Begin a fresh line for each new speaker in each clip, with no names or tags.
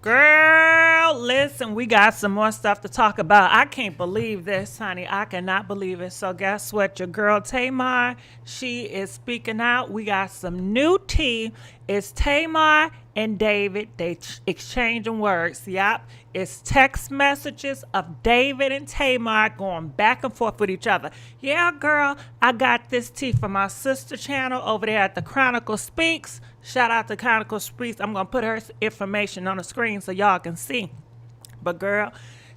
Girl, listen, we got some more stuff to talk about. I can't believe this, honey. I cannot believe it. So guess what? Your girl Tamar, she is speaking out. We got some new tea. It's Tamar and David. They exchanging words. Yep. It's text messages of David and Tamar going back and forth with each other. Yeah, girl, I got this tea from my sister channel over there at the Chronicle Speaks. Shout out to Chronicle Speaks. I'm going to put her information on the screen so y'all can see. But girl,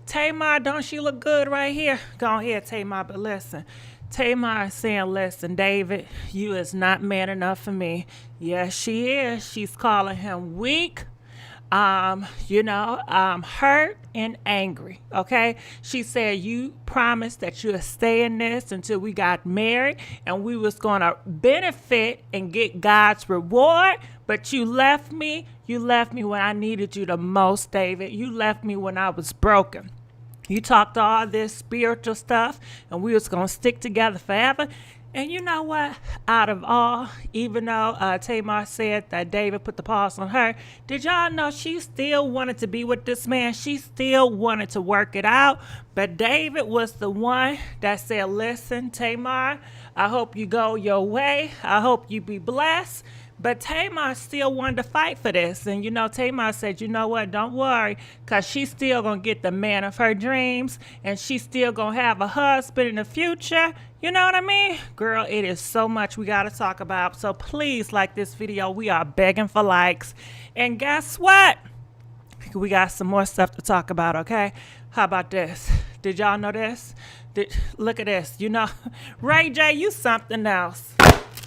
Tamar, don't she look good right here? Go ahead, Tamar, but listen. Tamar is saying, listen, David, you is not man enough for me. Yes, she is. She's calling him weak. Hurt and angry. Okay. She said, you promised that you would stay in this until we got married and we was going to benefit and get God's reward. But you left me. You left me when I needed you the most, David. You left me when I was broken. You talked all this spiritual stuff and we was going to stick together forever. And you know what? Out of all, even though Tamar said that David put the pause on her, did y'all know she still wanted to be with this man? She still wanted to work it out. But David was the one that said, listen, Tamar, I hope you go your way. I hope you be blessed. But Tamar still wanted to fight for this. And, Tamar said, you know what, don't worry, because she's still going to get the man of her dreams, and she's still going to have a husband in the future. You know what I mean? Girl, it is so much we got to talk about. So please like this video. We are begging for likes. And guess what? We got some more stuff to talk about, okay? How about this? Did y'all know this? Look at this. Ray J, you something else.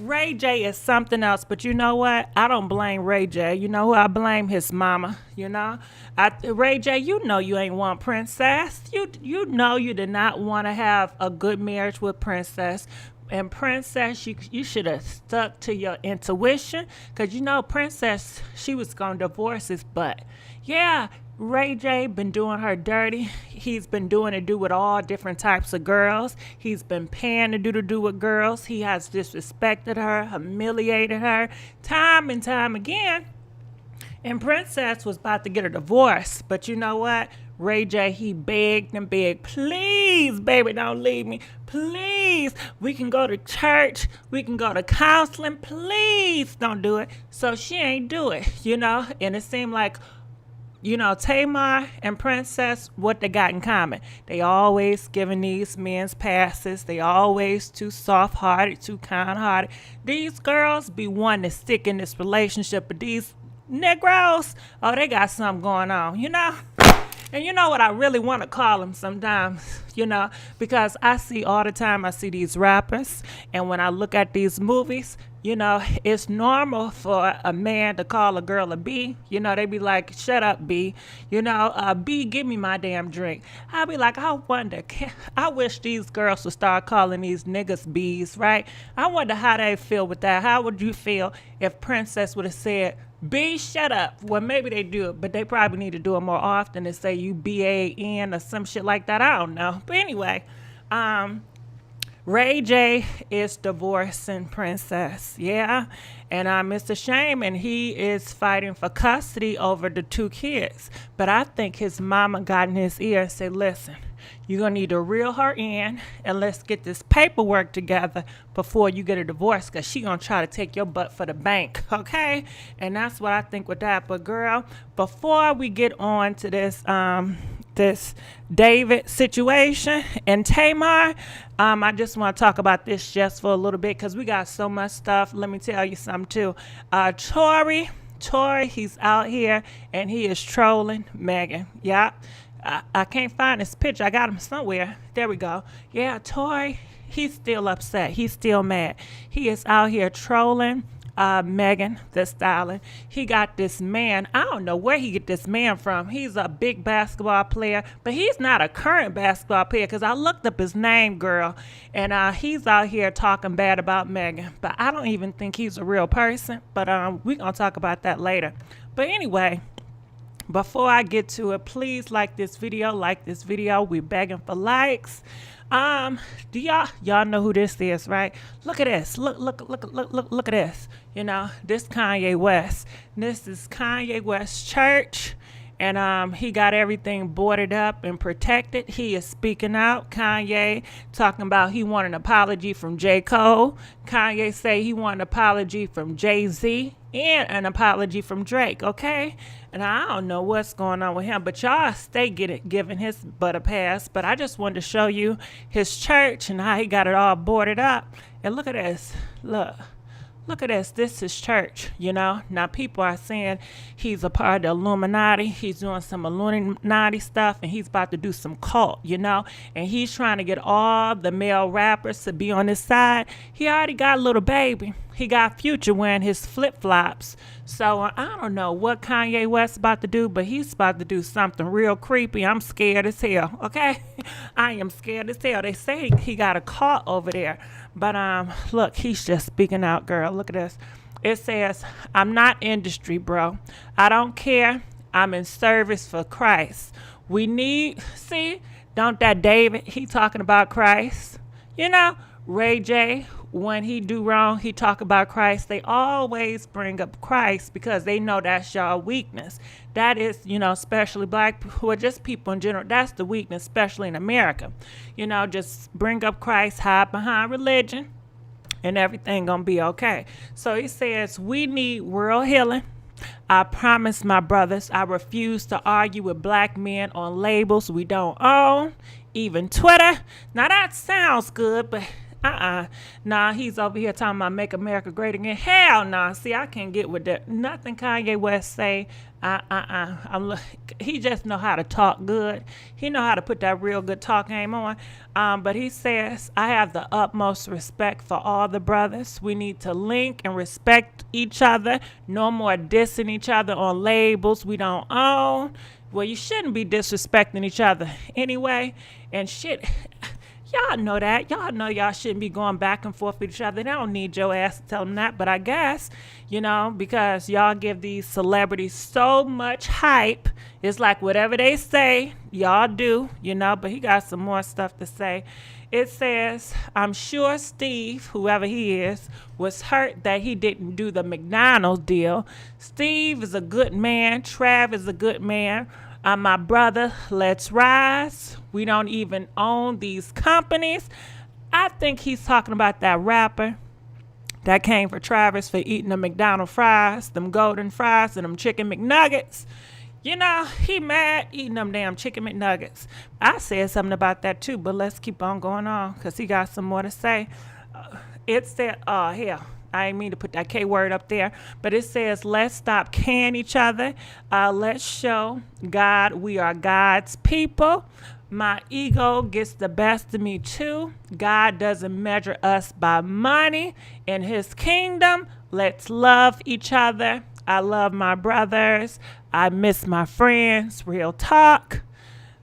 Ray J is something else, but you know what? I don't blame Ray J. You know who I blame? His mama, Ray J, you ain't want Princess. You know you did not want to have a good marriage with Princess. And Princess, you should have stuck to your intuition, because Princess, she was going to divorce his butt. Yeah, Ray J been doing her dirty. He's been doing it with all different types of girls. He's been paying to do with girls. He has disrespected her, humiliated her, time and time again. And Princess was about to get a divorce. But you know what? Ray J, he begged and begged, please, baby, don't leave me. Please, we can go to church. We can go to counseling. Please don't do it. So she ain't do it, And it seemed like, Tamar and Princess, what they got in common? They always giving these men's passes. They always too soft-hearted, too kind-hearted. These girls be wanting to stick in this relationship, but these Negroes, oh, they got something going on, And you know what I really want to call them sometimes, because I see all the time, I see these rappers, and when I look at these movies, it's normal for a man to call a girl a B. They be like, shut up, B. B, give me my damn drink. I be like, I wonder, I wish these girls would start calling these niggas B's, right? I wonder how they feel with that. How would you feel if Princess would have said, B, shut up? Well, maybe they do it, but they probably need to do it more often and say you B-A-N or some shit like that. I don't know. But anyway, Ray J is divorcing Princess, yeah, and it's a shame, and he is fighting for custody over the 2 kids. But I think his mama got in his ear and said, listen, you're going to need to reel her in, and let's get this paperwork together before you get a divorce, because she going to try to take your butt for the bank, okay? And that's what I think with that. But girl, before we get on to this David situation and Tamar, I just want to talk about this just for a little bit, because we got so much stuff. Let me tell you something too. Tory, he's out here and he is trolling Megan. Yeah, I can't find his picture. I got him somewhere. There we go. Yeah, Tory, he's still upset. He's still mad. He is out here trolling Megan Thee Stallion. He got this man. I don't know where he get this man from. He's a big basketball player, but he's not a current basketball player, because I looked up his name, girl, and he's out here talking bad about Megan. But I don't even think he's a real person. But we're gonna talk about that later. But anyway, before I get to it, please like this video. We're begging for likes. Do y'all know who this is, right? Look at this. Look at this. This Kanye West. This is Kanye West's church. and he got everything boarded up and protected. He is speaking out. Kanye talking about he want an apology from J. Cole. Kanye say he want an apology from Jay-Z and an apology from Drake, okay? And I don't know what's going on with him, but y'all stay giving his butt a pass. But I just wanted to show you his church and how he got it all boarded up. And look at this. Look at this. This is church, you know. Now, people are saying he's a part of the Illuminati. He's doing some Illuminati stuff, and he's about to do some cult, you know. And he's trying to get all the male rappers to be on his side. He already got a little baby. He got Future wearing his flip-flops. So I don't know what Kanye West about to do, but he's about to do something real creepy. I'm scared as hell, okay? I am scared as hell. They say he got a cult over there. But look, he's just speaking out, girl. Look at this. It says, I'm not industry, bro. I don't care. I'm in service for Christ. We need, see, don't that David, he talking about Christ. You know, Ray J, when he do wrong, he talk about Christ. They always bring up Christ because they know that's y'all weakness. That is, you know, especially black people, or just people in general. That's the weakness, especially in America. You know, just bring up Christ, hide behind religion, and everything gonna be okay. So he says, we need world healing. I promise my brothers, I refuse to argue with black men on labels we don't own, even Twitter. Now that sounds good, but nah, he's over here talking about make America great again. Hell nah. See, I can't get with that. Nothing Kanye West say. He just know how to talk good. He know how to put that real good talk game on. But he says, I have the utmost respect for all the brothers. We need to link and respect each other. No more dissing each other on labels we don't own. Well, you shouldn't be disrespecting each other anyway. And shit, y'all know that. Y'all know y'all shouldn't be going back and forth with each other. They don't need your ass to tell them that. But I guess, you know, because y'all give these celebrities so much hype, it's like whatever they say, y'all do, you know. But he got some more stuff to say. It says, I'm sure Steve, whoever he is, was hurt that he didn't do the McDonald's deal. Steve is a good man. Trav is a good man. My brother, let's rise. We don't even own these companies. I think he's talking about that rapper that came for Travis for eating the McDonald's fries, them golden fries and them chicken McNuggets. You know, he mad eating them damn chicken McNuggets. I said something about that too, but let's keep on going on because he got some more to say. It said, hell, I didn't mean to put that K word up there, but it says, let's stop canning each other. Let's show God we are God's people. My ego gets the best of me too. God doesn't measure us by money. In his kingdom, let's love each other. I love my brothers. I miss my friends. Real talk.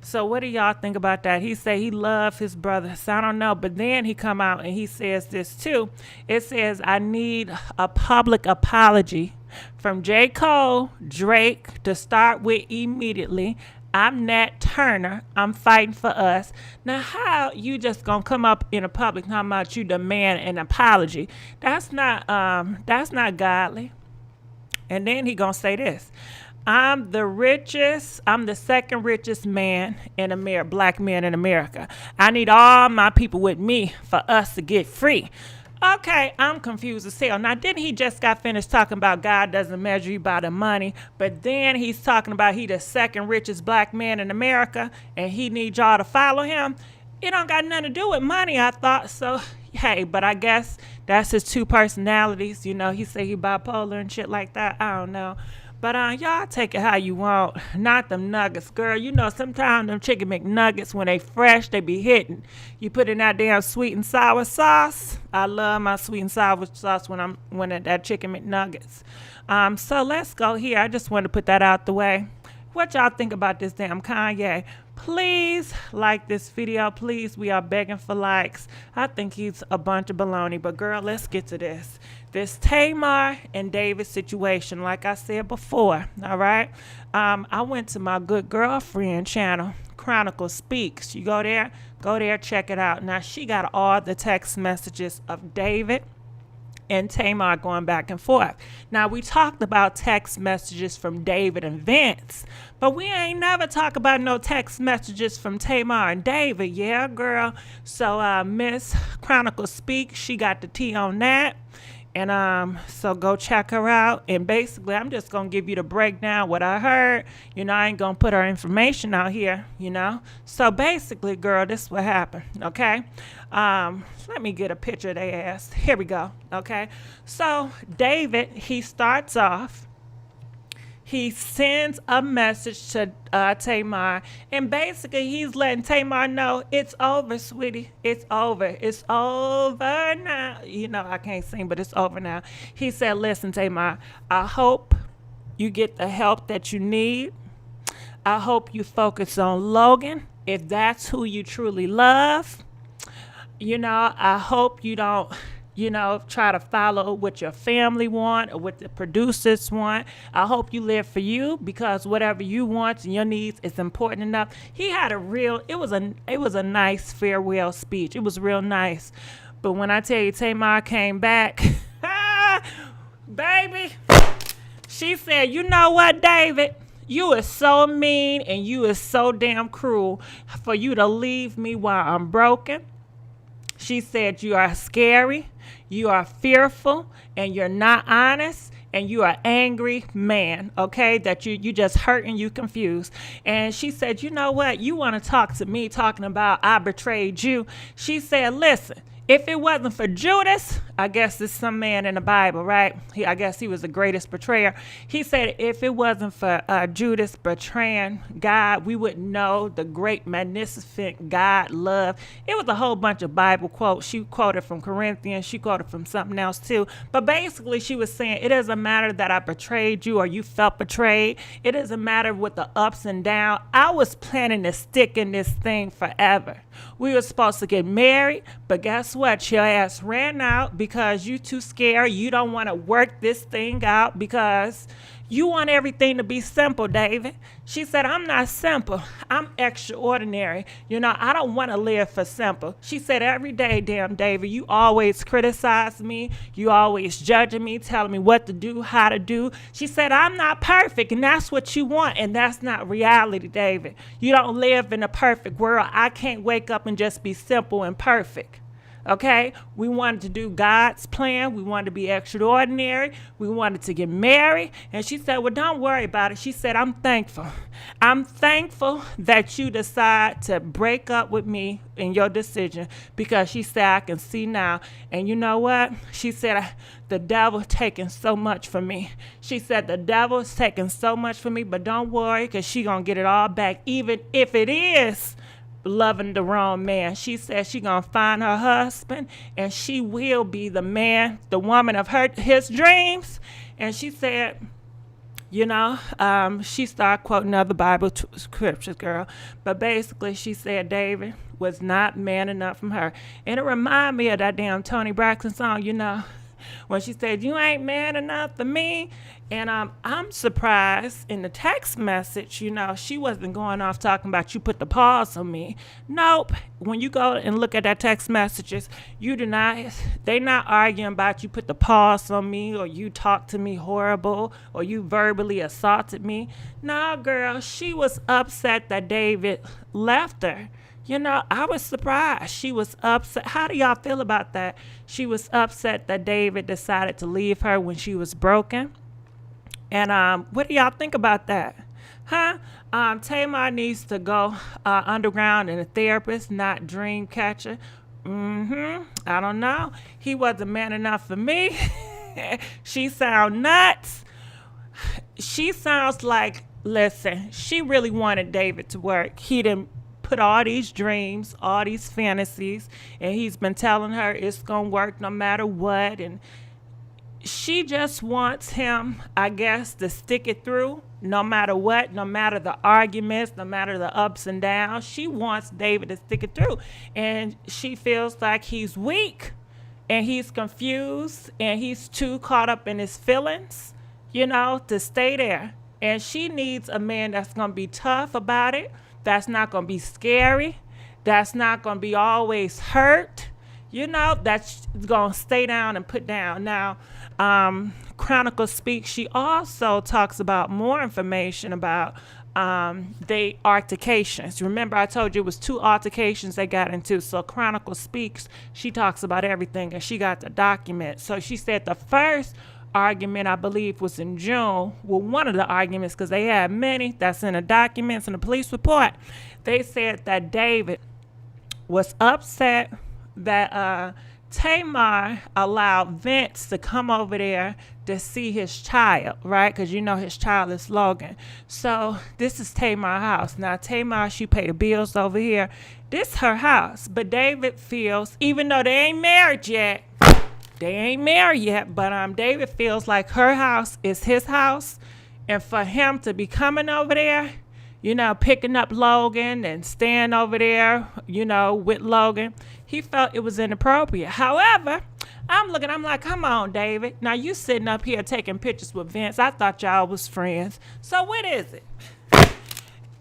So what do y'all think about that? He say he love his brothers. I don't know. But then he come out and he says this too. It says, I need a public apology from J. Cole, Drake to start with immediately. I'm Nat Turner. I'm fighting for us. Now, how you just gonna come up in a public talking about you demand an apology? That's not godly. And then he gonna say this. I'm the second richest man in America, black man in America. I need all my people with me for us to get free. Okay, I'm confused as hell. Now, didn't he just got finished talking about God doesn't measure you by the money, but then he's talking about he the second richest black man in America and he needs y'all to follow him? It don't got nothing to do with money, I thought. So, hey, but I guess that's his two personalities. You know, he say he bipolar and shit like that. I don't know. But y'all take it how you want. Not them nuggets, girl. You know, sometimes them chicken McNuggets, when they fresh, they be hitting. You put in that damn sweet and sour sauce. I love my sweet and sour sauce when at that chicken McNuggets. So let's go here. I just wanted to put that out the way. What y'all think about this damn Kanye? Please like this video. Please, we are begging for likes. I think he's a bunch of baloney. But girl, let's get to this. This Tamar and David situation, like I said before, all right? I went to my good girlfriend channel, Chronicle Speaks. You go there, check it out. Now, she got all the text messages of David and Tamar going back and forth. Now, we talked about text messages from David and Vince, but we ain't never talk about no text messages from Tamar and David. Yeah, girl. So Miss Chronicle Speak, she got the tea on that. And so go check her out. And basically, I'm just going to give you the breakdown, what I heard. I ain't going to put her information out here, So basically, girl, this is what happened, okay? Let me get a picture of their ass. Here we go, okay? So David, he starts off. He sends a message to Tamar, and basically he's letting Tamar know it's over, sweetie. It's over. It's over now. I can't sing, but it's over now. He said, listen, Tamar, I hope you get the help that you need. I hope you focus on Logan, if that's who you truly love. I hope you don't try to follow what your family want or what the producers want. I hope you live for you, because whatever you want and your needs is important enough. He had it was a nice farewell speech. It was real nice. But when I tell you Tamar came back, baby, she said, you know what, David? You is so mean and you is so damn cruel for you to leave me while I'm broken. She said, you are scary, you are fearful, and you're not honest, and you are angry man, okay? That you just hurt and you confused. And she said, you know what? You want to talk to me talking about I betrayed you. She said, listen, if it wasn't for Judas, I guess it's some man in the Bible, right? I guess he was the greatest betrayer. He said if it wasn't for Judas betraying God, we wouldn't know the great, magnificent God love. It was a whole bunch of Bible quotes. She quoted from Corinthians. She quoted from something else too. But basically she was saying it doesn't matter that I betrayed you or you felt betrayed. It doesn't matter with the ups and downs. I was planning to stick in this thing forever. We were supposed to get married, but guess what? Your ass ran out because you too scared. You don't want to work this thing out because you want everything to be simple, David. She said, I'm not simple. I'm extraordinary. I don't want to live for simple. She said, every day, damn David, you always criticize me. You always judging me, telling me what to do, how to do. She said, I'm not perfect, and that's what you want, and that's not reality, David. You don't live in a perfect world. I can't wake up and just be simple and perfect. Okay, we wanted to do God's plan. We wanted to be extraordinary. We wanted to get married. And she said, well, don't worry about it. She said, I'm thankful. I'm thankful that you decide to break up with me in your decision, because she said, I can see now. And you know what? She said, the devil's taking so much from me. She said, the devil's taking so much from me, but don't worry, because she going to get it all back, even if it is loving the wrong man. She said she gonna find her husband, and she will be the man, the woman of his dreams. And she said, she started quoting other Bible scriptures, girl. But basically, she said David was not man enough from her. And it reminded me of that damn Tony Braxton song, when she said, you ain't man enough for me. And I'm surprised in the text message, she wasn't going off talking about you put the pause on me. Nope. When you go and look at that text messages, they not arguing about you put the pause on me, or you talked to me horrible, or you verbally assaulted me. No, girl, she was upset that David left her. I was surprised. She was upset. How do y'all feel about that? She was upset that David decided to leave her when she was broken. And what do y'all think about that? Huh? Tamar needs to go underground and a therapist, not dream catcher. I don't know. He wasn't man enough for me. She sound nuts. She sounds like, listen, she really wanted David to work. He didn't put all these dreams, all these fantasies, and he's been telling her it's gonna work no matter what, and she just wants him, I guess, to stick it through no matter what, no matter the arguments, no matter the ups and downs. She wants David to stick it through, and she feels like he's weak and he's confused and he's too caught up in his feelings, to stay there. And she needs a man that's gonna be tough about it, that's not going to be scary, that's not going to be always hurt. that's going to stay down and put down. Now, Chronicle Speaks, she also talks about more information about the altercations. Remember, I told you it was 2 altercations they got into. So Chronicle Speaks, she talks about everything, and she got the document. So she said the first argument, I believe, was in June. Well, one of the arguments, because they had many, that's in the documents in the police report. They said that David was upset that Tamar allowed Vince to come over there to see his child, right? Because his child is Logan. So this is Tamar's house. Now Tamar, she paid the bills over here. This her house. But David feels, even though they ain't married yet, but David feels like her house is his house. And for him to be coming over there, picking up Logan and staying over there, with Logan, he felt it was inappropriate. However, I'm like, come on, David. Now you sitting up here taking pictures with Vince. I thought y'all was friends. So what is it?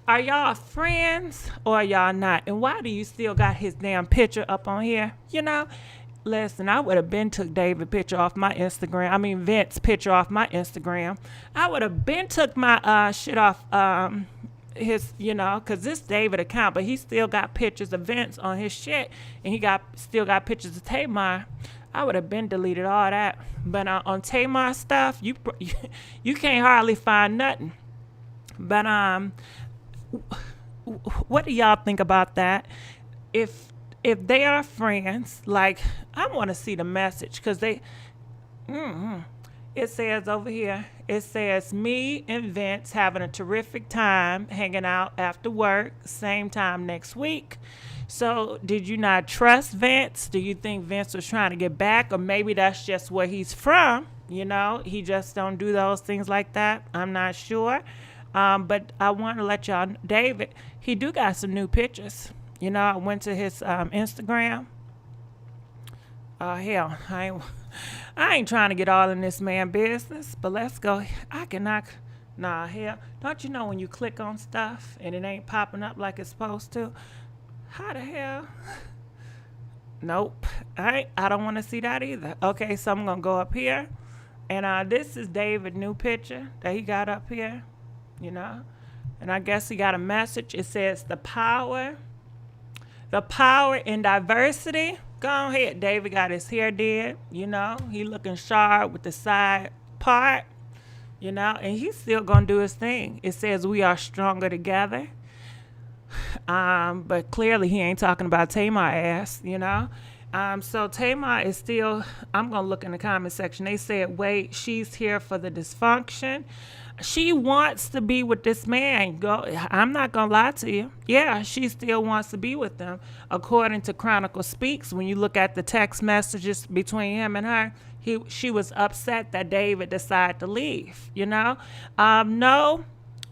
Are y'all friends or are y'all not? And why do you still got his damn picture up on here? Listen, I would have been took David picture off my Instagram. Vince picture off my Instagram. I would have been took my shit off his, because this David account, but he still got pictures of Vince on his shit, and he still got pictures of Tamar. I would have been deleted all that. But on Tamar stuff, you can't hardly find nothing. But what do y'all think about that? If they are friends, like, I want to see the message, because they, it says over here, it says, me and Vince having a terrific time hanging out after work, same time next week. So did you not trust Vince? Do you think Vince was trying to get back? Or maybe that's just where he's from. He just don't do those things like that. I'm not sure. But I want to let y'all, David, he do got some new pictures. I went to his Instagram. Hell, I ain't trying to get all in this man business, but let's go. I cannot. Nah, hell. Don't you know when you click on stuff and it ain't popping up like it's supposed to? How the hell? Nope. I don't want to see that either. Okay, so I'm going to go up here. And this is David's new picture that he got up here, And I guess he got a message. It says, the power in diversity. Go ahead. David got his hair did, he looking sharp with the side part, and he's still gonna do his thing. It says we are stronger together. But clearly he ain't talking about Tamar ass, so Tamar is still, I'm gonna look in the comment section. They said, wait, she's here for the dysfunction. She wants to be with this man. I'm not going to lie to you. Yeah, she still wants to be with them. According to Chronicle Speaks, when you look at the text messages between him and her, she was upset that David decided to leave, No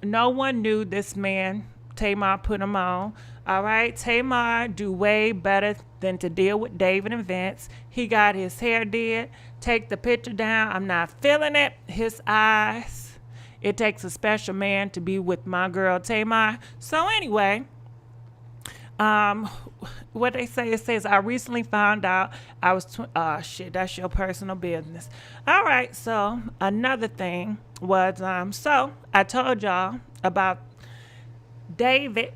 one knew this man. Tamar put him on. All right, Tamar do way better than to deal with David and Vince. He got his hair did. Take the picture down. I'm not feeling it. His eyes. It takes a special man to be with my girl Tamar. So anyway, what they say, it says, I recently found out I was, shit, that's your personal business. All right, so another thing was, so I told y'all about David.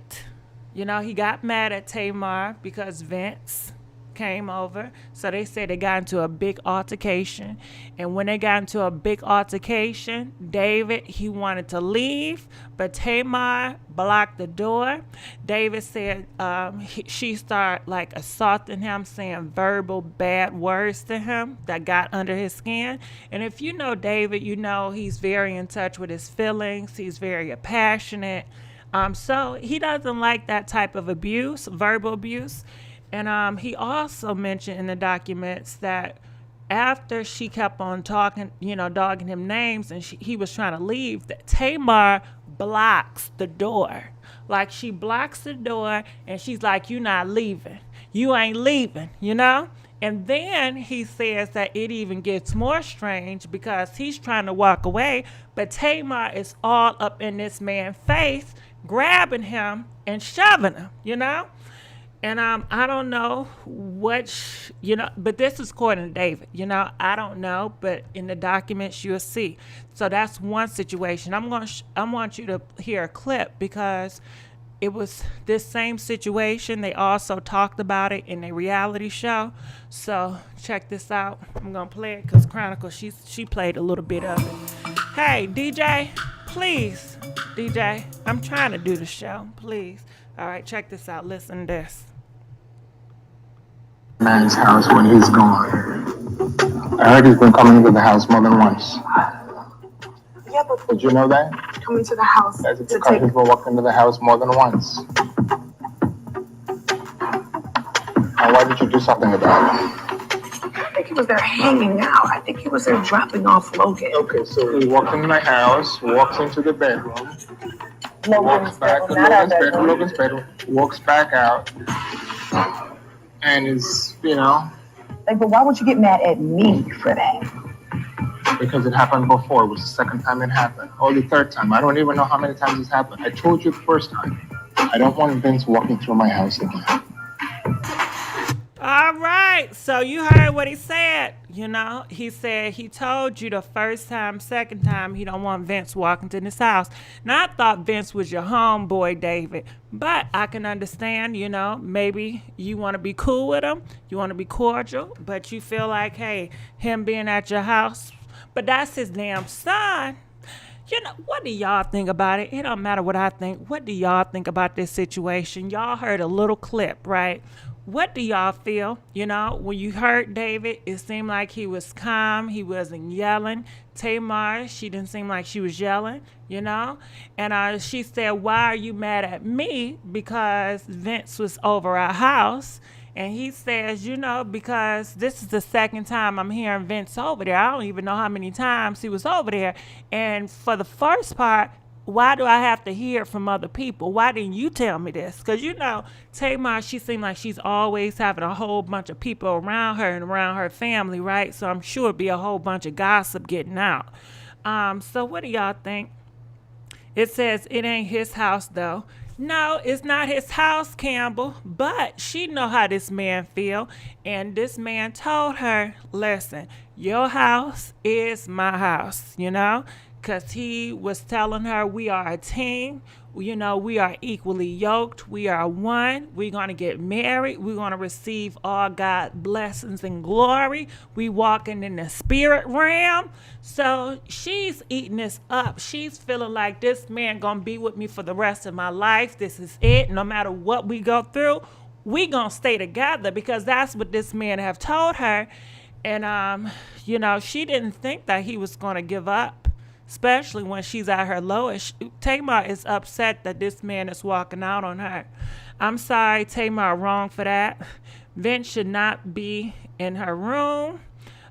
He got mad at Tamar because Vince came over. So they said they got into a big altercation. And when they got into a big altercation, David, he wanted to leave, but Tamar blocked the door. David said she started like assaulting him, saying verbal bad words to him that got under his skin. And if you know David, he's very in touch with his feelings. He's very passionate. So he doesn't like that type of abuse, verbal abuse. And he also mentioned in the documents that after she kept on talking, dogging him names, and he was trying to leave, that Tamar blocks the door. Like, she blocks the door, and she's like, you're not leaving. You ain't leaving, And then he says that it even gets more strange because he's trying to walk away, but Tamar is all up in this man's face, grabbing him and shoving him, And I don't know but this is according to David. I don't know, but in the documents you'll see. So that's one situation. I want you to hear a clip because it was this same situation. They also talked about it in a reality show. So check this out. I'm gonna play it because Chronicle she played a little bit of it. Hey DJ, please, DJ, I'm trying to do the show, please. All right, check this out. Listen to this.
Man's house when he's gone. I heard he's been coming to the house more than once.
Yeah, but
Did you know that?
coming to the house
That's
to
because
take.
he's been walking to the house more than once. And why did you do something about it?
I think he was there hanging out. I think he was there dropping off Logan.
Okay, so he walked into my house, walks into the bedroom, walks back to Logan's bedroom, walks back out, and is,
Like, but why would you get mad at me for that?
because it happened before. It was the second time it happened, or the third time. I don't even know how many times it's happened. I told you the first time. I don't want Vince walking through my house again.
All right, so you heard what he said. He said he told you the first time, second time, he don't want Vince walking to this house. Now, I thought Vince was your homeboy, David, but I can understand, maybe you want to be cool with him, you want to be cordial, but you feel like, hey, him being at your house, but that's his damn son. What do y'all think about it? It don't matter what I think. What do y'all think about this situation? Y'all heard a little clip, right? What do y'all feel? When you heard David, it seemed like he was calm. He wasn't yelling. Tamar, she didn't seem like she was yelling, And she said, why are you mad at me? Because Vince was over our house. And he says, because this is the second time I'm hearing Vince over there. I don't even know how many times he was over there. And for the first part, why do I have to hear it from other people? Why didn't you tell me this? Because, Tamar, she seemed like she's always having a whole bunch of people around her and around her family, right? So I'm sure it'd be a whole bunch of gossip getting out. So what do y'all think? It says it ain't his house, though. No, it's not his house, Campbell, but she know how this man feel. And this man told her, listen, your house is my house, because he was telling her we are a team. We are equally yoked. We are one. We're going to get married. We're going to receive all God's blessings and glory. We walking in the spirit realm. So she's eating this up. She's feeling like this man going to be with me for the rest of my life. This is it. No matter what we go through, we going to stay together because that's what this man have told her. And, she didn't think that he was going to give up. Especially when she's at her lowest. Tamar is upset that this man is walking out on her. I'm sorry, Tamar, wrong for that. Vince should not be in her room.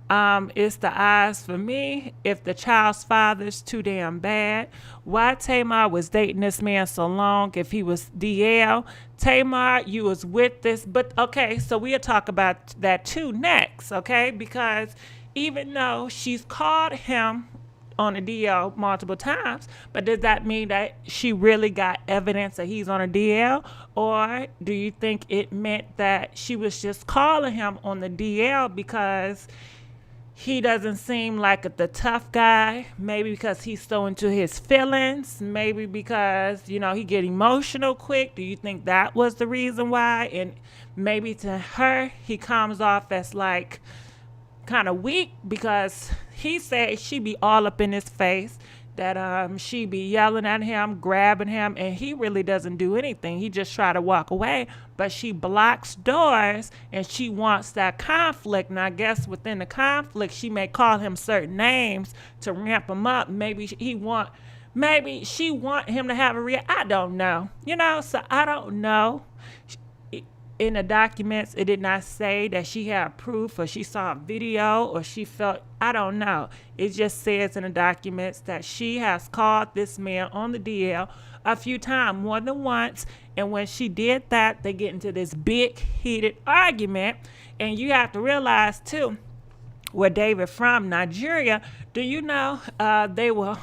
It's the eyes for me. If the child's father's too damn bad, why Tamar was dating this man so long if he was DL? Tamar, you was with this. But, okay, so we'll talk about that too next, okay? Because even though she's called him on a DL multiple times, but does that mean that she really got evidence that he's on a DL? Or do you think it meant that she was just calling him on the DL because he doesn't seem like the tough guy? Maybe because he's so into his feelings, maybe because, he get emotional quick. Do you think that was the reason why? And maybe to her, he comes off as like kind of weak because he said she be all up in his face, that she be yelling at him, grabbing him, and he really doesn't do anything. He just try to walk away, but she blocks doors and she wants that conflict. And I guess within the conflict, she may call him certain names to ramp him up. Maybe she want him to have a I don't know, so I don't know. In the documents, it did not say that she had proof or she saw a video or she felt, I don't know. It just says in the documents that she has called this man on the DL a few times, more than once. And when she did that, they get into this big heated argument. And you have to realize too, where David from, Nigeria, Do you know they will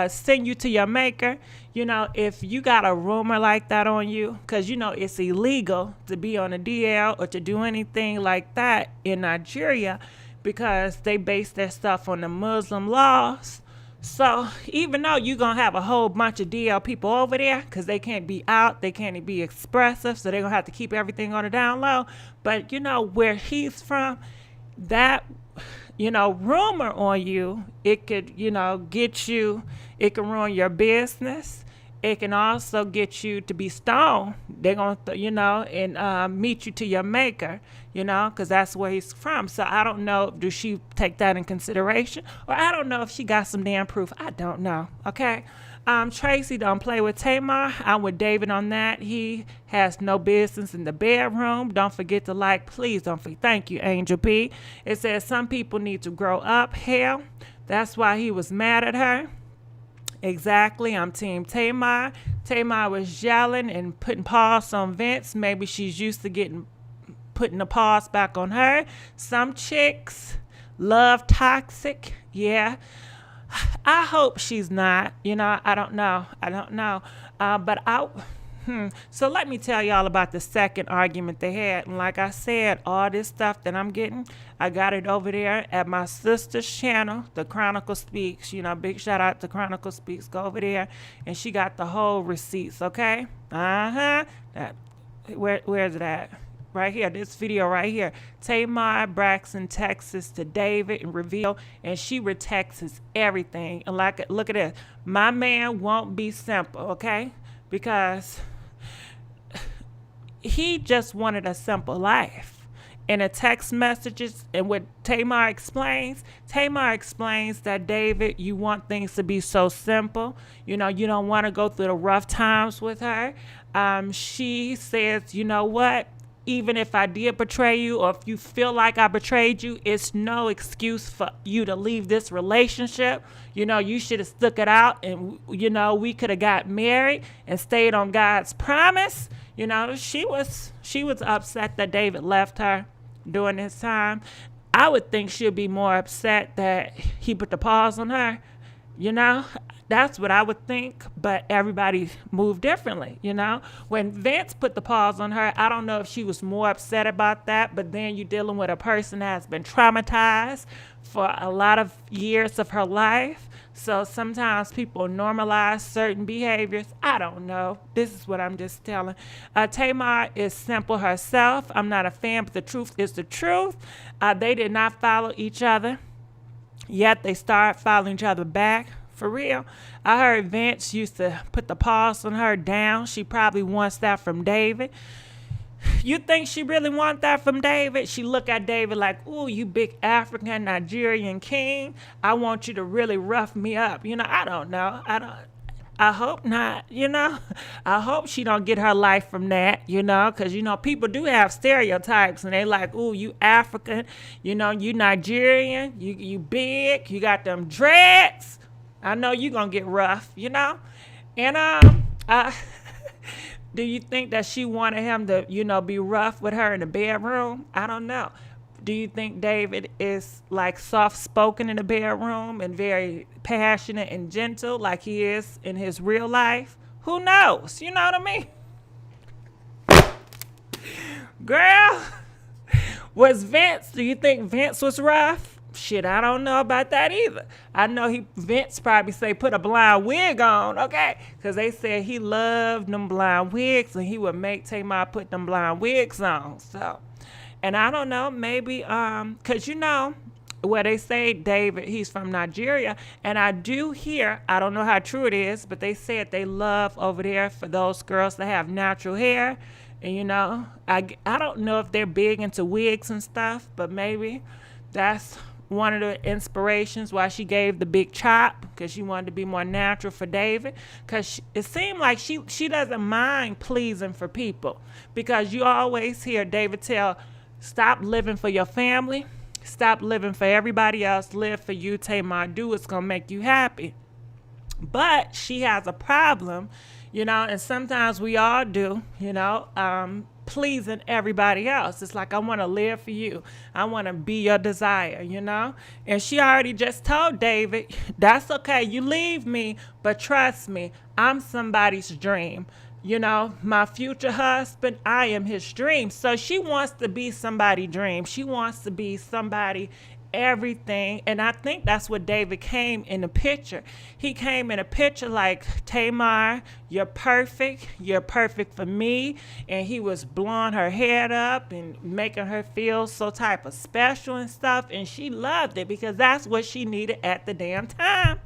send you to your maker? You know, if you got a rumor like that on you, because you know it's illegal to be on a DL or to do anything like that in Nigeria because they base their stuff on the Muslim laws. So even though you're going to have a whole bunch of DL people over there because they can't be out, they can't be expressive, so they're going to have to keep everything on the down low. But, you know, where he's from, that, you know, rumor on you, it could, you know, get you, it can ruin your business. It can also get you to be stoned. They're going to, you know, and meet you to your maker, you know, because that's where he's from. So I don't know, do she take that in consideration? Or I don't know if she got some damn proof. I don't know, okay? Tracy, don't play with Tamar. I'm with David on that. He has no business in the bedroom. Don't forget to like. Please don't forget. Thank you, Angel P. It says some people need to grow up. Hell, that's why he was mad at her. Exactly. I'm Team Tamar. Tamar was yelling and putting paws on Vince. Maybe she's used to putting the paws back on her. Some chicks love toxic. Yeah. I hope she's not. You know, I don't know. So let me tell y'all about the second argument they had. And like I said, all this stuff that I'm getting, I got it over there at my sister's channel, The Chronicle Speaks. You know, big shout out to Chronicle Speaks. Go over there. And she got the whole receipts, okay? Where's it at? Right here, this video right here. Tamar Braxton texts to David and reveal, and she retexts everything. And like, look at this. My man won't be simple, okay? Because he just wanted a simple life. In the text messages and what Tamar explains that, David, you want things to be so simple. You know, you don't want to go through the rough times with her. She says, you know what? Even if I did betray you, or if you feel like I betrayed you, it's no excuse for you to leave this relationship. You know, you should have stuck it out, and, you know, we could have got married and stayed on God's promise. You know, she was upset that David left her during this time. I would think she'd be more upset that he put the pause on her. You know, that's what I would think, but everybody moved differently, you know. When Vince put the pause on her, I don't know if she was more upset about that, but then you're dealing with a person that has been traumatized for a lot of years of her life. So sometimes people normalize certain behaviors. I don't know. This is what I'm just telling. Tamar is simple herself. I'm not a fan, but the truth is the truth. They did not follow each other, yet they started following each other back. For real. I heard Vince used to put the pause on her down. She probably wants that from David. You think she really wants that from David? She look at David like, ooh, you big African Nigerian king. I want you to really rough me up. You know, I don't know. I hope not, you know. I hope she don't get her life from that, you know, because, you know, people do have stereotypes, and they like, ooh, you African, you know, you Nigerian, you big, you got them dreads. I know you're going to get rough, you know. And do you think that she wanted him to, you know, be rough with her in the bedroom? I don't know. Do you think David is like soft-spoken in the bedroom and very passionate and gentle like he is in his real life? Who knows? You know what I mean? Girl, do you think Vince was rough? Shit, I don't know about that either. I know Vince probably say put a blind wig on, okay? Because they said he loved them blind wigs, and he would make Tamar put them blind wigs on. So, and I don't know, maybe, because, you know, where they say David, he's from Nigeria, and I do hear, I don't know how true it is, but they said they love over there for those girls that have natural hair. And, you know, I don't know if they're big into wigs and stuff, but maybe that's one of the inspirations why she gave the big chop, because she wanted to be more natural for David. Because it seemed like she doesn't mind pleasing for people, because you always hear David tell, stop living for your family, stop living for everybody else, live for you. Tamar, do what's gonna make you happy. But she has a problem, you know, and sometimes we all do, you know, pleasing everybody else. It's like, I want to live for you. I want to be your desire, you know? And she already just told David, that's okay. You leave me, but trust me, I'm somebody's dream. You know, my future husband, I am his dream. So she wants to be somebody's dream. She wants to be somebody everything. And I think that's what David came in the picture. He came in a picture like, Tamar, you're perfect for me. And he was blowing her head up and making her feel so type of special and stuff. And she loved it because that's what she needed at the damn time.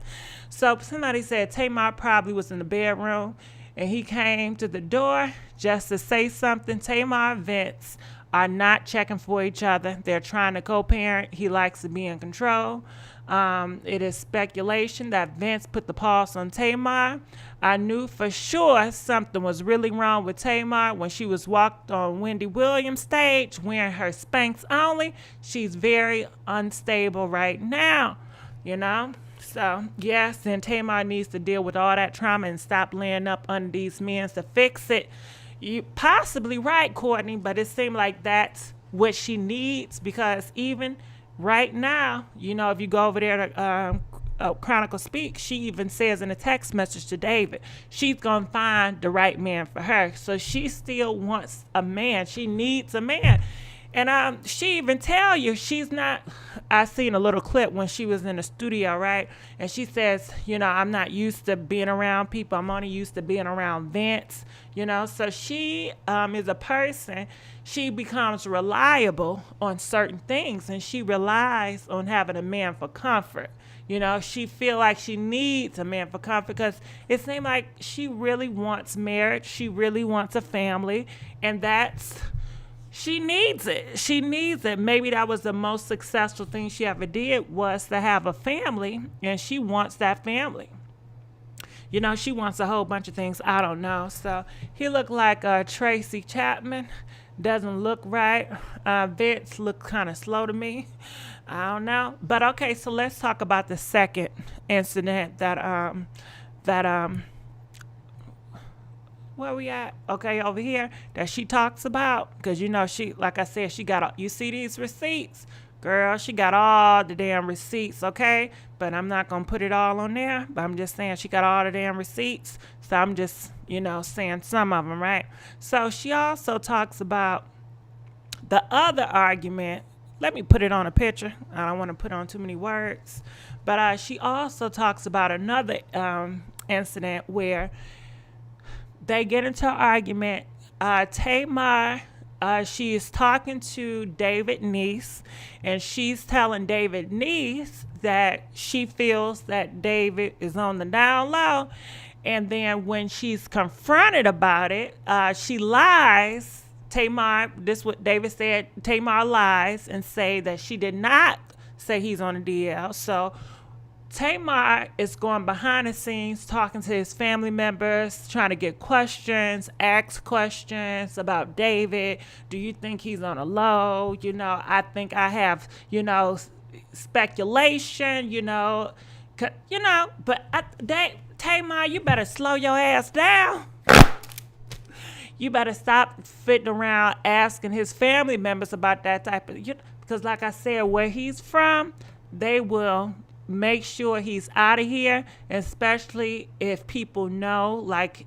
So somebody said Tamar probably was in the bedroom and he came to the door just to say something. Tamar and Vince are not checking for each other. They're trying to co-parent. He likes to be in control. It is speculation that Vince put the pause on Tamar. I knew for sure something was really wrong with Tamar when she was walked on Wendy Williams' stage wearing her Spanx only. She's very unstable right now, you know? So, yes, then Tamar needs to deal with all that trauma and stop laying up under these men to fix it. You possibly right, Courtney, but it seemed like that's what she needs because even right now, you know, if you go over there to Chronicle Speak, she even says in a text message to David, she's going to find the right man for her. So she still wants a man. She needs a man. And she even tell you she's not, I seen a little clip when she was in the studio, right? And she says, you know, I'm not used to being around people. I'm only used to being around Vince, you know. So she is a person, she becomes reliable on certain things. And she relies on having a man for comfort. You know, she feel like she needs a man for comfort because it seems like she really wants marriage. She really wants a family. And that's... she needs it. She needs it. Maybe that was the most successful thing she ever did was to have a family, and she wants that family. You know, she wants a whole bunch of things. I don't know. So he looked like Tracy Chapman. Doesn't look right. Vince looked kind of slow to me. I don't know. But okay, so let's talk about the second incident that where we at? Okay, over here that she talks about. Because, you know, she, like I said, she got, you see these receipts? Girl, she got all the damn receipts, okay? But I'm not going to put it all on there. But I'm just saying she got all the damn receipts. So I'm just, you know, saying some of them, right? So she also talks about the other argument. Let me put it on a picture. I don't want to put on too many words. But she also talks about another incident where they get into an argument. Tamar, she is talking to David's niece, and she's telling David's niece that she feels that David is on the down low. And then when she's confronted about it, she lies. Tamar, this is what David said, Tamar lies and say that she did not say he's on a DL. So Tamar is going behind the scenes, talking to his family members, trying to get questions, ask questions about David. Do you think he's on a low? You know, I think I have, you know, speculation, but Tamar, you better slow your ass down. You better stop fitting around asking his family members about that type of, because like I said, where he's from, they will make sure he's out of here, especially if people know, like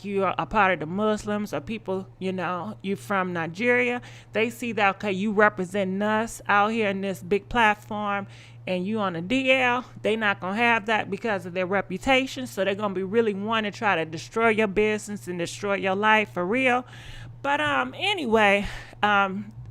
you're a part of the Muslims or people, you from Nigeria. They see that, okay, you represent us out here in this big platform and you on a DL, they not going to have that because of their reputation. So they're going to be really wanting to try to destroy your business and destroy your life for real. But anyway,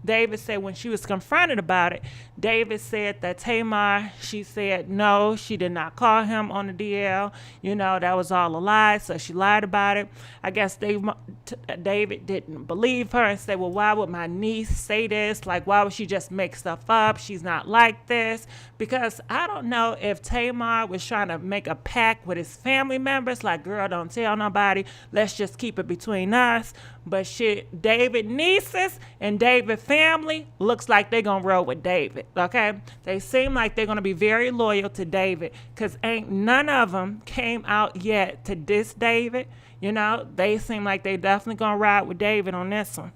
David said when she was confronted about it, David said that Tamar, she said no, she did not call him on the DL. That was all a lie, so she lied about it. I guess David didn't believe her and said, well, why would my niece say this? Like, why would she just make stuff up? She's not like this. Because I don't know if Tamar was trying to make a pact with his family members, like, girl, don't tell nobody. Let's just keep it between us. But shit, David nieces and David family looks like they're going to roll with David, okay? They seem like they're going to be very loyal to David because ain't none of them came out yet to diss David. You know, they seem like they definitely gonna ride with David on this one.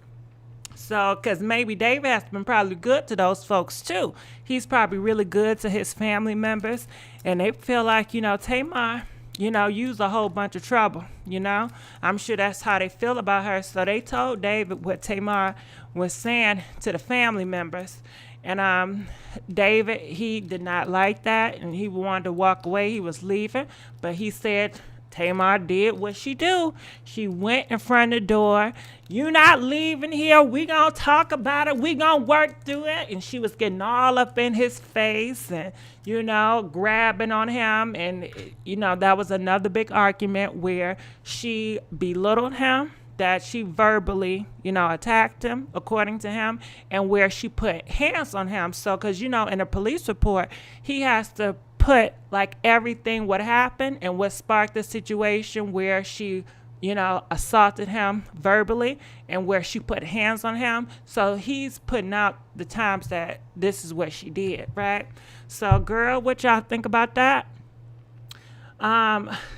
So, because maybe David has been probably good to those folks too. He's probably really good to his family members, and they feel like, you know, Tamar, you know, used a whole bunch of trouble, you know. I'm sure that's how they feel about her. So they told David what Tamar was saying to the family members. And David, he did not like that, and he wanted to walk away. He was leaving, but he said Tamar did what she do. She went in front of the door. You not leaving here. We gonna talk about it. We gonna work through it. And she was getting all up in his face and, you know, grabbing on him. And, you know, that was another big argument where she belittled him, that she verbally, you know, attacked him, according to him, and where she put hands on him. So, because, you know, in a police report, he has to put like everything what happened and what sparked the situation where she, you know, assaulted him verbally and where she put hands on him. So he's putting out the times that this is what she did, right? So, girl, what y'all think about that?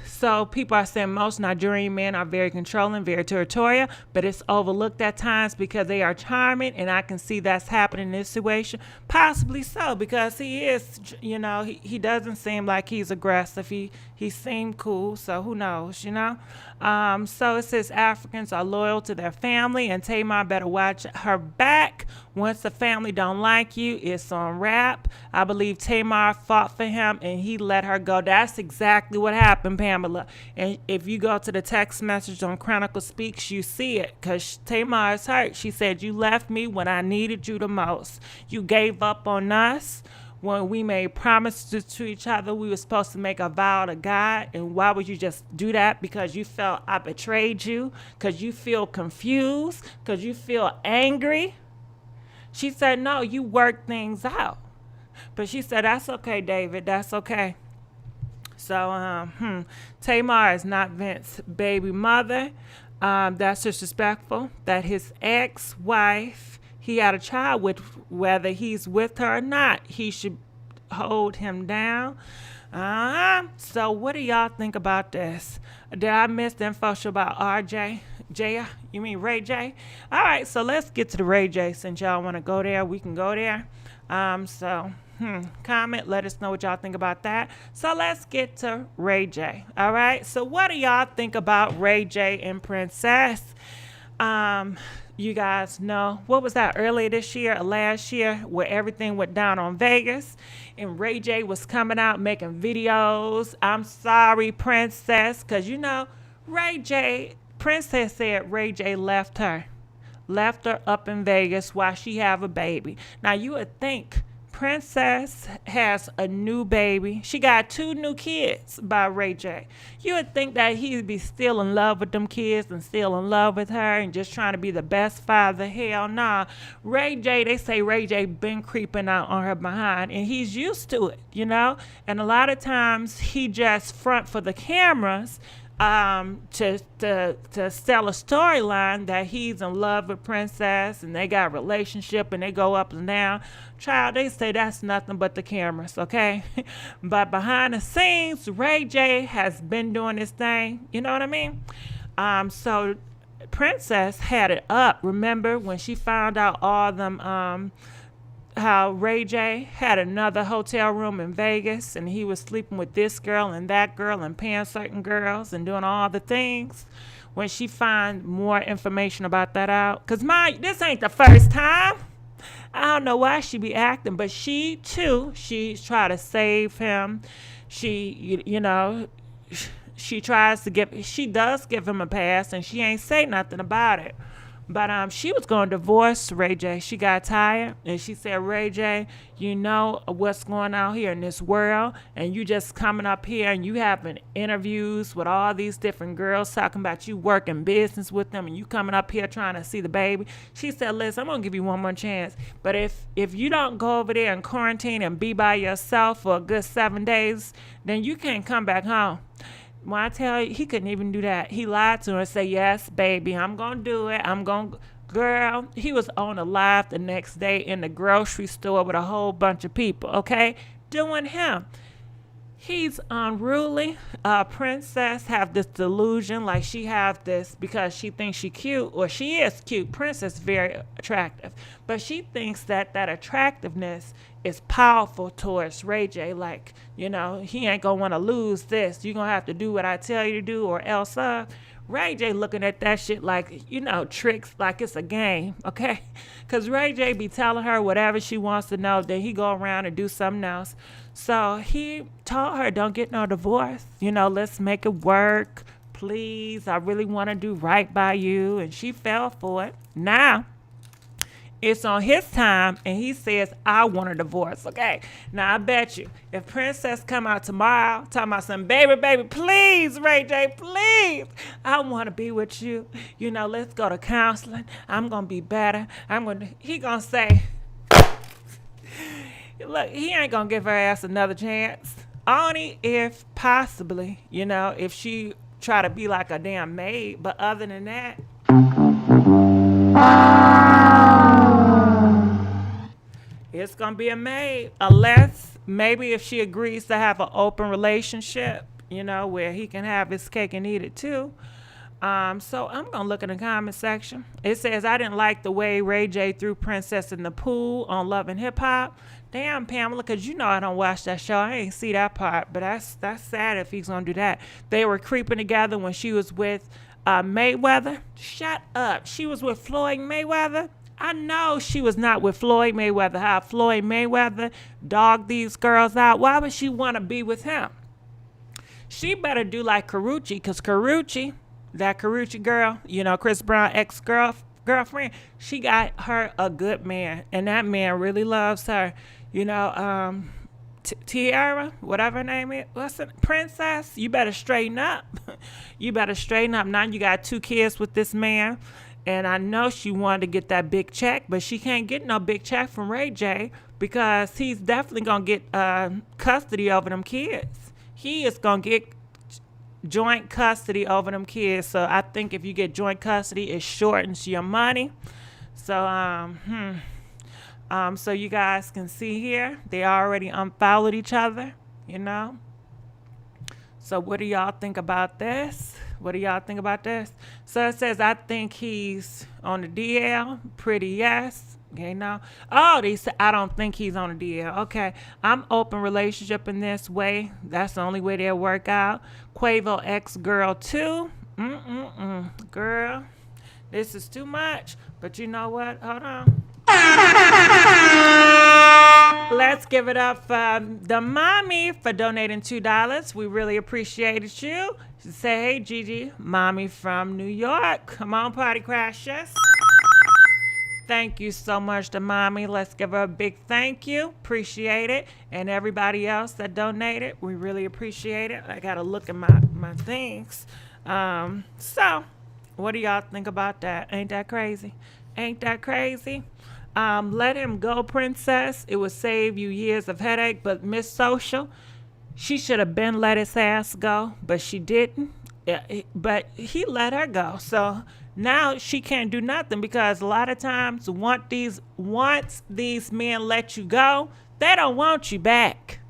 So people are saying most Nigerian men are very controlling, very territorial, but it's overlooked at times because they are charming, and I can see that's happening in this situation. Possibly so, because he is, you know, he doesn't seem like he's aggressive. He seemed cool, so who knows, you know? So it says Africans are loyal to their family, and Tamar better watch her back. Once the family don't like you, it's on wrap. I believe Tamar fought for him, and he let her go. That's exactly what happened, Pamela. And if you go to the text message on Chronicle Speaks, you see it, because Tamar is hurt. She said, you left me when I needed you the most. You gave up on us when we made promises to each other. We were supposed to make a vow to God, and why would you just do that? Because you felt I betrayed you, because you feel confused, because you feel angry. She said, no, you work things out. But she said, that's okay, David, that's okay. So, Tamar is not Vince's baby mother. That's disrespectful. That his ex-wife he had a child with, whether he's with her or not, he should hold him down. So what do y'all think about this? Did I miss the info about RJ? Jay? You mean Ray J? All right, so let's get to the Ray J. Since y'all want to go there, we can go there. Comment, let us know what y'all think about that. So let's get to Ray J. All right, so what do y'all think about Ray J and Princess? You guys know, what was that, earlier this year or last year, where everything went down on Vegas and Ray J was coming out making videos. I'm sorry, Princess, because you know, Princess said Ray J left her up in Vegas while she have a baby. Now you would think Princess has a new baby. She got 2 new kids by Ray J. You would think that he'd be still in love with them kids and still in love with her and just trying to be the best father. Hell nah. Ray J, they say Ray J been creeping out on her behind, and he's used to it, you know? And a lot of times he just front for the cameras to sell a storyline that he's in love with Princess and they got a relationship and they go up and down. Child, they say that's nothing but the cameras, okay? But behind the scenes, Ray J has been doing this thing. You know what I mean? So Princess had it up. Remember when she found out all them how Ray J had another hotel room in Vegas and he was sleeping with this girl and that girl and paying certain girls and doing all the things? When she find more information about that out, because this ain't the first time. I don't know why she be acting, but she too, she's trying to save him. She, you know, she does give him a pass, and she ain't say nothing about it. But she was going to divorce Ray J. She got tired, and she said, Ray J, you know what's going on here in this world, and you just coming up here and you having interviews with all these different girls talking about you working business with them, and you coming up here trying to see the baby. She said, listen, I'm going to give you one more chance, but if you don't go over there and quarantine and be by yourself for a good 7 days, then you can't come back home. When I tell you, he couldn't even do that. He lied to her and said, yes, baby, I'm going to do it. Girl, he was on a live the next day in the grocery store with a whole bunch of people, okay? Doing him. He's unruly. Princess have this delusion, like she have this because she thinks she cute, or she is cute. Princess very attractive, but she thinks that that attractiveness is powerful towards Ray J. Like, he ain't gonna want to lose this. You gonna have to do what I tell you to do, or else. Ray J looking at that shit like, tricks, like it's a game, okay? Because Ray J be telling her whatever she wants to know, then he go around and do something else. So he told her, don't get no divorce. Let's make it work. Please, I really want to do right by you. And she fell for it. Now, it's on his time, and he says, I want a divorce, okay? Now, I bet you, if Princess come out tomorrow talking about some, baby, please, Ray J, please, I want to be with you. Let's go to counseling. I'm going to be better. He going to say, look, he ain't going to give her ass another chance. Only if possibly, if she try to be like a damn maid. But other than that, it's going to be a maid, unless maybe if she agrees to have an open relationship, where he can have his cake and eat it too. So I'm going to look in the comment section. It says, I didn't like the way Ray J threw Princess in the pool on Love and Hip Hop. Damn, Pamela, because I don't watch that show. I ain't see that part, but that's sad if he's going to do that. They were creeping together when she was with Mayweather. Shut up. She was with Floyd Mayweather. I know she was not with Floyd Mayweather. How Floyd Mayweather dogged these girls out. Why would she want to be with him? She better do like Karrueche, because Karrueche, that Karrueche girl, Chris Brown ex-girlfriend, she got her a good man, and that man really loves her. Tiara, whatever her name is, Princess, you better straighten up. You better straighten up. Now you got 2 kids with this man. And I know she wanted to get that big check, but she can't get no big check from Ray J because he's definitely going to get custody over them kids. He is going to get joint custody over them kids. So I think if you get joint custody, it shortens your money. So, so you guys can see here, they already unfollowed each other, So what do y'all think about this? So it says, I think he's on the DL. Pretty yes. Okay, now. Oh, they said, I don't think he's on the DL. Okay, I'm open relationship in this way. That's the only way they'll work out. Quavo ex-girl too. Girl, this is too much. But you know what? Hold on. Let's give it up for the mommy for donating $2. We really appreciated you. Say, hey, Gigi, mommy from New York. Come on, party crashers. Thank you so much to mommy. Let's give her a big thank you. Appreciate it. And everybody else that donated, we really appreciate it. I got to look at my things. So, what do y'all think about that? Ain't that crazy? Let him go, Princess. It would save you years of headache. But Miss Social, she should have been let his ass go, but she didn't. But he let her go. So now she can't do nothing, because a lot of times once these men let you go, they don't want you back.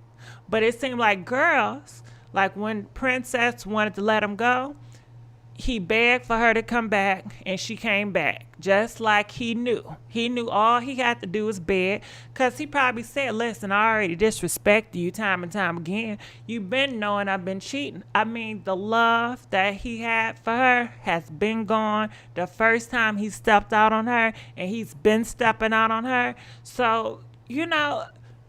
But it seemed like girls, like when Princess wanted to let him go, he begged for her to come back, and she came back. Just like he knew. He knew all he had to do was beg, because he probably said, listen, I already disrespected you time and time again. You've been knowing I've been cheating. I mean, the love that he had for her has been gone the first time he stepped out on her, and he's been stepping out on her. So,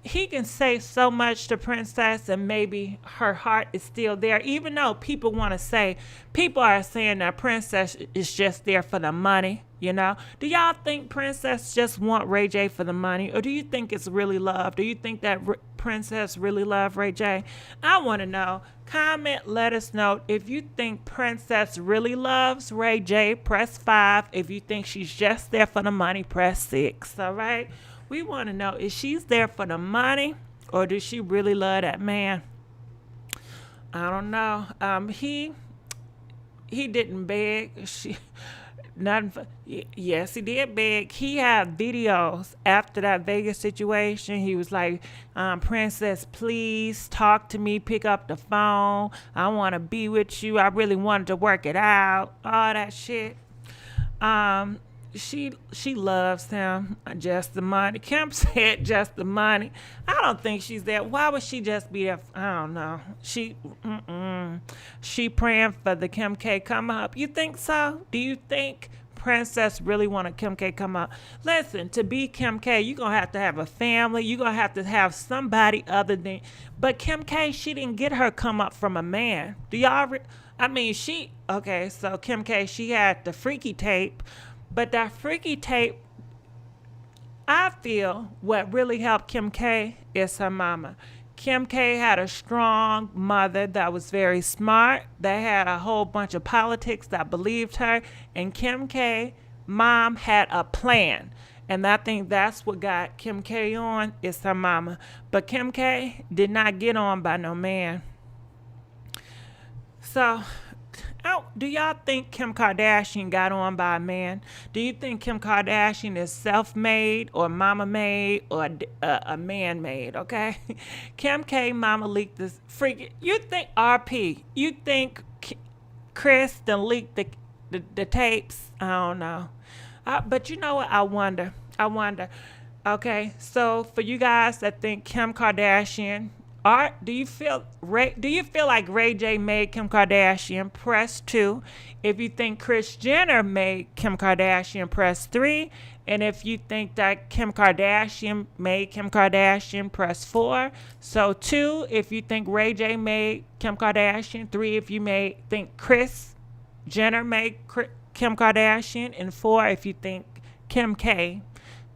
he can say so much to Princess, and maybe her heart is still there, even though people are saying that Princess is just there for the money. Do y'all think Princess just want Ray J for the money, or do you think it's really love? Do you think that Princess really love Ray J? I want to know. Comment, let us know. If you think Princess really loves Ray J, press 5. If you think she's just there for the money, press 6. All right. We want to know, is she there for the money, or does she really love that man? I don't know. He didn't beg. Nothing. Yes, he did beg. He had videos after that Vegas situation. He was like, "Princess, please talk to me. Pick up the phone. I want to be with you. I really wanted to work it out. All that shit." Um, she loves him. Just the money. Kim said just the money. I don't think she's there. Why would she just be there? I don't know. She praying for the Kim K come up. You think so? Do you think Princess really wanted Kim K come up? Listen, to be Kim K, you're gonna have to have a family. You're gonna have to have somebody other than. But Kim K, she didn't get her come up from a man. Do y'all? Okay. So Kim K, she had the freaky tape. But that freaky tape, I feel what really helped Kim K is her mama. Kim K had a strong mother that was very smart. They had a whole bunch of politics that believed her. And Kim K, mom had a plan. And I think that's what got Kim K on is her mama. But Kim K did not get on by no man. So, do y'all think Kim Kardashian got on by a man? Do you think Kim Kardashian is self-made or mama-made or a man-made, okay? Kim K mama leaked this freaking... You think RP, you think Chris done leaked the tapes? I don't know. But you know what? I wonder. Okay, so for you guys that think Kim Kardashian... do you feel like Ray J made Kim Kardashian? Press 2. If you think Kris Jenner made Kim Kardashian, press 3. And if you think that Kim Kardashian made Kim Kardashian, press 4. So 2 if you think Ray J made Kim Kardashian, 3 if you think Kris Jenner made Kim Kardashian, and 4 if you think Kim K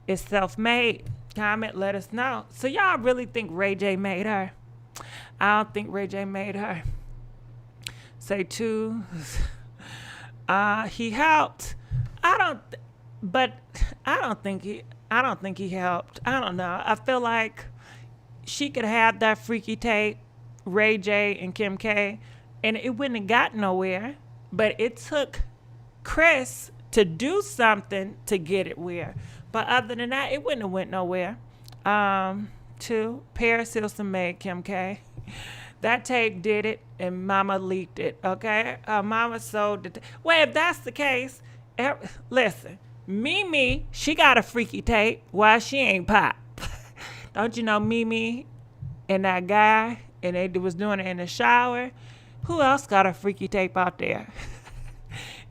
is self-made. Comment, let us know. So y'all really think Ray J made her? I don't think Ray J made her. Say 2. He helped. I don't think he helped. I don't know. I feel like she could have that freaky tape, Ray J and Kim K, and it wouldn't have got nowhere. But it took Chris to do something to get it where. But other than that, it wouldn't have went nowhere. 2, Paris Hilton made Kim K. That tape did it, and Mama leaked it, okay? Mama sold it. Well, if that's the case, listen, Mimi, she got a freaky tape. Why she ain't pop? Don't you know Mimi and that guy, and they was doing it in the shower? Who else got a freaky tape out there?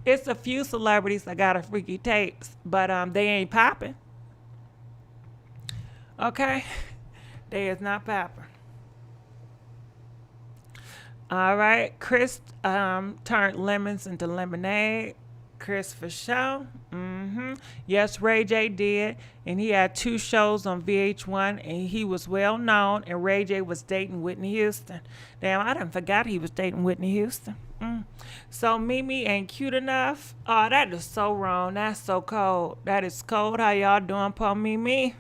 It's a few celebrities that got a freaky tapes, but they ain't popping. Okay? They is not popping. All right. Chris turned lemons into lemonade. Chris for sure. Yes, Ray J did. And he had 2 shows on VH1, and he was well known, and Ray J was dating Whitney Houston. Damn, I done forgot he was dating Whitney Houston. So Mimi ain't cute enough. Oh, that is so wrong. That's so cold. That is cold. How y'all doing, po Mimi?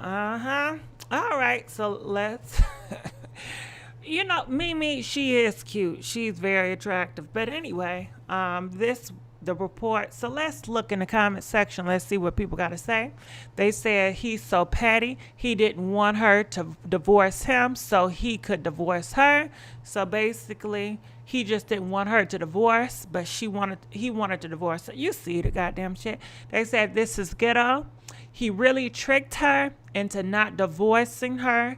All right, so let's... You know, Mimi, she is cute. She's very attractive. But anyway, the report. So let's look in the comment section. Let's see what people got to say. They said he's so petty. He didn't want her to divorce him, so he could divorce her. So basically, he just didn't want her to divorce, but he wanted to divorce her. You see the goddamn shit. They said this is ghetto. He really tricked her into not divorcing her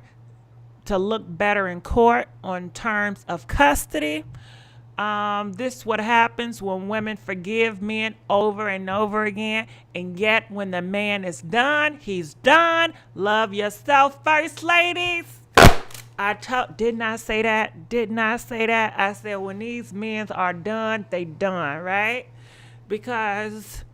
to look better in court on terms of custody. This is what happens when women forgive men over and over again, and yet when the man is done, he's done. Love yourself first, ladies. Didn't I say that? I said when these men are done, they done, right? Because,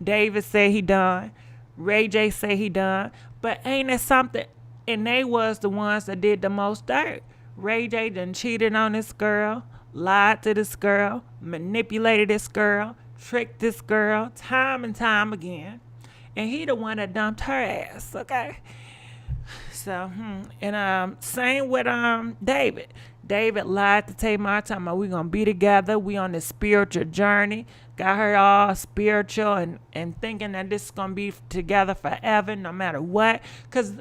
David said he done. Ray J said he done. But ain't it something? And they was the ones that did the most dirt. Ray J done cheated on this girl, lied to this girl, manipulated this girl, tricked this girl time and time again. And he the one that dumped her ass, okay? So, and same with David. David lied to Tamar, talking about we gonna be together. We on this spiritual journey. Got her all spiritual and thinking that this is gonna be together forever, no matter what. Cause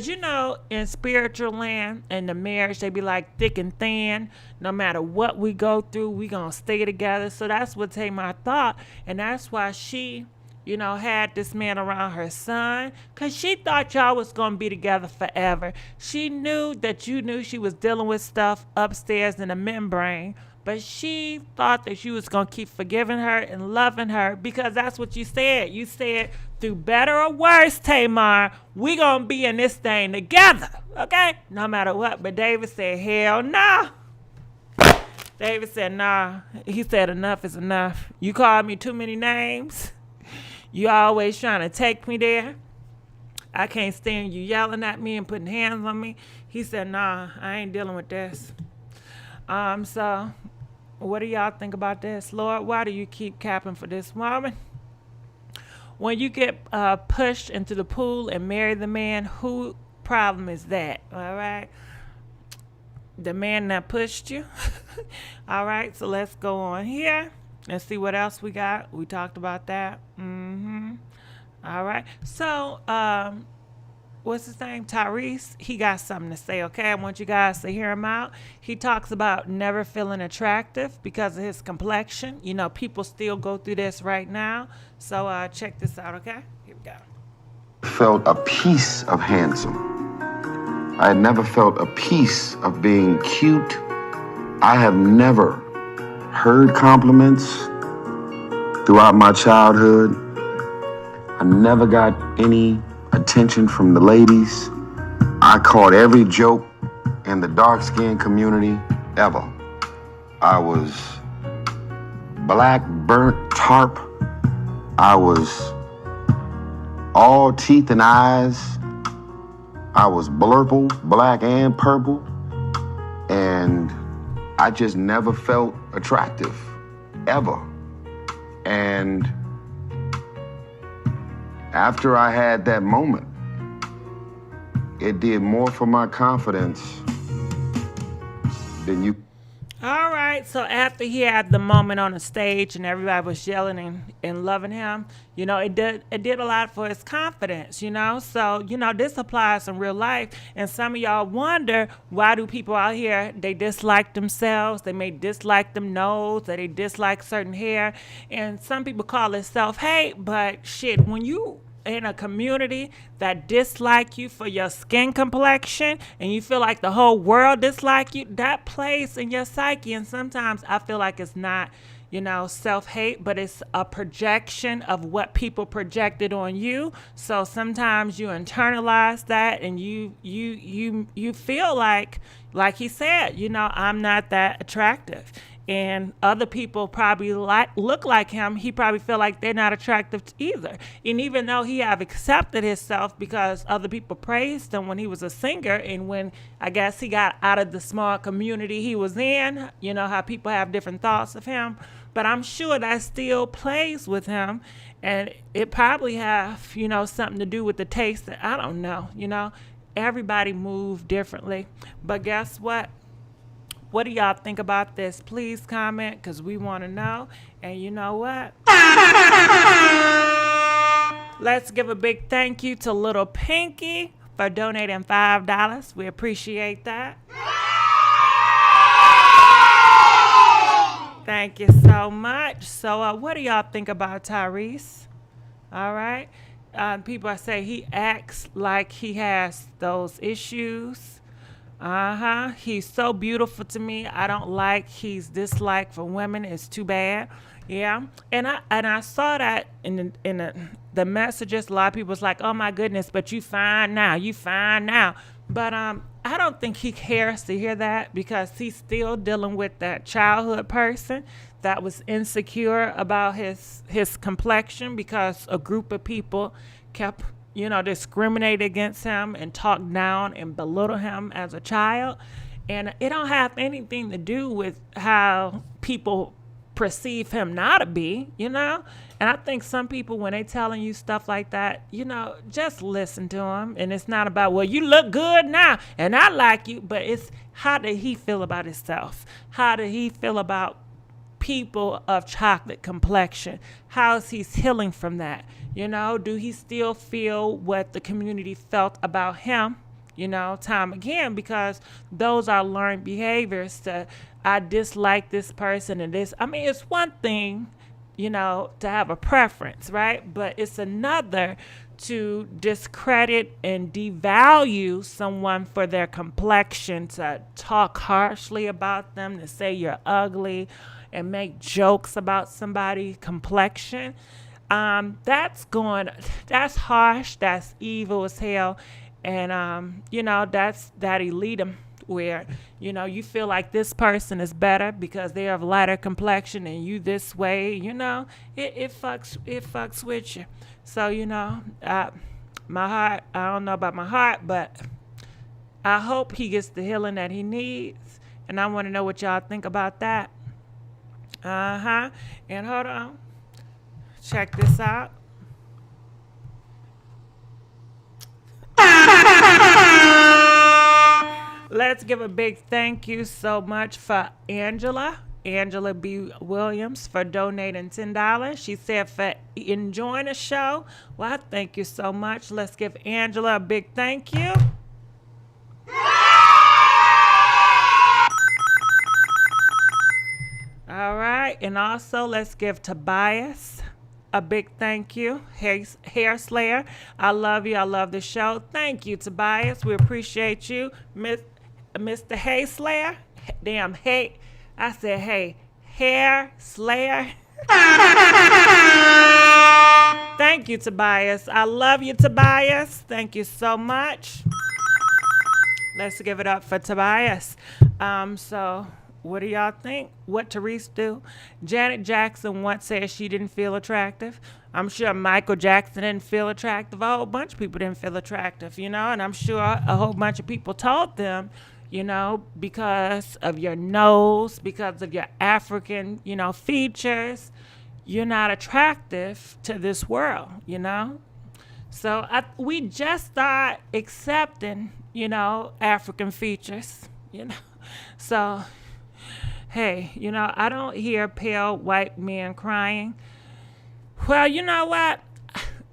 you know, in spiritual land and the marriage, they be like thick and thin. No matter what we go through, we gonna stay together. So that's what Tamar thought, and that's why she, you know, had this man around her son, because she thought y'all was going to be together forever. She knew that you knew she was dealing with stuff upstairs in the membrane, but she thought that you was going to keep forgiving her and loving her, because that's what you said. You said, through better or worse, Tamar, we going to be in this thing together, okay? No matter what. But David said, hell no. David said, nah. He said, enough is enough. You called me too many names. You always trying to take me there. I can't stand you yelling at me and putting hands on me. He said, nah, I ain't dealing with this. So what do y'all think about this? Lord, why do you keep capping for this woman? When you get pushed into the pool and marry the man, who problem is that? All right. The man that pushed you. All right. So let's go on here. Let's see what else we got. We talked about that. All right. So, what's his name? Tyrese. He got something to say, okay? I want you guys to hear him out. He talks about never feeling attractive because of his complexion. You know, people still go through this right now. So, check this out, okay? Here we go.
Felt a piece of handsome. I had never felt a piece of being cute. I have never heard compliments throughout my childhood. I never got any attention from the ladies. I caught every joke in the dark-skinned community ever. I was black, burnt tarp. I was all teeth and eyes. I was blurple, black and purple. And I just never felt attractive, ever. And after I had that moment, it did more for my confidence than you.
All right, so after he had the moment on the stage and everybody was yelling and loving him, you know, it did a lot for his confidence, you know. So, you know, this applies in real life. And some of y'all wonder, why do people out here, they dislike themselves, they may dislike them nose, or they dislike certain hair. And some people call it self-hate, but shit, when you in a community that dislike you for your skin complexion and you feel like the whole world dislike you, that plays in your psyche. And sometimes I feel like it's not, you know, self-hate, but it's a projection of what people projected on you. So sometimes you internalize that and you feel like he said, you know, I'm not that attractive. And other people probably look like him. He probably feel like they're not attractive either. And even though he have accepted himself because other people praised him when he was a singer, and when I guess he got out of the small community he was in, you know how people have different thoughts of him. But I'm sure that still plays with him, and it probably have, you know, something to do with the taste. That I don't know. You know, everybody move differently. But guess what? What do y'all think about this? Please comment, because we want to know. And you know what? Let's give a big thank you to Little Pinky for donating $5. We appreciate that. Thank you so much. So what do y'all think about Tyrese? All right. People say he acts like he has those issues. He's so beautiful to me. I don't like he's disliked for women. It's too bad. Yeah. And I saw that in the messages. A lot of people was like, oh my goodness, but you fine now. You fine now. But I don't think he cares to hear that, because he's still dealing with that childhood person that was insecure about his complexion, because a group of people kept, you know, discriminate against him and talk down and belittle him as a child. And it don't have anything to do with how people perceive him not to be, you know? And I think some people, when they telling you stuff like that, you know, just listen to them. And it's not about, well, you look good now and I like you, but it's how did he feel about himself? How did he feel about people of chocolate complexion? How is he healing from that? You know, do he still feel what the community felt about him? You know, time again, because those are learned behaviors to, I dislike this person and this. I mean, it's one thing, you know, to have a preference, right? But it's another to discredit and devalue someone for their complexion, to talk harshly about them, to say you're ugly and make jokes about somebody's complexion. That's harsh, that's evil as hell. And, you know, that's that elitism where, you know, you feel like this person is better because they have lighter complexion and you this way, you know, it fucks with you. So, you know, my heart, I don't know about my heart, but I hope he gets the healing that he needs. And I want to know what y'all think about that. And hold on. Check this out. Let's give a big thank you so much for Angela B. Williams, for donating $10. She said for enjoying the show. Well, I thank you so much. Let's give Angela a big thank you. All right. And also let's give Tobias a big thank you. Hair Slayer, I love you. I love the show. Thank you, Tobias. We appreciate you. Mr. Hay Slayer. Damn, hey. I said, hey. Hair Slayer. Thank you, Tobias. I love you, Tobias. Thank you so much. Let's give it up for Tobias. So, what do y'all think? What Tyrese do? Janet Jackson once said she didn't feel attractive. I'm sure Michael Jackson didn't feel attractive. A whole bunch of people didn't feel attractive, you know? And I'm sure a whole bunch of people told them, you know, because of your nose, because of your African, you know, features, you're not attractive to this world, you know? So we just start accepting, you know, African features, you know? So, hey, you know, I don't hear pale white men crying. Well, you know what?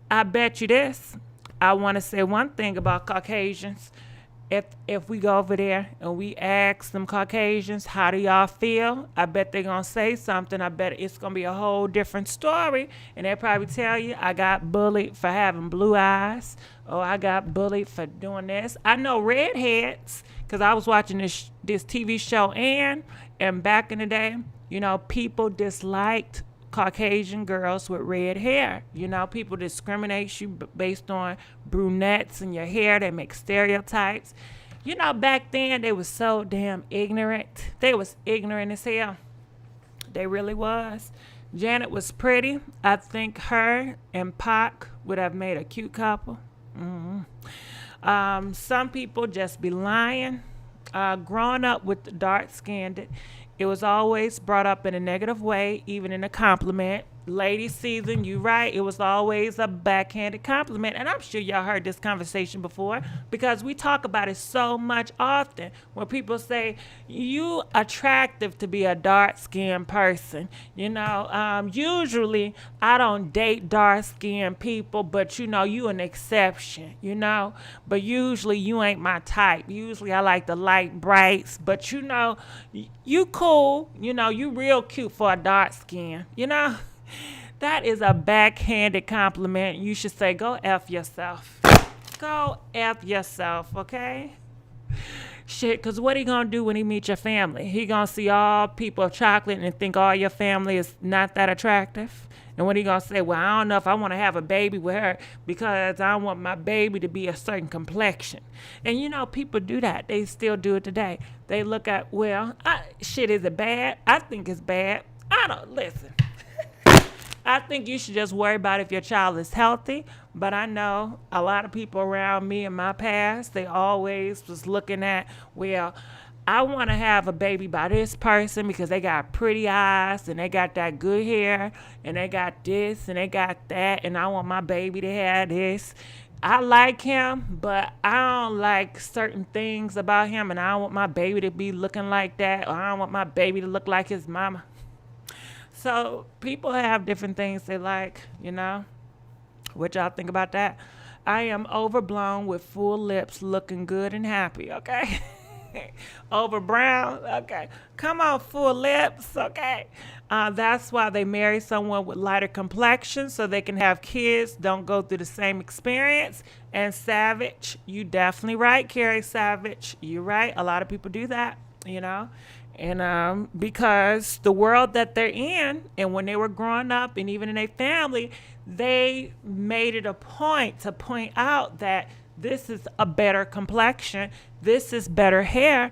I bet you this. I want to say one thing about Caucasians. If we go over there and we ask them Caucasians, how do y'all feel? I bet they're going to say something. I bet it's going to be a whole different story. And they'll probably tell you, I got bullied for having blue eyes. Or I got bullied for doing this. I know redheads, because I was watching this TV show, and back in the day, you know, people disliked Caucasian girls with red hair. You know, people discriminate you based on brunettes and your hair. They make stereotypes. You know, back then they was so damn ignorant. They was ignorant as hell. They really was. Janet was pretty. I think her and Pac would have made a cute couple. Some people just be lying. Growing up with the dark-skinned, it was always brought up in a negative way, even in a compliment. Lady season, you right, it was always a backhanded compliment. And I'm sure y'all heard this conversation before, because we talk about it so much often. When people say, you attractive to be a dark-skinned person. You know, usually I don't date dark-skinned people, but you know, you an exception, you know. But usually you ain't my type. Usually I like the light brights, but you know, you cool. You know, you real cute for a dark skin, you know. That is a backhanded compliment. You should say, go F yourself. Go F yourself, okay? Shit, because what he going to do when he meet your family? He going to see all people of chocolate and think all your family is not that attractive? And what he going to say? Well, I don't know if I want to have a baby with her because I want my baby to be a certain complexion. And, you know, people do that. They still do it today. They look at, well, shit, is it bad? I think it's bad. I don't, listen. I think you should just worry about if your child is healthy. But I know a lot of people around me in my past, they always was looking at, well, I want to have a baby by this person because they got pretty eyes and they got that good hair and they got this and they got that, and I want my baby to have this. I like him, but I don't like certain things about him, and I don't want my baby to be looking like that, or I don't want my baby to look like his mama. So people have different things they like, you know. What y'all think about that? I am overblown with full lips, looking good and happy, okay? Over brown, okay. Come on, full lips, okay. That's why they marry someone with lighter complexion so they can have kids, don't go through the same experience. And Savage, you definitely right, Carrie Savage. You're right. A lot of people do that, you know. And because the world that they're in, and when they were growing up and even in their family, they made it a point to point out that this is a better complexion. This is better hair.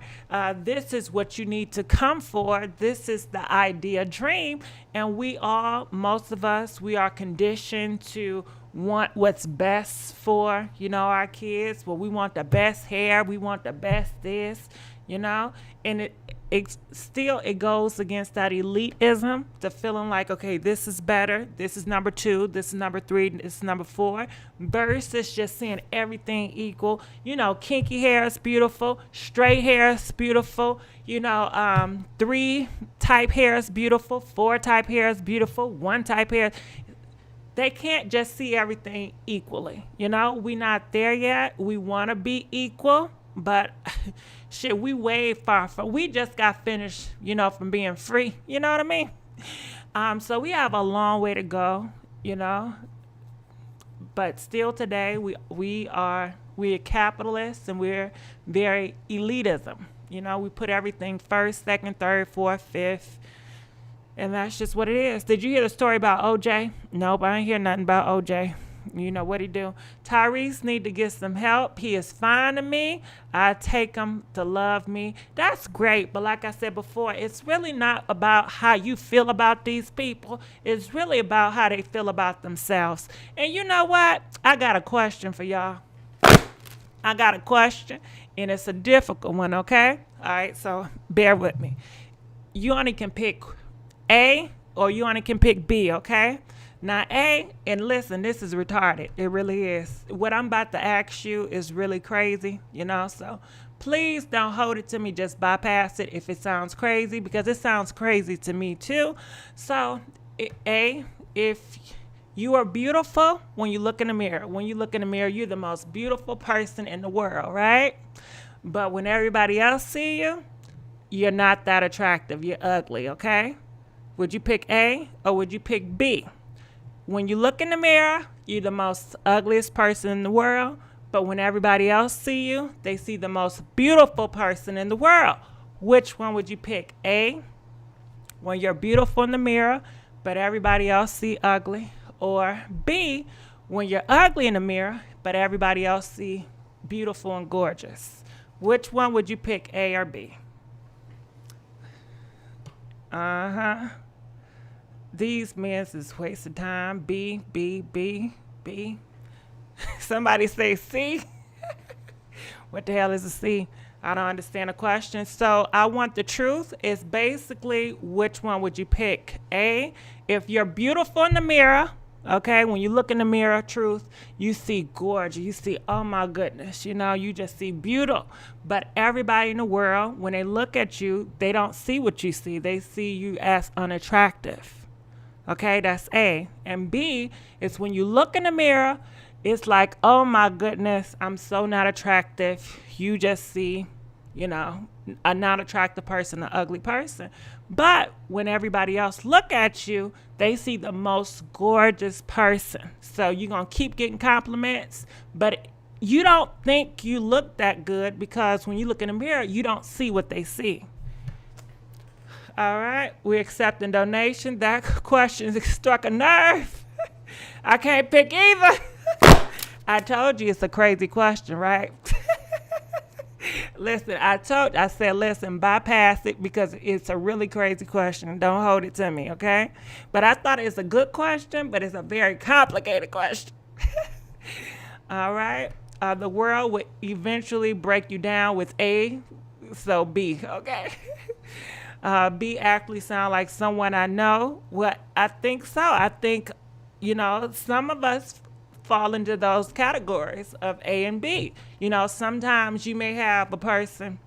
This is what you need to come for. This is the idea dream. And we all, most of us, we are conditioned to want what's best for, you know, our kids. Well, we want the best hair. We want the best this, you know. And it goes against that elitism, the feeling like, okay, this is better, this is number 2, this is number 3, this is number 4, versus just seeing everything equal. You know, kinky hair is beautiful, straight hair is beautiful, you know, 3 type hair is beautiful, 4 type hair is beautiful, 1 type hair. They can't just see everything equally. You know, we not there yet. We want to be equal, but shit, we way far from. We just got finished, you know, from being free. You know what I mean? So we have a long way to go, you know. But still today, we are capitalists, and we're very elitism. You know, we put everything first, second, third, fourth, fifth. And that's just what it is. Did you hear the story about OJ? Nope, I ain't hear nothing about OJ. You know what he do? Tyrese need to get some help. He is fine to me. I take him to love me. That's great. But like I said before, it's really not about how you feel about these people. It's really about how they feel about themselves. And you know what? I got a question for y'all. I got a question, and it's a difficult one, okay? All right, so bear with me. You only can pick A, or you only can pick B, okay? Now A, and listen, this is retarded. It really is. What I'm about to ask you is really crazy, you know? So please don't hold it to me. Just bypass it if it sounds crazy, because it sounds crazy to me too. So A, if you are beautiful when you look in the mirror. When you look in the mirror, you're the most beautiful person in the world, right? But when everybody else see you, you're not that attractive. You're ugly, okay? Would you pick A, or would you pick B? When you look in the mirror, you're the most ugliest person in the world. But when everybody else see you, they see the most beautiful person in the world. Which one would you pick? A, when you're beautiful in the mirror, but everybody else see ugly. Or B, when you're ugly in the mirror, but everybody else see beautiful and gorgeous. Which one would you pick, A or B? These men is wasting time. B, B, B, B. Somebody say C. What the hell is a C? I don't understand the question. So I want the truth. It's basically which one would you pick? A, if you're beautiful in the mirror, okay, when you look in the mirror, truth, you see gorgeous. You see, oh my goodness, you know, you just see beautiful. But everybody in the world, when they look at you, they don't see what you see. They see you as unattractive. Okay, that's A. And B is when you look in the mirror, it's like, oh my goodness, I'm so not attractive. You just see, you know, a not attractive person, an ugly person. But when everybody else look at you, they see the most gorgeous person. So you're going to keep getting compliments, but you don't think you look that good because when you look in the mirror, you don't see what they see. All right, we're accepting donation. That question struck a nerve. I can't pick either. I told you it's a crazy question, right? Listen, I said, listen, bypass it because it's a really crazy question. Don't hold it to me, okay? But I thought it's a good question, but it's a very complicated question. All right. The world would eventually break you down with A. So B, okay. B actually sound like someone I know. Well, I think so. I think, some of us fall into those categories of A and B. Sometimes you may have a person,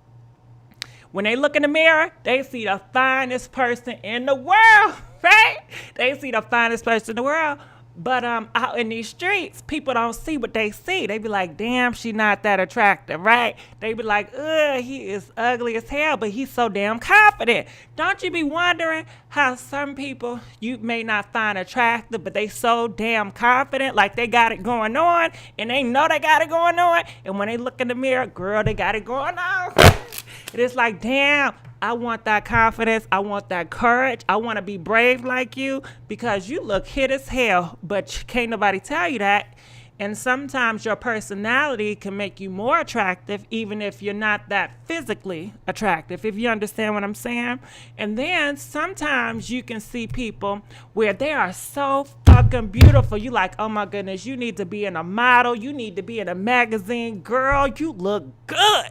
when they look in the mirror, they see the finest person in the world, right? They see the finest person in the world. But out in these streets, people don't see what they see. They be like, damn, she not that attractive, right? They be like, ugh, he is ugly as hell, but he's so damn confident. Don't you be wondering how some people you may not find attractive, but they so damn confident, like they got it going on, and they know they got it going on, and when they look in the mirror, girl, they got it going on. And it's like, damn, I want that confidence. I want that courage. I want to be brave like you because you look hit as hell, but can't nobody tell you that. And sometimes your personality can make you more attractive, even if you're not that physically attractive, if you understand what I'm saying. And then sometimes you can see people where they are so fucking beautiful. You like, oh my goodness, you need to be in a model. You need to be in a magazine. Girl, you look good.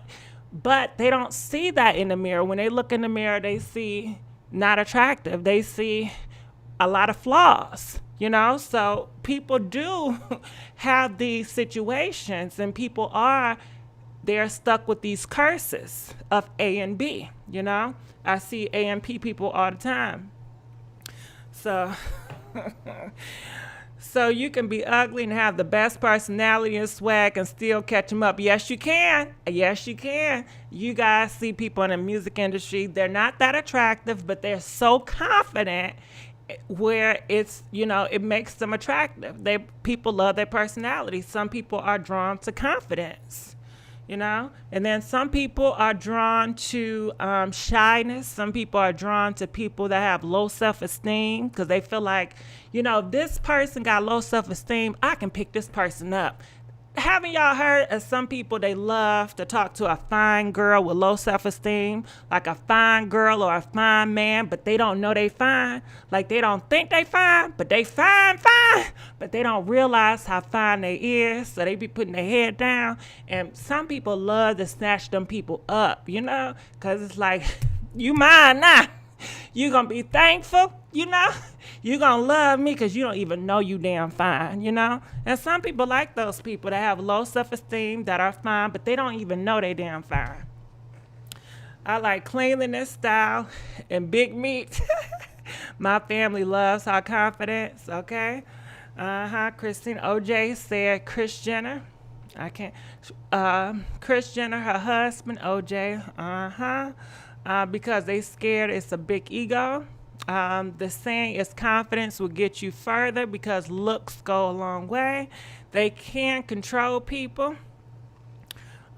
But they don't see that in the mirror. When they look in the mirror, they see not attractive. They see a lot of flaws, So people do have these situations, and they're stuck with these curses of A and B, I see A and P people all the time. So you can be ugly and have the best personality and swag and still catch them up. Yes, you can. Yes, you can. You guys see people in the music industry, they're not that attractive, but they're so confident where it's, it makes them attractive. People love their personality. Some people are drawn to confidence. And then some people are drawn to shyness. Some people are drawn to people that have low self-esteem because they feel like, if this person got low self-esteem, I can pick this person up. Haven't y'all heard of some people, they love to talk to a fine girl with low self-esteem, like a fine girl or a fine man, but they don't know they fine. Like they don't think they fine, but they fine, but they don't realize how fine they is, so they be putting their head down. And some people love to snatch them people up, because it's like, you mine now. You gonna be thankful, you gonna love me because you don't even know you damn fine, And some people like those people that have low self-esteem, that are fine, but they don't even know they damn fine. I like cleanliness, style, and big meat. My family loves our confidence, okay? Christine OJ said Kris Jenner. Kris Jenner, her husband, OJ, because they scared it's a big ego. The saying is confidence will get you further because looks go a long way. They can control people.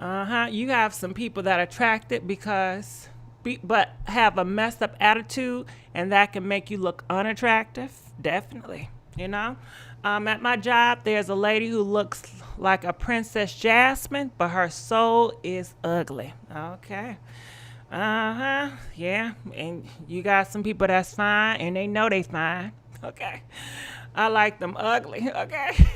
You have some people that are attracted but have a messed up attitude, and that can make you look unattractive. Definitely, At my job, there's a lady who looks like a Princess Jasmine, but her soul is ugly. Okay. Yeah. And you got some people that's fine and they know they fine. Okay. I like them ugly. Okay.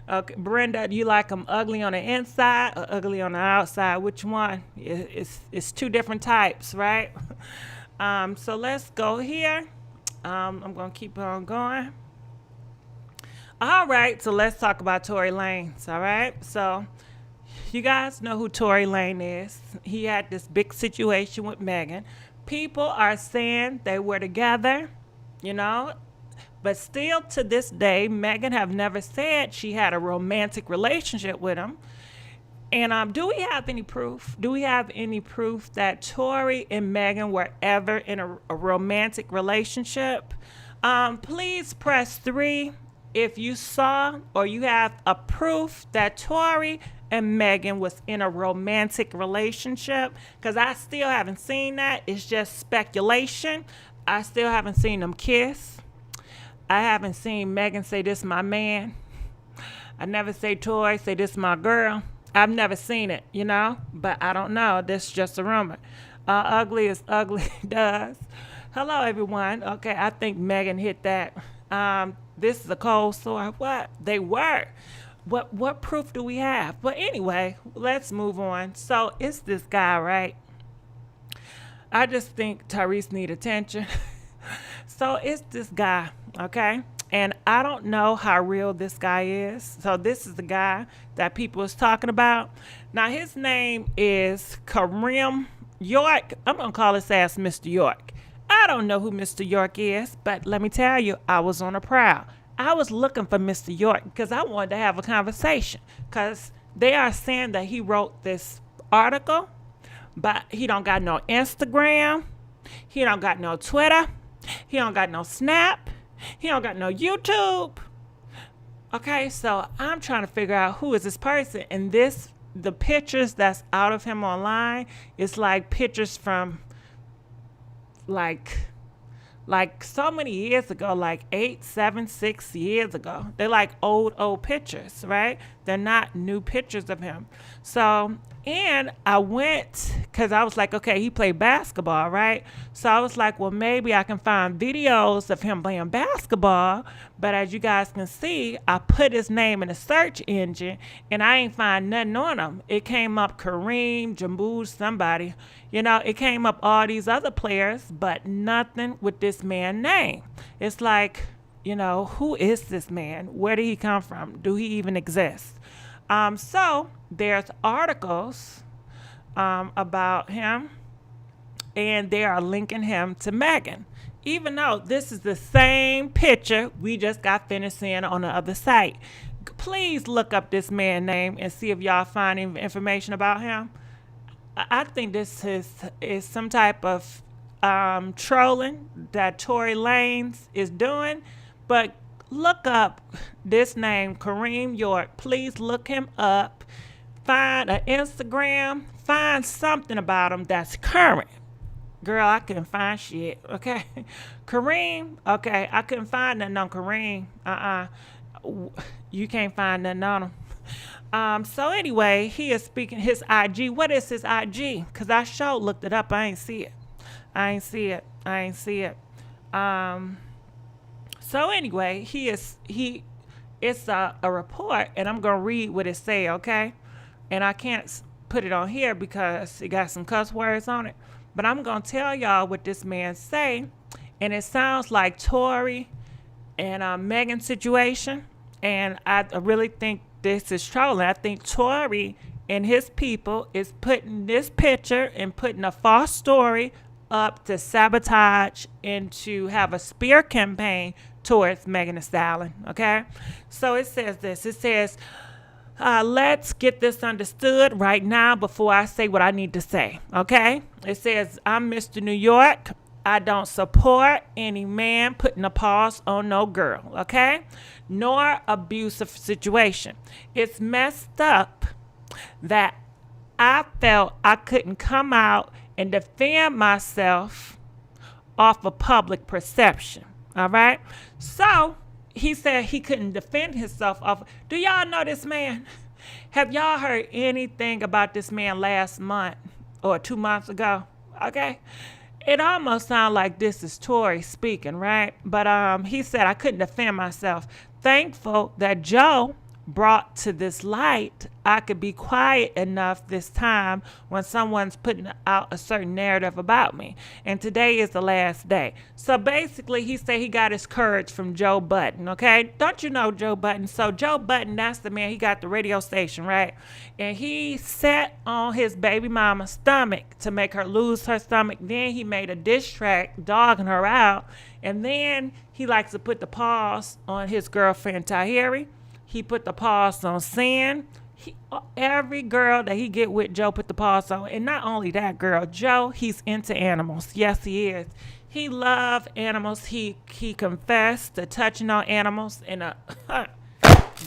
Okay. Brenda, do you like them ugly on the inside or ugly on the outside? Which one? It's two different types, right? So let's go here. I'm going to keep on going. All right. So let's talk about Tory Lanez. All right. So you guys know who Tory Lanez is. He had this big situation with Megan. People are saying they were together, but still to this day, Megan have never said she had a romantic relationship with him. And do we have any proof? Do we have any proof that Tory and Megan were ever in a romantic relationship? Please press 3 if you saw or you have a proof that Tory and Megan was in a romantic relationship, because I still haven't seen that. It's just speculation. I still haven't seen them kiss. I haven't seen Megan say, this my man. I never say Tory, say, this my girl. I've never seen it, but I don't know. This is just a rumor. Ugly as ugly does. Hello, everyone. Okay, I think Megan hit that. This is a cold sore. What? They were. What proof do we have? But anyway, let's move on. So it's this guy, right? I just think Tyrese need attention. So it's this guy, okay? And I don't know how real this guy is. So this is the guy that people is talking about. Now his name is Karim York. I'm gonna call his ass Mr. York. I don't know who Mr. York is, but let me tell you, I was on a prowl. I was looking for Mr. York because I wanted to have a conversation. Because they are saying that he wrote this article, but he don't got no Instagram. He don't got no Twitter. He don't got no Snap. He don't got no YouTube. Okay, so I'm trying to figure out who is this person. And the pictures that's out of him online is like pictures from like so many years ago, like 8, 7, 6 years ago. They're like old pictures, right? They're not new pictures of him. So, and I went, because I was like, okay, he played basketball, right? So I was like, well, maybe I can find videos of him playing basketball. But as you guys can see, I put his name in a search engine and I ain't find nothing on him. It came up Kareem, Jambu, somebody. You know, it came up all these other players, but nothing with this man's name. It's like, you know, who is this man? Where did he come from? Do he even exist? So there's articles about him, and they are linking him to Megan, even though this is the same picture we just got finished seeing on the other site. Please look up this man's name and see if y'all find any information about him. I think this is some type of trolling that Tory Lanez is doing, but look up this name, Karim York. Please look him up. Find an Instagram. Find something about him that's current. Girl, I couldn't find shit, okay? Kareem, okay, I couldn't find nothing on Kareem. You can't find nothing on him. So anyway, he is speaking his IG. What is his IG? Because I sure looked it up. I ain't see it. So anyway, it's a report, and I'm going to read what it say, okay? And I can't put it on here because it got some cuss words on it. But I'm going to tell y'all what this man say. And it sounds like Tory and Megan's situation. And I really think this is trolling. I think Tory and his people is putting this picture and putting a false story up to sabotage and to have a spear campaign towards Megan Thee Stallion, okay? So it says this. It says, let's get this understood right now before I say what I need to say, okay? It says, I'm Mr. New York. I don't support any man putting a pause on no girl, okay? Nor abusive situation. It's messed up that I felt I couldn't come out and defend myself off of public perception. All right. So he said he couldn't defend himself off. Do y'all know this man? Have y'all heard anything about this man last month or 2 months ago? Okay. It almost sounds like this is Tory speaking, right? But he said I couldn't defend myself. Thankful that Joe brought to this light, I could be quiet enough this time when someone's putting out a certain narrative about me. And today is the last day. So basically, he said he got his courage from Joe Budden, okay? Don't you know Joe Budden? So Joe Budden, that's the man, he got the radio station, right? And he sat on his baby mama's stomach to make her lose her stomach. Then he made a diss track dogging her out. And then he likes to put the pause on his girlfriend, Tahiri. He put the pause on Sin. Every girl that he get with, Joe put the pause on. And not only that, girl, Joe, he's into animals. Yes, he is. He loves animals. He confessed to touching on animals. And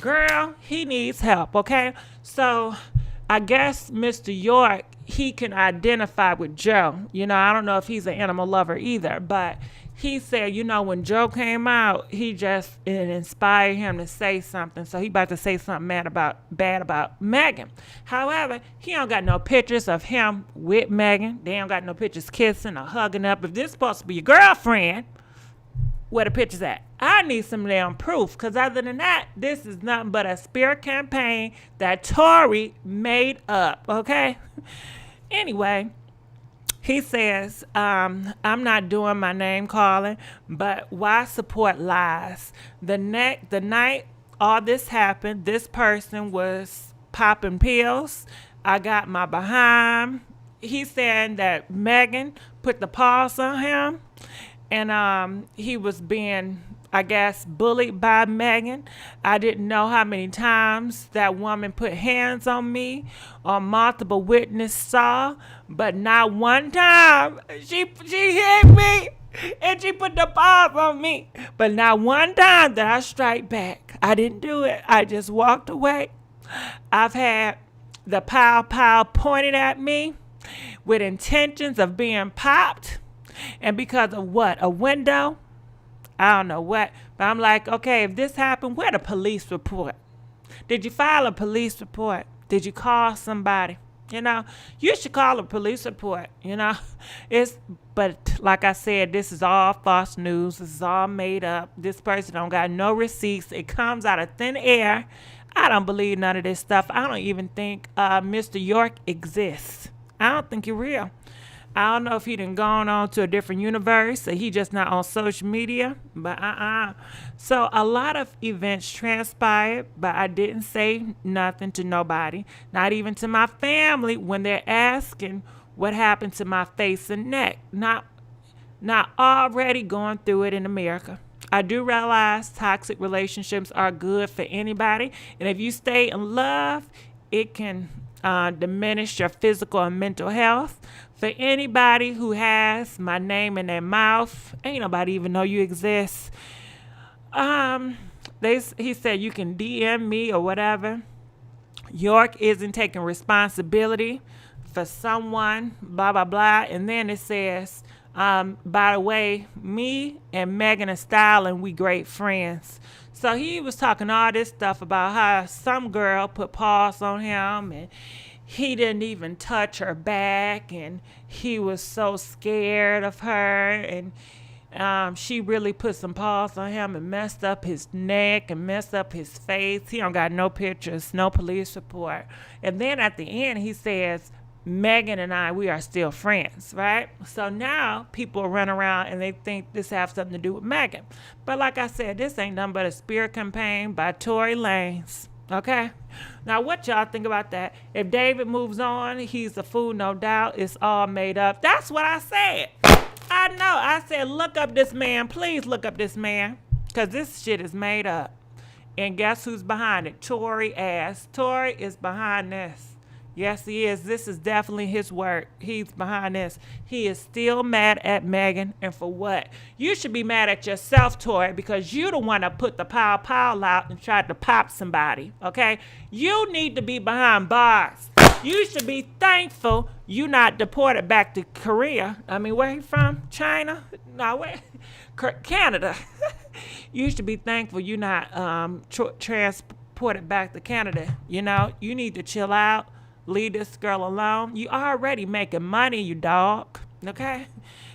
girl, he needs help, okay? So I guess Mr. York, he can identify with Joe. You know, I don't know if he's an animal lover either, but he said, you know, when Joe came out, it inspired him to say something. So he about to say something bad about Megan. However, he don't got no pictures of him with Megan. They don't got no pictures kissing or hugging up. If this is supposed to be your girlfriend, where the pictures at? I need some damn proof, because other than that, this is nothing but a spear campaign that Tory made up, okay? Anyway, He says, I'm not doing my name calling, but why support lies? The night all this happened, this person was popping pills. I got my behind. He's saying that Megan put the paws on him, and he was being, I guess, bullied by Megan. I didn't know how many times that woman put hands on me or multiple witness saw, but not one time she hit me and she put the paws on me. But not one time that I strike back. I didn't do it. I just walked away. I've had the pow pointed at me with intentions of being popped, and because of what? A window? I don't know what, but I'm like, okay, if this happened, where the police report? Did you file a police report? Did you call somebody? You know, you should call a police report, you know. But like I said, this is all false news. This is all made up. This person don't got no receipts. It comes out of thin air. I don't believe none of this stuff. I don't even think Mr. York exists. I don't think he's real. I don't know if he done gone on to a different universe or he just not on social media, but So a lot of events transpired, but I didn't say nothing to nobody, not even to my family when they're asking what happened to my face and neck. Not already going through it in America. I do realize toxic relationships are good for anybody, and if you stay in love, it can diminish your physical and mental health. For anybody who has my name in their mouth, ain't nobody even know you exist. He said you can DM me or whatever. York isn't taking responsibility for someone, blah, blah, blah. And then it says, by the way, me and Megan Thee Stallion, we great friends. So he was talking all this stuff about how some girl put paws on him and he didn't even touch her back and he was so scared of her, and she really put some paws on him and messed up his neck and messed up his face. He don't got no pictures, no police report. And then at the end he says, Megan and I, we are still friends, right? So now people run around and they think this has something to do with Megan. But like I said, this ain't nothing but a spear campaign by Tory Lanez, okay? Now what y'all think about that? If David moves on, he's a fool, no doubt. It's all made up. That's what I said. I know. I said, look up this man. Please look up this man, because this shit is made up. And guess who's behind it? Tory ass. Tory is behind this. Yes, he is. This is definitely his work. He's behind this. He is still mad at Megan. And for what? You should be mad at yourself, Tory, because you the one that put the pow out and tried to pop somebody, okay? You need to be behind bars. You should be thankful you not deported back to Korea. I mean, where he from? China? No, where? Canada. You should be thankful you not transported back to Canada. You know, you need to chill out. Leave this girl alone. You already making money, you dog. Okay?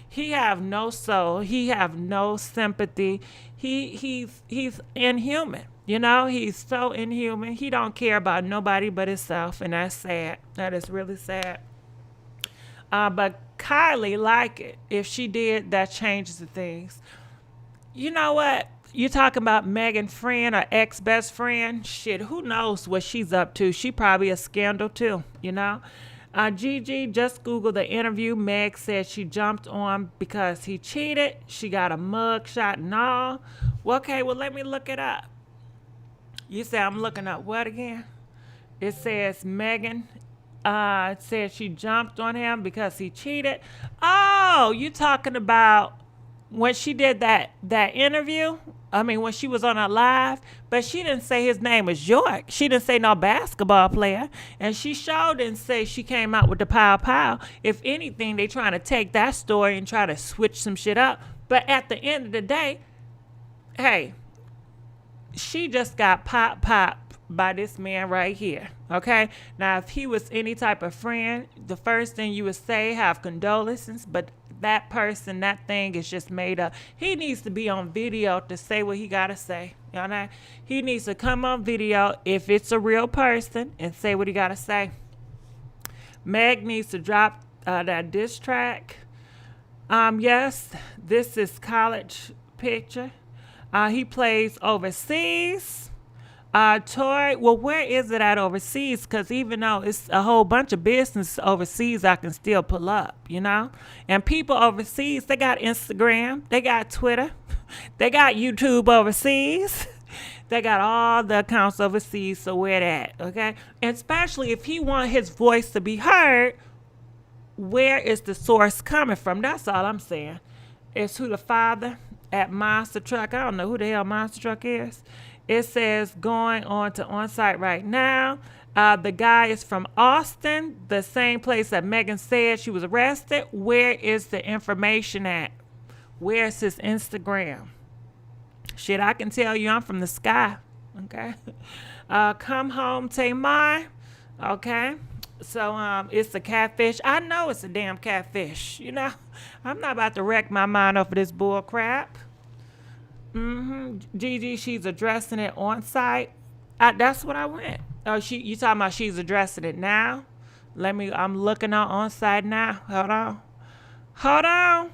He have no soul. He have no sympathy. He's inhuman. You know, he's so inhuman. He don't care about nobody but himself, and that's sad. That is really sad. But Kylie like it. If she did, that changes the things. You know what? You talking about Megan friend or ex-best friend? Shit, who knows what she's up to? She probably a scandal too, you know? Gigi, just Google the interview. Meg said she jumped on because he cheated. She got a mug shot and all. Well, okay, well, let me look it up. You say I'm looking up what again? It says Megan said she jumped on him because he cheated. Oh, you talking about when she did that interview? I mean, when she was on her live, but she didn't say his name was York. She didn't say no basketball player. And she sure didn't say she came out with the pow. If anything, they trying to take that story and try to switch some shit up. But at the end of the day, hey, she just got pop by this man right here, okay? Now, if he was any type of friend, the first thing you would say, have condolences, but that person, that thing is just made up. He needs to be on video to say what he gotta say. You know? He needs to come on video if it's a real person and say what he gotta say. Meg needs to drop that diss track. Yes, this is college picture. He plays overseas. Tory, well, where is it at overseas? Because even though it's a whole bunch of business overseas, I can still pull up, you know? And people overseas, they got Instagram, they got Twitter, they got YouTube overseas. They got all the accounts overseas, so where that, okay? And especially if he want his voice to be heard, where is the source coming from? That's all I'm saying. It's who the father at Monster Truck. I don't know who the hell Monster Truck is. It says going on to on-site right now. The guy is from Austin, the same place that Megan said she was arrested. Where is the information at? Where's his Instagram? Shit, I can tell you I'm from the sky. Okay. Come home, Tamar. Okay. So it's a catfish. I know it's a damn catfish. You know, I'm not about to wreck my mind over this bull crap. Gigi, she's addressing it on site. That's what I went. Oh, you talking about she's addressing it now? I'm looking on site now. Hold on.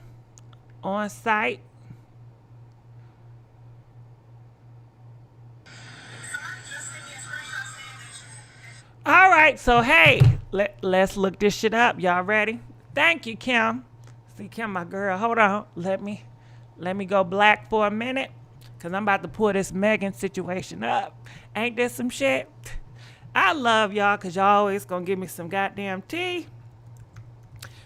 On site. All right, so hey, let's look this shit up. Y'all ready? Thank you, Kim. See, Kim, my girl. Hold on. Let me go black for a minute, cause I'm about to pull this Megan situation up. Ain't this some shit? I love y'all, cause y'all always gonna give me some goddamn tea.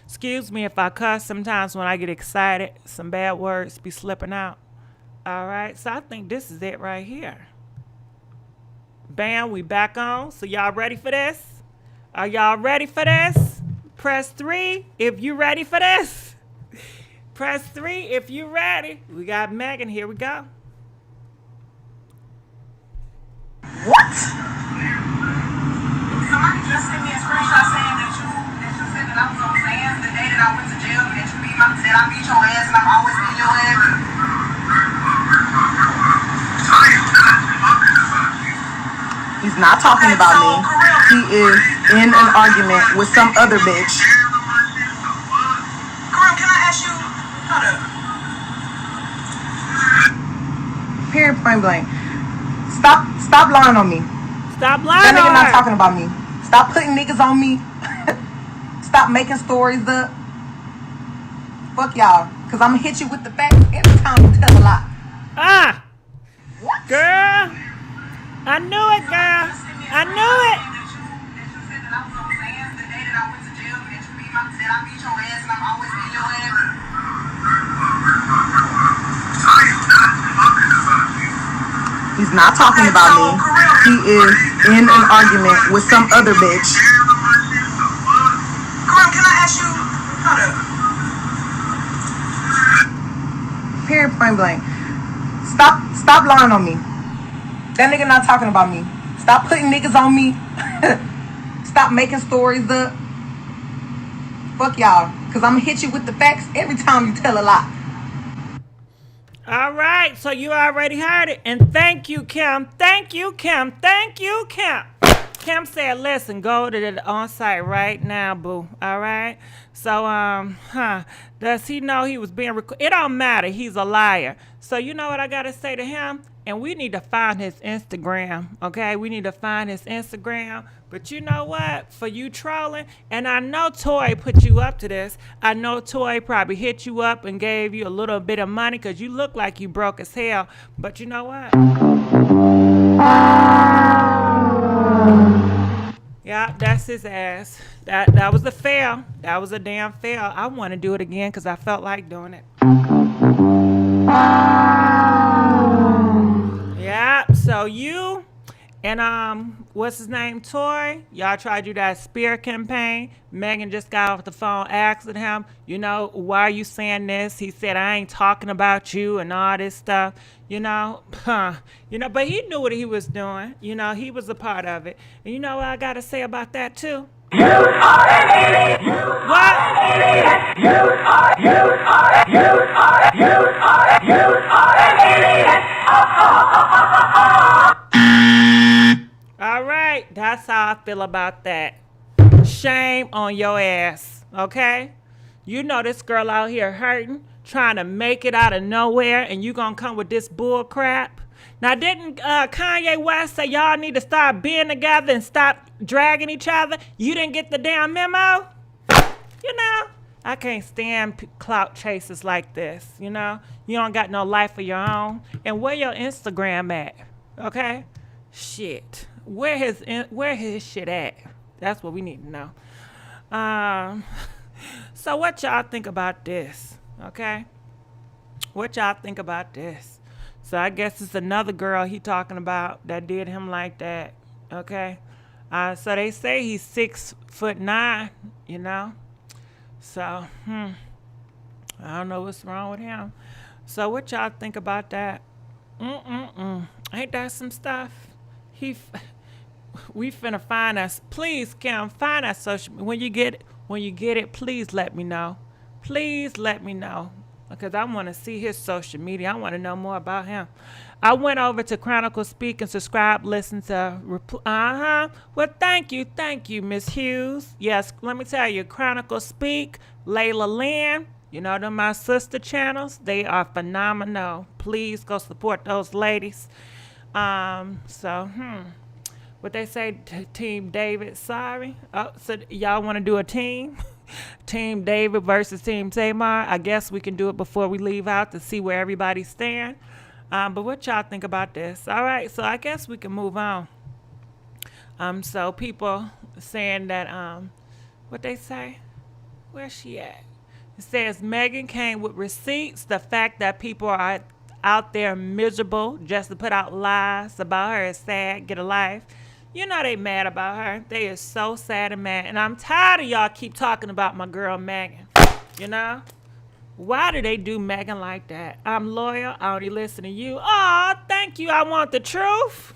Excuse me if I cuss sometimes when I get excited. Some bad words be slipping out. All right, so I think this is it right here. Bam, we back on. So y'all ready for this? Are y'all ready for this? Press 3 if you ready for this. Press 3 if you ready. We got Megan. Here we go.
What?
Somebody just sent me a screenshot saying that you said that I was on Sam the day that I went to jail and that you said I beat your ass and I'm always beating your ass.
He's not talking about me. He is in an argument with some other bitch.
Karim, can I ask you? Hold up.
Period, point blank. Stop lying on me.
Stop lying
That nigga
on
not
her.
talking about me. Stop putting niggas on me. Stop making stories up. Fuck y'all. Cause I'ma hit you with the facts every time you tell a lie.
What?
Girl. I knew it, girl. I knew it.
That you said that I was on Sam the day that I went to jail and that you said I beat your ass and I'm always beating your ass.
He's not talking about me. He is in an argument with some other bitch.
Karim, can I ask you? Hold up.
Period, point blank. Stop lying on me. That nigga not talking about me. Stop putting niggas on me. Stop making stories up. Fuck y'all. Cause I'ma hit you with the facts every time you tell a lie.
All right, so you already heard it. And thank you, Kim. Thank you, Kim. Thank you, Kim. Kim said, listen, go to the on-site right now, boo. All right? So, does he know he was being recorded? It don't matter. He's a liar. So you know what I got to say to him? And we need to find his Instagram, okay? We need to find his Instagram. But you know what? For you trolling, and I know Tory put you up to this. I know Tory probably hit you up and gave you a little bit of money because you look like you broke as hell. But you know what? Yeah, that's his ass. That was a fail. That was a damn fail. I want to do it again because I felt like doing it. Yeah, so you and what's his name, Tory, y'all tried to do that spear campaign. Megan just got off the phone asking him, you know, why are you saying this? He said, I ain't talking about you and all this stuff, you know, but he knew what he was doing. You know, he was a part of it. And you know what I got to say about that too? You are an idiot. What? You are an idiot. All right, that's how I feel about that. Shame on your ass. okay? You know this girl out here hurting, trying to make it out of nowhere, and you gonna come with this bull crap? Now, didn't Kanye West say y'all need to start being together and stop dragging each other? You didn't get the damn memo? You know, I can't stand clout chasers like this, you know? You don't got no life of your own. And where your Instagram at, okay? Shit. Where his shit at? That's what we need to know. So what y'all think about this, okay? What y'all think about this? So I guess it's another girl he talking about that did him like that, okay? So they say he's 6'9", you know? So, I don't know what's wrong with him. So what y'all think about that? Ain't that some stuff? We finna find us. Please, Kim, find us social. When you get it, please let me know. Please let me know, because I want to see his social media. I want to know more about him. I went over to Chronicle Speak and subscribe, listen to. Well, thank you, Miss Hughes. Yes, let me tell you, Chronicle Speak, Layla Lynn. You know them, my sister channels. They are phenomenal. Please go support those ladies. What they say, Team David, sorry. Oh, so y'all want to do a team? Team David versus Team Tamar. I guess we can do it before we leave out to see where everybody stand. But what y'all think about this? All right, so I guess we can move on. So people saying that, what they say? Where's she at? It says Megan came with receipts. The fact that people are out there miserable just to put out lies about her is sad. Get a life. You know they mad about her. They is so sad and mad. And I'm tired of y'all keep talking about my girl Megan. You know? Why do they do Megan like that? I'm loyal. I only listen to you. Oh, thank you. I want the truth.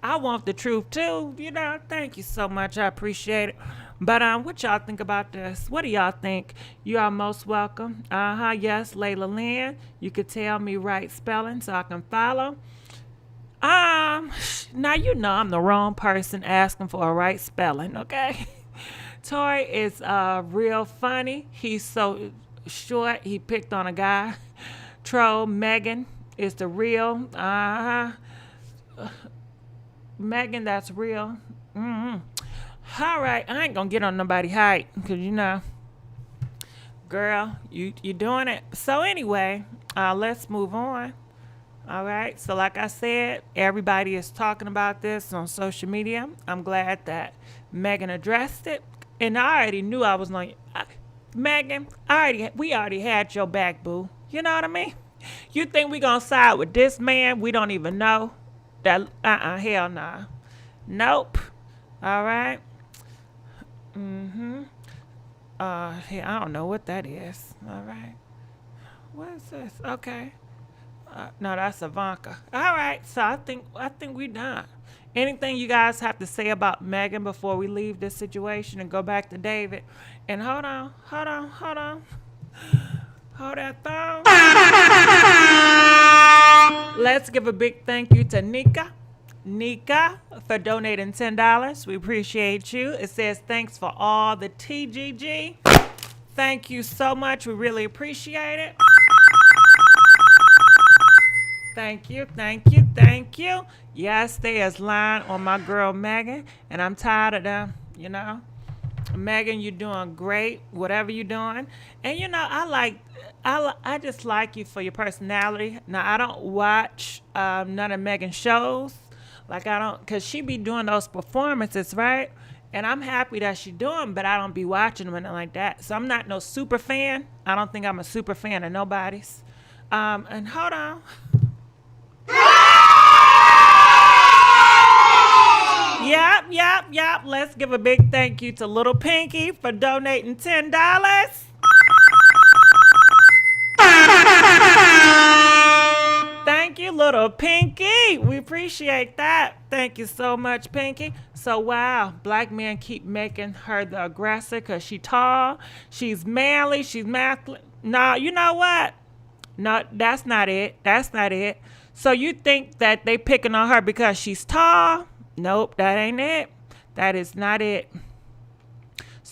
I want the truth too. You know, thank you so much. I appreciate it. But what y'all think about this? What do y'all think? You are most welcome. Yes, Layla Lynn. You could tell me right spelling so I can follow. Now you know I'm the wrong person asking for a right spelling, okay? Tory is real funny. He's so short. He picked on a guy. Troll Megan is the real. Megan, that's real. All right, I ain't gonna get on nobody's height, because you know, girl, you doing it. So anyway, let's move on. All right, so like I said, everybody is talking about this on social media. I'm glad that Megan addressed it, and I already knew I was like, Megan, we already had your back, boo. You know what I mean? You think we gonna side with this man we don't even know? That hell nah. Nope. All right. I don't know what that is. All right. What is this? Okay. No, that's Ivanka. All right. So I think we done. Anything you guys have to say about Megan before we leave this situation and go back to David? And hold on. Hold that phone. Let's give a big thank you to Nika for donating $10. We appreciate you. It says thanks for all the TGG. Thank you so much. We really appreciate it. Thank you. Yes, there's line on my girl Megan, and I'm tired of them, you know. Megan, you're doing great, whatever you're doing. And you know, I just like you for your personality. Now, I don't watch none of Megan's shows. Like, I don't, because she be doing those performances, right? And I'm happy that she doing, but I don't be watching them and like that. So I'm not no super fan. I don't think I'm a super fan of nobody's. And hold on. Yep. Let's give a big thank you to Little Pinky for donating $10. Thank you, Little Pinky. We appreciate that. Thank you so much, Pinky. So, wow, black men keep making her the aggressor because she's tall, she's manly, she's masculine. No, you know what? No, that's not it. So you think that they picking on her because she's tall? Nope, that ain't it. That is not it.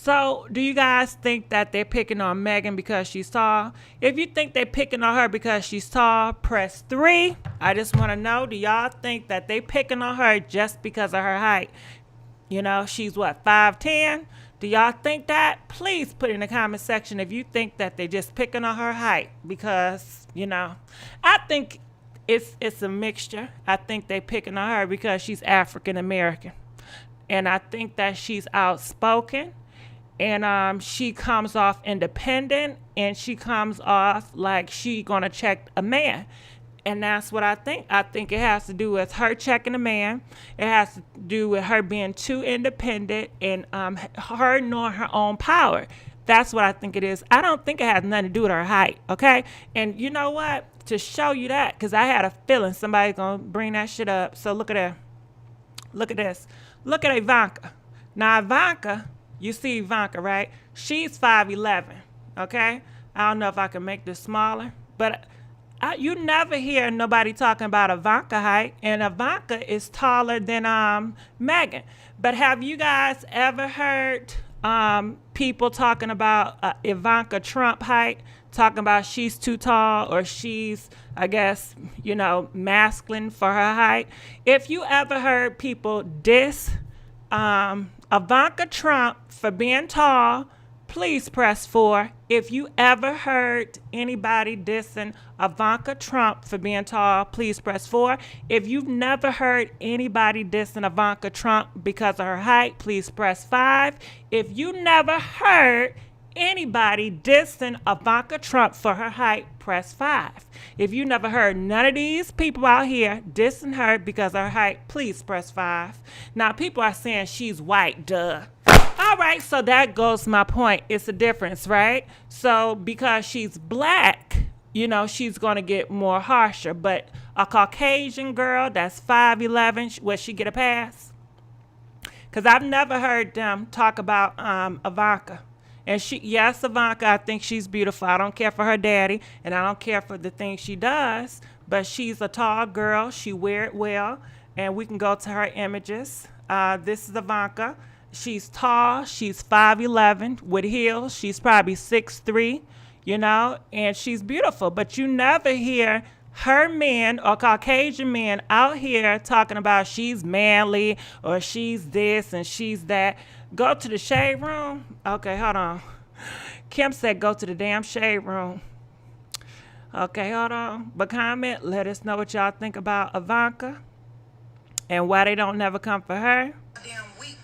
So, do you guys think that they're picking on Megan because she's tall? If you think they're picking on her because she's tall, press 3. I just want to know, do y'all think that they picking on her just because of her height? You know, she's what, 5'10"? Do y'all think that? Please put in the comment section if you think that they're just picking on her height because, you know, I think it's a mixture. I think they picking on her because she's African American. And I think that she's outspoken. And she comes off independent, and she comes off like she gonna check a man. And that's what I think. I think it has to do with her checking a man. It has to do with her being too independent and her knowing her own power. That's what I think it is. I don't think it has nothing to do with her height, okay? And you know what? To show you that, because I had a feeling somebody's gonna bring that shit up. So look at her. Look at this. Look at Ivanka. Now Ivanka, you see Ivanka, right? She's 5'11", okay? I don't know if I can make this smaller, but you never hear nobody talking about Ivanka height, and Ivanka is taller than Megan. But have you guys ever heard people talking about Ivanka Trump height, talking about she's too tall or she's, I guess, you know, masculine for her height? If you ever heard people diss Ivanka Trump for being tall, please press 4. If you ever heard anybody dissing Ivanka Trump for being tall, please press 4. If you've never heard anybody dissing Ivanka Trump because of her height, please press 5. If you never heard anybody dissing Ivanka Trump for her height, press 5. If you never heard none of these people out here dissing her because of her height, please press 5. Now, people are saying she's white, duh. All right, so that goes to my point. It's a difference, right? So because she's black, you know, she's going to get more harsher. But a Caucasian girl that's 5'11", will she get a pass? Because I've never heard them talk about Ivanka. And yes, Ivanka, I think she's beautiful. I don't care for her daddy, and I don't care for the things she does. But she's a tall girl. She wear it well. And we can go to her images. This is Ivanka. She's tall. She's 5'11" with heels. She's probably 6'3", you know, and she's beautiful. But you never hear her men or Caucasian men out here talking about she's manly or she's this and she's that. Go to the shade room. Okay, hold on. Kim said go to the damn shade room. Okay, hold on. But comment, let us know what y'all think about Ivanka and why they don't never come for her.
Damn weak,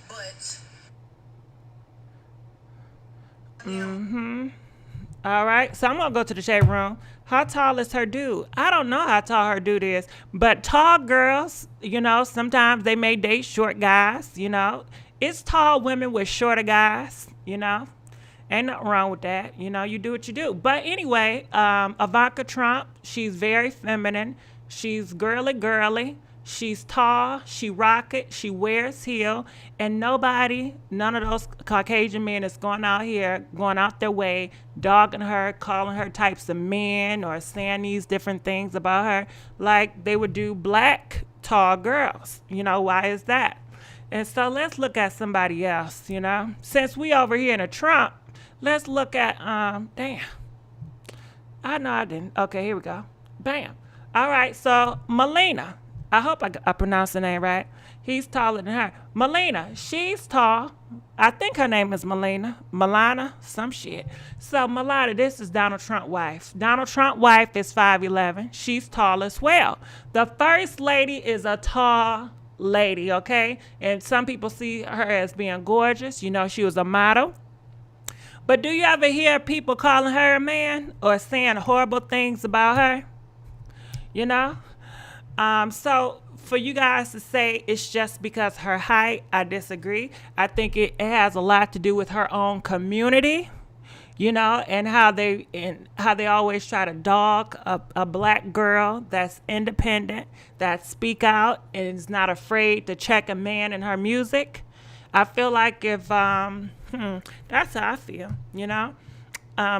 but
All right, so I'm gonna go to the shade room. How tall is her dude? I don't know how tall her dude is, but tall girls, you know, sometimes they may date short guys, you know. It's tall women with shorter guys, you know. Ain't nothing wrong with that. You know, you do what you do. But anyway, Ivanka Trump, she's very feminine. She's girly. She's tall, she rock it, she wears heel, and none of those Caucasian men is going out their way, dogging her, calling her types of men, or saying these different things about her like they would do black tall girls. You know, why is that? And so let's look at somebody else, you know. Since we over here in a Trump, let's look at, damn. I know I didn't. Okay, here we go. Bam. All right, so Melina. I hope I pronounced the name right. He's taller than her. Melina, she's tall. I think her name is Melania, some shit. So Melania, this is Donald Trump's wife. Donald Trump's wife is 5'11". She's tall as well. The first lady is a tall lady, okay? And some people see her as being gorgeous. You know, she was a model. But do you ever hear people calling her a man or saying horrible things about her? You know? So for you guys to say it's just because her height, I disagree. I think it has a lot to do with her own community, you know, and how they always try to dog a black girl that's independent, that speak out and is not afraid to check a man in her music. I feel like if that's how I feel, you know.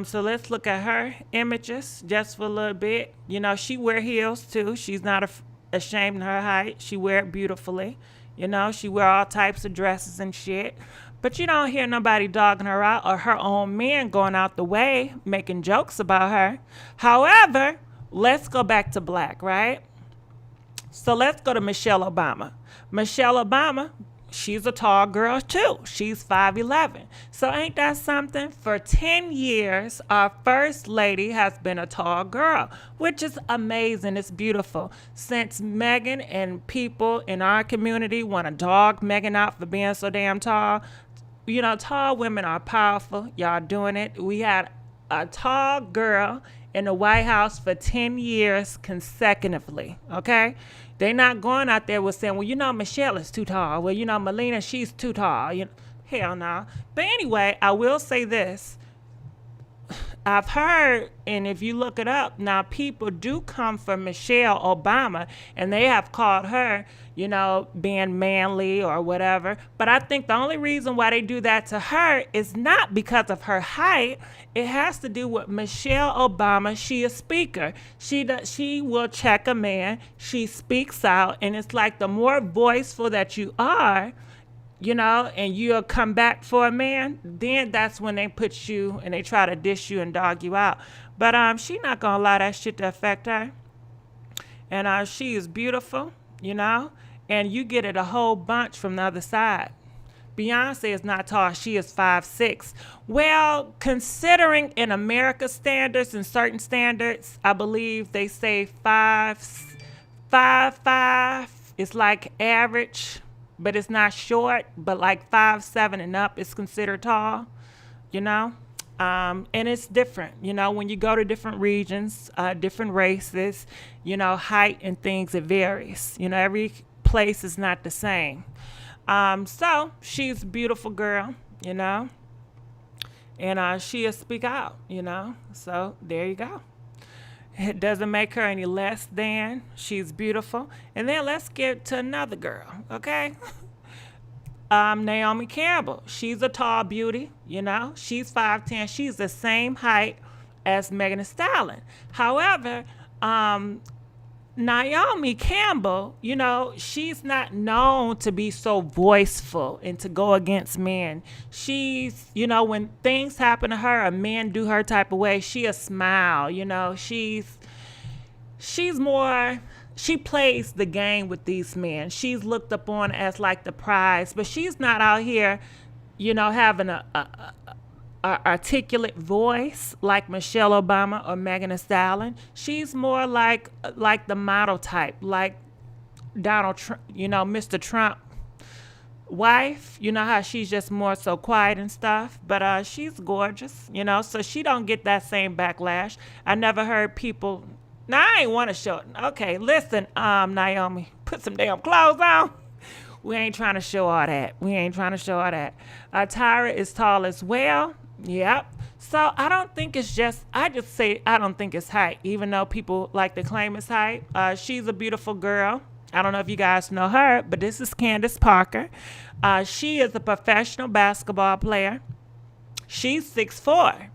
So let's look at her images just for a little bit. You know, she wear heels too. She's not ashamed of her height. She wear it beautifully. You know, she wear all types of dresses and shit. But you don't hear nobody dogging her out or her own men going out the way, making jokes about her. However, let's go back to black, right? So let's go to Michelle Obama. Michelle Obama, she's a tall girl too. She's 5'11". So ain't that something? For 10 years, our first lady has been a tall girl, which is amazing. It's beautiful. Since Megan and people in our community want to dog Megan out for being so damn tall, you know, tall women are powerful. Y'all doing it. We had a tall girl in the White House for 10 years consecutively, okay? They're not going out there with saying, well, you know, Michelle is too tall. Well, you know, Melina, she's too tall. You know, hell no. But anyway, I will say this. I've heard, and if you look it up, now people do come for Michelle Obama, and they have called her, you know, being manly or whatever. But I think the only reason why they do that to her is not because of her height. It has to do with Michelle Obama. She a speaker. She will check a man. She speaks out, and it's like the more voiceful that you are, you know, and you'll come back for a man, then that's when they put you and they try to dish you and dog you out. But she not gonna allow that shit to affect her. And she is beautiful, you know, and you get it a whole bunch from the other side. Beyonce is not tall. She is 5'6". Well, considering in America standards and certain standards, I believe they say 5'5". It's like average, but it's not short, but like 5'7" and up is considered tall, you know? And it's different, you know, when you go to different regions, different races, you know, height and things, it varies. You know, every place is not the same. So she's a beautiful girl, you know, and she'll speak out, you know, so there you go. It doesn't make her any less than. She's beautiful. And then let's get to another girl, okay? Naomi Campbell. She's a tall beauty, you know. She's 5'10". She's the same height as Megan Thee Stallion. However, Naomi Campbell, you know, she's not known to be so voiceful and to go against men. She's, you know, when things happen to her or men do her type of way, she'll smile, you know. She's more, she plays the game with these men. She's looked upon as like the prize, but she's not out here, you know, having a articulate voice like Michelle Obama or Megan Thee Stallion. She's more like the model type, like Donald Trump, you know, Mr. Trump wife. You know how she's just more so quiet and stuff, but she's gorgeous, you know, so she don't get that same backlash. I never heard people. Now I ain't want to show it. Okay, listen, Naomi, put some damn clothes on. We ain't trying to show all that. Tyra is tall as well. Yep. So I don't think it's just, I just say I don't think it's height, even though people like to claim it's height. She's a beautiful girl. I don't know if you guys know her, but this is Candace Parker. She is a professional basketball player. She's 6'4".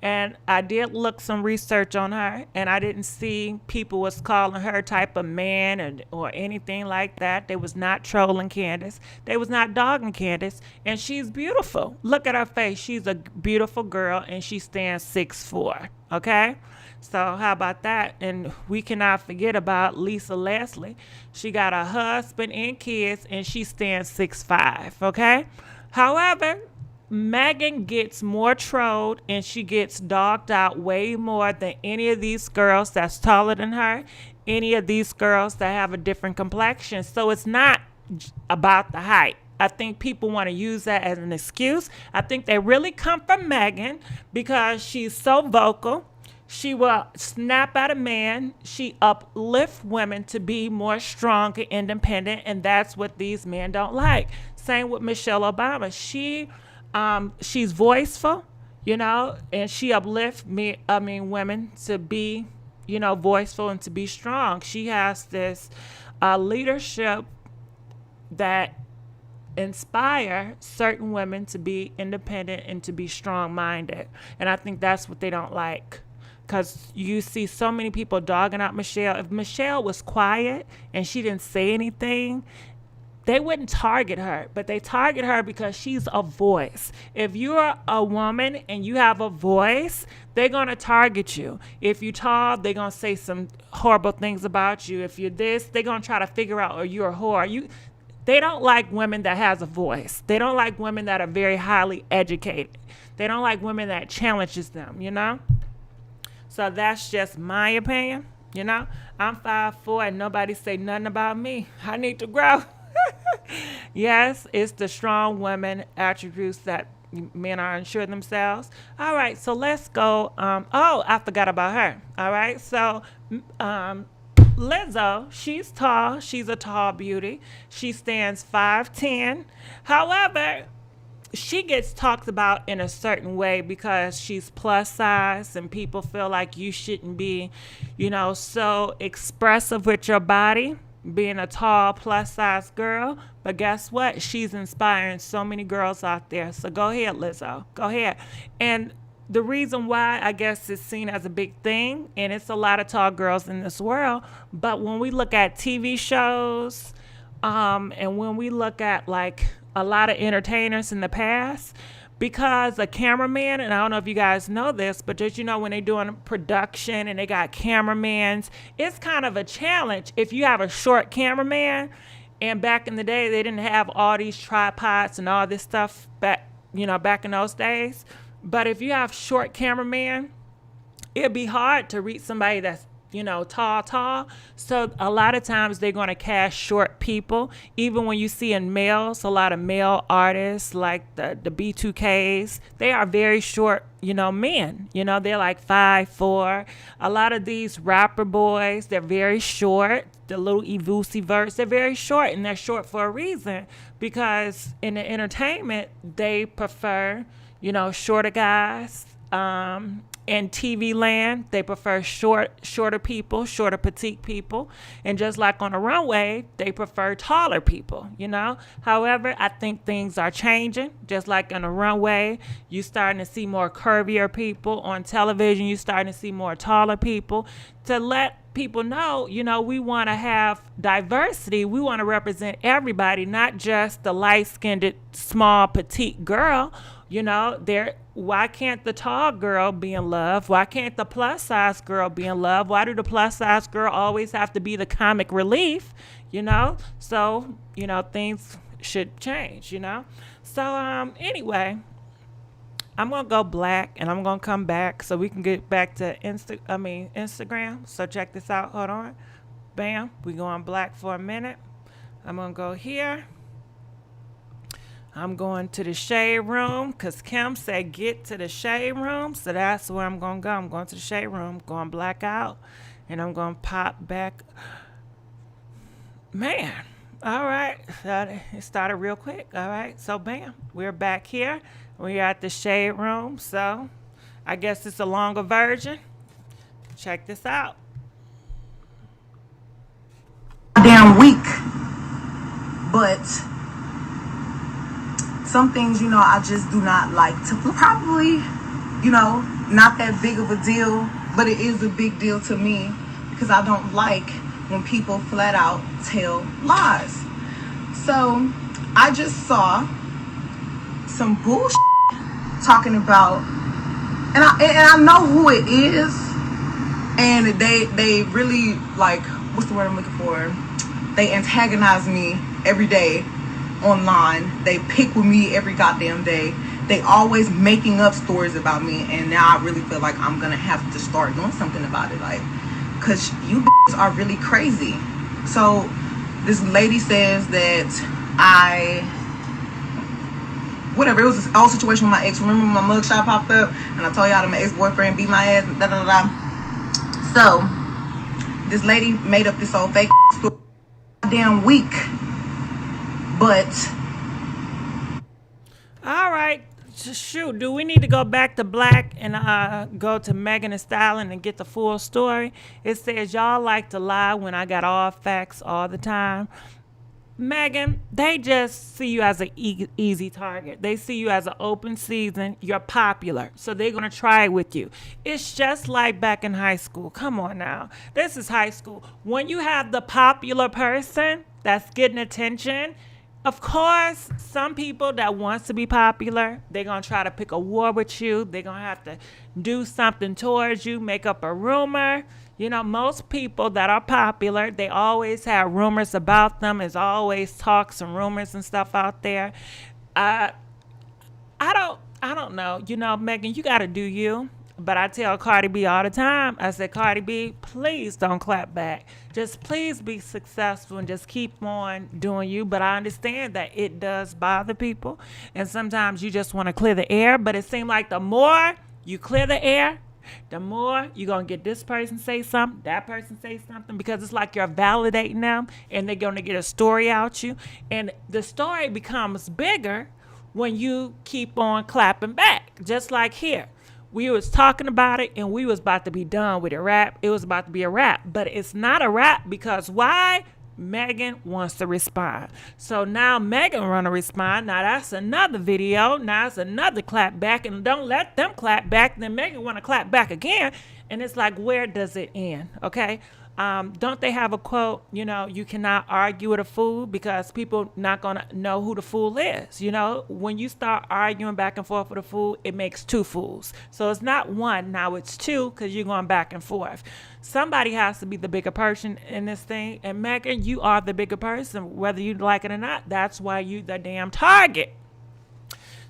And I did look some research on her, and I didn't see people was calling her type of man or anything like that. They was not trolling Candace. They was not dogging Candace. And she's beautiful. Look at her face. She's a beautiful girl, and she stands 6'4". Okay? So how about that? And we cannot forget about Lisa Leslie. She got a husband and kids, and she stands 6'5". Okay? However, Megan gets more trolled and she gets dogged out way more than any of these girls that's taller than her, any of these girls that have a different complexion. So it's not about the height. I think people want to use that as an excuse. I think they really come from Megan because she's so vocal. She will snap at a man. She uplifts women to be more strong and independent, and that's what these men don't like. Same with Michelle Obama. She's voiceful, you know, and she uplifts women to be, you know, voiceful and to be strong. She has this leadership that inspire certain women to be independent and to be strong-minded. And I think that's what they don't like. Because you see so many people dogging out Michelle. If Michelle was quiet and she didn't say anything, they wouldn't target her, but they target her because she's a voice. If you're a woman and you have a voice, they're going to target you. If you're tall, they're going to say some horrible things about you. If you're this, they're going to try to figure out, you're a whore. They don't like women that has a voice. They don't like women that are very highly educated. They don't like women that challenges them, So that's just my opinion, I'm 5'4" and nobody say nothing about me. I need to grow. Yes, it's the strong women attributes that men are unsure of themselves. All right, so let's go. I forgot about her. All right, so Lizzo, she's tall. She's a tall beauty. She stands 5'10". However, she gets talked about in a certain way because she's plus size and people feel like you shouldn't be, so expressive with your body, being a tall plus size girl. But guess what? She's inspiring so many girls out there. So go ahead, Lizzo. Go ahead. And the reason why, I guess, it's seen as a big thing, and it's a lot of tall girls in this world, but when we look at TV shows, and when we look at like a lot of entertainers in the past, because a cameraman, and I don't know if you guys know this, but just, when they're doing production and they got cameramen, it's kind of a challenge if you have a short cameraman. And back in the day, they didn't have all these tripods and all this stuff back in those days. But if you have short cameraman, it'd be hard to reach somebody that's, tall. So a lot of times they're going to cast short people. Even when you see in males, a lot of male artists like the B2Ks, they are very short, men. They're like 5'4". A lot of these rapper boys, they're very short. The little Evusi verse, they're very short, and they're short for a reason, because in the entertainment, they prefer, shorter guys. In TV land, they prefer shorter people, shorter petite people. And just like on a runway, they prefer taller people, However, I think things are changing. Just like on a runway, you're starting to see more curvier people. On television, you're starting to see more taller people. To let people know, we want to have diversity. We want to represent everybody, not just the light-skinned, small, petite girl. Why can't the tall girl be in love? Why can't the plus size girl be in love? Why do the plus size girl always have to be the comic relief? So, things should change, So, anyway, I'm going to go black and I'm going to come back so we can get back to Instagram. So check this out. Hold on. Bam. We going black for a minute. I'm going to go here. I'm going to the shade room because Kim said get to the shade room. So that's where I'm going to go. I'm going to the shade room, going black out, and I'm going to pop back. Man. All right. It started real quick. All right. So, bam. We're back here. We're at the shade room. So, I guess it's a longer version. Check this out.
Damn weak. But some things, I just do not like to probably, not that big of a deal, but it is a big deal to me because I don't like when people flat out tell lies. So I just saw some bullshit talking about, and I know who it is, and they really, like, what's the word I'm looking for? They antagonize me every day online. They pick with me every goddamn day. They always making up stories about me, and now I really feel like I'm gonna have to start doing something about it, like, cause you are really crazy. So this lady says that whatever, it was this old situation with my ex. Remember when my mugshot popped up and I told y'all that my ex-boyfriend beat my ass, da da da. So this lady made up this old fake story. Damn weak. But
all right, shoot, do we need to go back to black and go to Megan Thee Stallion and get the full story? It says y'all like to lie when I got all facts all the time. Megan, they just see you as an easy target. They see you as an open season. You're popular, so they're going to try it with you. It's just like back in high school. Come on now. This is high school. When you have the popular person that's getting attention, Of course, some people that wants to be popular, they're going to try to pick a war with you. They're going to have to do something towards you, make up a rumor. You know, most people that are popular, they always have rumors about them. There's always talks and rumors and stuff out there. I don't know. You know, Megan, you got to do you. But I tell Cardi B all the time, I said, Cardi B, please don't clap back. Just please be successful and just keep on doing you. But I understand that it does bother people. And sometimes you just want to clear the air. But it seems like the more you clear the air, the more you're going to get this person say something, that person say something, because it's like you're validating them and they're going to get a story out you. And the story becomes bigger when you keep on clapping back, just like here. We was talking about it and we was about to be done with a rap. It was about to be a rap, but it's not a rap because why? Megan wants to respond. So now Megan want to respond. Now that's another video. Now it's another clap back, and don't let them clap back. Then Megan want to clap back again. And it's like, where does it end? Okay. Don't they have a quote, you know, you cannot argue with a fool because people not going to know who the fool is. You know, when you start arguing back and forth with a fool, it makes two fools. So it's not one, now it's two, because you're going back and forth. Somebody has to be the bigger person in this thing. And Megan, you are the bigger person, whether you like it or not. That's why you the damn target.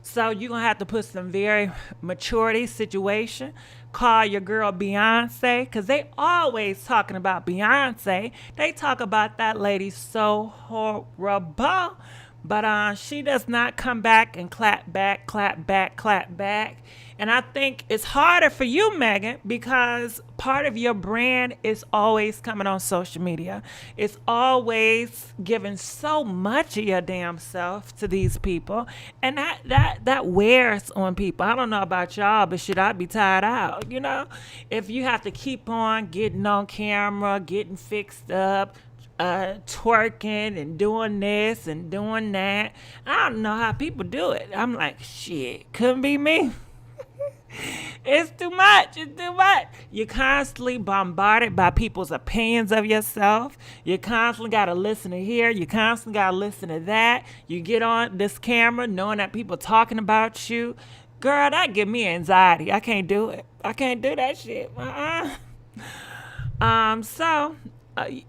So you're going to have to put some very maturity situation. Call your girl Beyonce, because they always talking about Beyonce. They talk about that lady so horrible. But she does not come back and clap back, clap back, clap back. And I think it's harder for you, Megan, because part of your brand is always coming on social media. It's always giving so much of your damn self to these people. And that wears on people. I don't know about y'all, but should I be tired out, you know? If you have to keep on getting on camera, getting fixed up, twerking and doing this and doing that. I don't know how people do it. I'm like, shit, couldn't be me. It's too much. It's too much. You're constantly bombarded by people's opinions of yourself. You constantly got to listen to here. You constantly got to listen to that. You get on this camera knowing that people talking about you. Girl, that give me anxiety. I can't do it. I can't do that shit.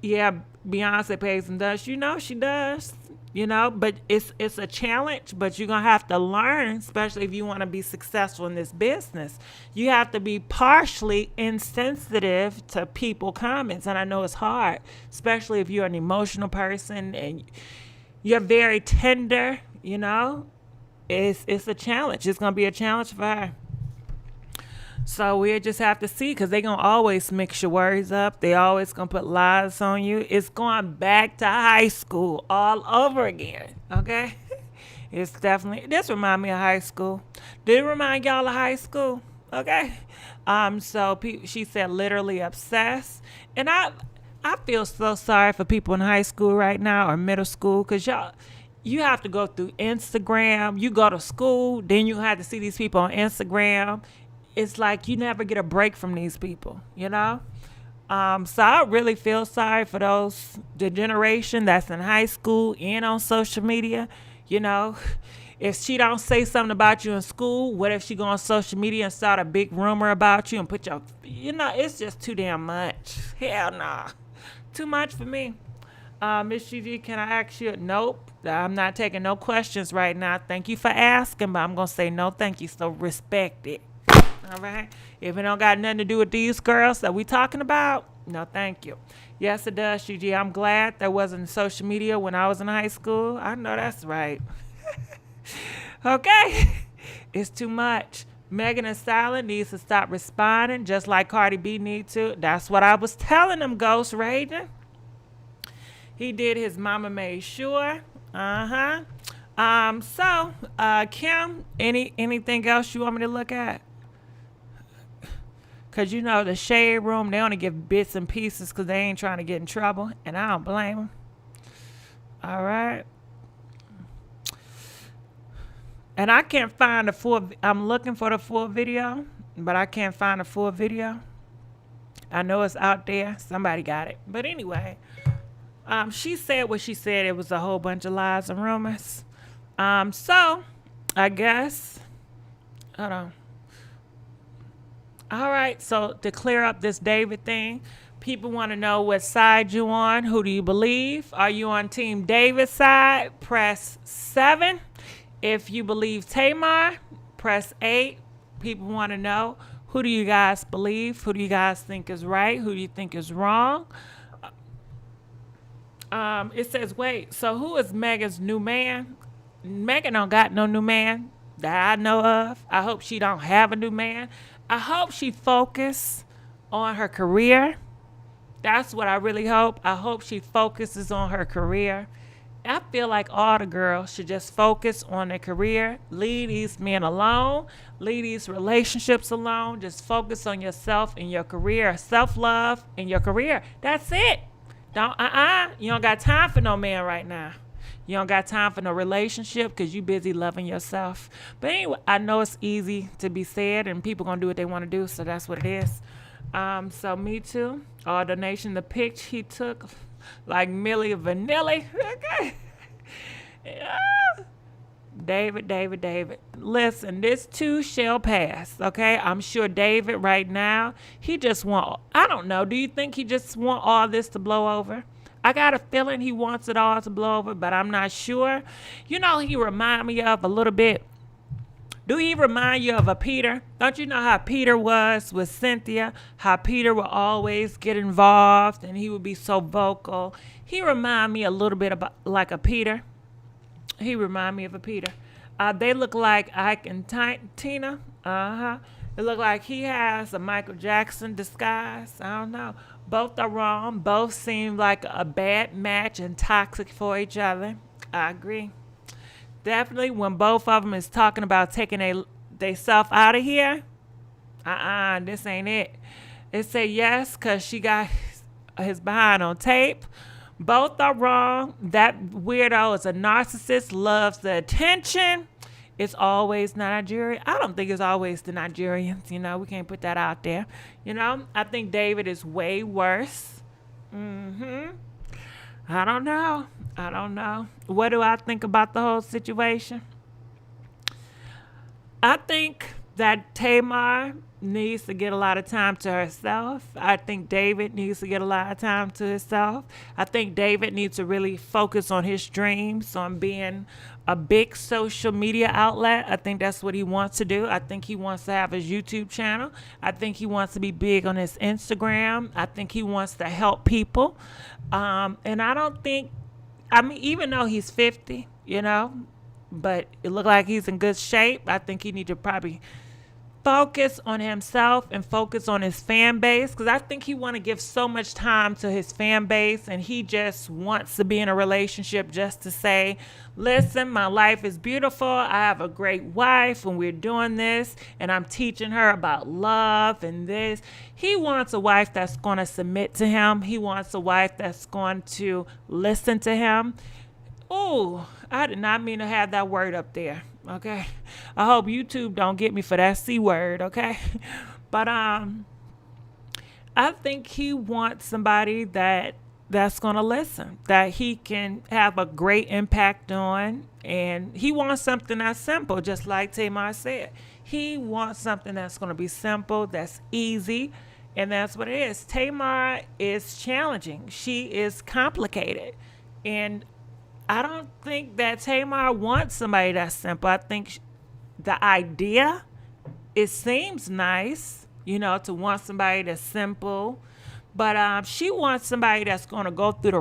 Yeah, Beyonce pays and does. You know she does. You know, but it's a challenge, but you're going to have to learn, especially if you want to be successful in this business. You have to be partially insensitive to people comments. And I know it's hard, especially if you're an emotional person and you're very tender, you know. It's a challenge. It's going to be a challenge for her. So we just have to see, because they're going to always mix your words up. They always going to put lies on you. It's going back to high school all over again, okay? It's definitely, this remind me of high school. Did it remind y'all of high school? Okay? She said literally obsessed. And I feel so sorry for people in high school right now or middle school, because you have to go through Instagram. You go to school, then you have to see these people on Instagram. It's like you never get a break from these people, you know? So I really feel sorry for the generation that's in high school and on social media. You know, if she don't say something about you in school, what if she go on social media and start a big rumor about you and put your, you know, it's just too damn much. Hell nah. Too much for me. Miss GG, can I ask you? Nope. I'm not taking no questions right now. Thank you for asking, but I'm going to say no thank you, so respect it. All right. If it don't got nothing to do with these girls that we talking about, no, thank you. Yes, it does, GG. I'm glad there wasn't social media when I was in high school. I know that's right. Okay. It's too much. Megan Thee Stallion needs to stop responding, just like Cardi B need to. That's what I was telling them, Ghost Raiden. He did his mama made sure. Kim, anything else you want me to look at? Because, you know, the shade room, they only give bits and pieces because they ain't trying to get in trouble. And I don't blame them. All right. And I can't find the full. I'm looking for the full video, but I can't find the full video. I know it's out there. Somebody got it. But anyway, She said what she said. It was a whole bunch of lies and rumors. So I guess, hold on. All right, so to clear up this David thing, people want to know what side you on. Who do you believe? Are you on Team David's side? Press 7. If you believe Tamar, press 8. People want to know, who do you guys believe? Who do you guys think is right? Who do you think is wrong? It says, wait, so who is Megan's new man? Megan don't got no new man that I know of. I hope she don't have a new man. I hope she focus on her career. That's what I really hope. I hope she focuses on her career. I feel like all the girls should just focus on their career. Leave these men alone. Leave these relationships alone. Just focus on yourself and your career. Self-love and your career. That's it. You don't got time for no man right now. You don't got time for no relationship because you busy loving yourself. But anyway, I know it's easy to be said and people going to do what they want to do. So that's what it is. So me too. All donation, the pitch he took like Millie Vanilli. Okay. Yeah. David. Listen, this too shall pass. Okay. I'm sure David right now, he just I don't know. Do you think he just want all this to blow over? I got a feeling he wants it all to blow over, but I'm not sure. You know, he remind me of a little bit. Do he remind you of a Peter? Don't you know how Peter was with Cynthia? How Peter would always get involved and he would be so vocal. He remind me a little bit about like a Peter. He remind me of a Peter. They look like Ike and Tina. It look like he has a Michael Jackson disguise. I don't know. Both are wrong. Both seem like a bad match and toxic for each other. I agree. Definitely when both of them is talking about taking they self out of here. This ain't it. It say yes because she got his behind on tape. Both are wrong. That weirdo is a narcissist, loves the attention. It's always Nigeria. I don't think it's always the Nigerians. You know, we can't put that out there. You know, I think David is way worse. I don't know. What do I think about the whole situation? I think that Tamar needs to get a lot of time to herself. I think David needs to get a lot of time to himself. I think David needs to really focus on his dreams, on being a big social media outlet. I think that's what he wants to do. I think he wants to have his YouTube channel. I think he wants to be big on his Instagram. I think he wants to help people. And I don't think, even though he's 50, you know, but it looked like he's in good shape. I think he need to probably focus on himself and focus on his fan base, because I think he want to give so much time to his fan base and he just wants to be in a relationship just to say, listen, my life is beautiful, I have a great wife and we're doing this and I'm teaching her about love and this. He wants a wife that's going to submit to him. He wants a wife that's going to listen to him. Oh, I did not mean to have that word up there. Okay. I hope YouTube don't get me for that C word. Okay. But I think he wants somebody that's going to listen, that he can have a great impact on. And he wants something that's simple, just like Tamar said. He wants something that's going to be simple, that's easy. And that's what it is. Tamar is challenging. She is complicated. And I don't think that Tamar wants somebody that's simple. I think the idea, it seems nice, you know, to want somebody that's simple. But she wants somebody that's going to go through the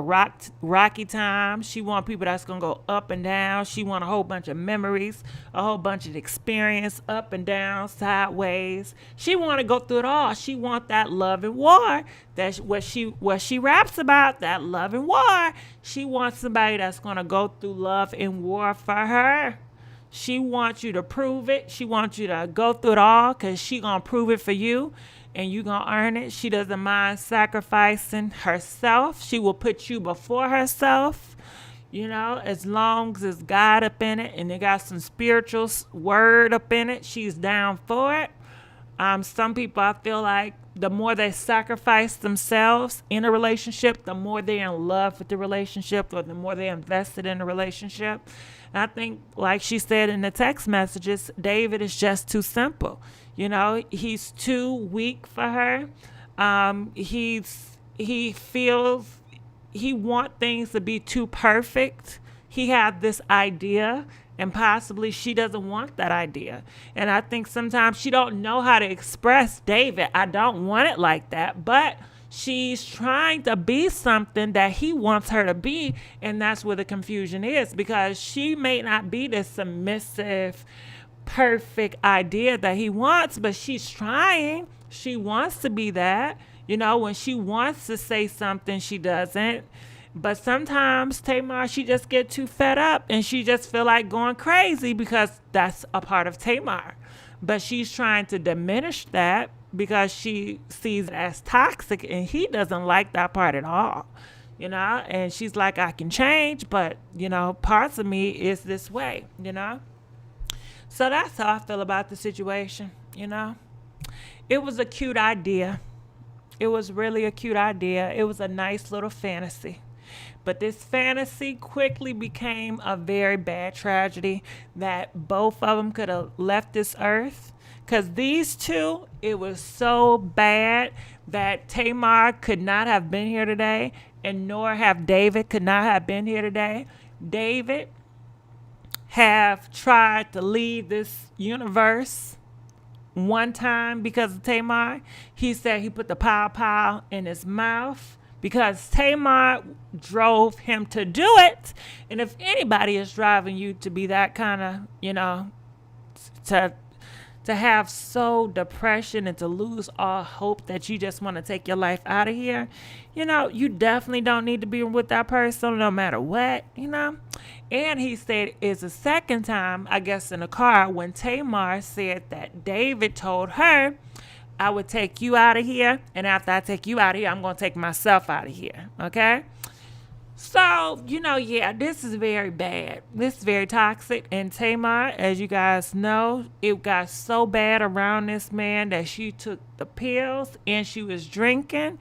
rocky times. She wants people that's going to go up and down. She wants a whole bunch of memories, a whole bunch of experience, up and down, sideways. She want to go through it all. She want that love and war. That's what she raps about, that love and war. She wants somebody that's going to go through love and war for her. She wants you to prove it. She wants you to go through it all because she going to prove it for you. And you gonna earn it. She doesn't mind sacrificing herself. She will put you before herself, you know, as long as it's God up in it and they got some spiritual word up in it, she's down for it. Some people, I feel like the more they sacrifice themselves in a relationship, the more they're in love with the relationship, or the more they're invested in the relationship. And I think, like she said in the text messages, David is just too simple. You know, he's too weak for her. He feels he wants things to be too perfect. He had this idea, and possibly she doesn't want that idea. And I think sometimes she don't know how to express, David, I don't want it like that. But she's trying to be something that he wants her to be. And that's where the confusion is, because she may not be the submissive, perfect idea that he wants, but she's trying. She wants to be that. You know, when she wants to say something, she doesn't. But sometimes Tamar, she just get too fed up and she just feel like going crazy, because that's a part of Tamar. But she's trying to diminish that because she sees it as toxic, and he doesn't like that part at all. You know, and she's like, I can change, but, you know, parts of me is this way, you know. So that's how I feel about the situation, you know. It was a cute idea. It was really a cute idea. It was a nice little fantasy. But this fantasy quickly became a very bad tragedy that both of them could have left this earth. Because these two, it was so bad that Tamar could not have been here today, and nor have David could not have been here today. David have tried to leave this universe one time because of Tamar. He said he put the pow in his mouth because Tamar drove him to do it. And if anybody is driving you to be that kind of, you know, to have so depression and to lose all hope that you just want to take your life out of here, you know, you definitely don't need to be with that person no matter what, you know. And he said it's the second time, I guess, in the car when Tamar said that David told her, I would take you out of here, and after I take you out of here, I'm going to take myself out of here, okay? So, you know, yeah, this is very bad. This is very toxic. And Tamar, as you guys know, it got so bad around this man that she took the pills and she was drinking.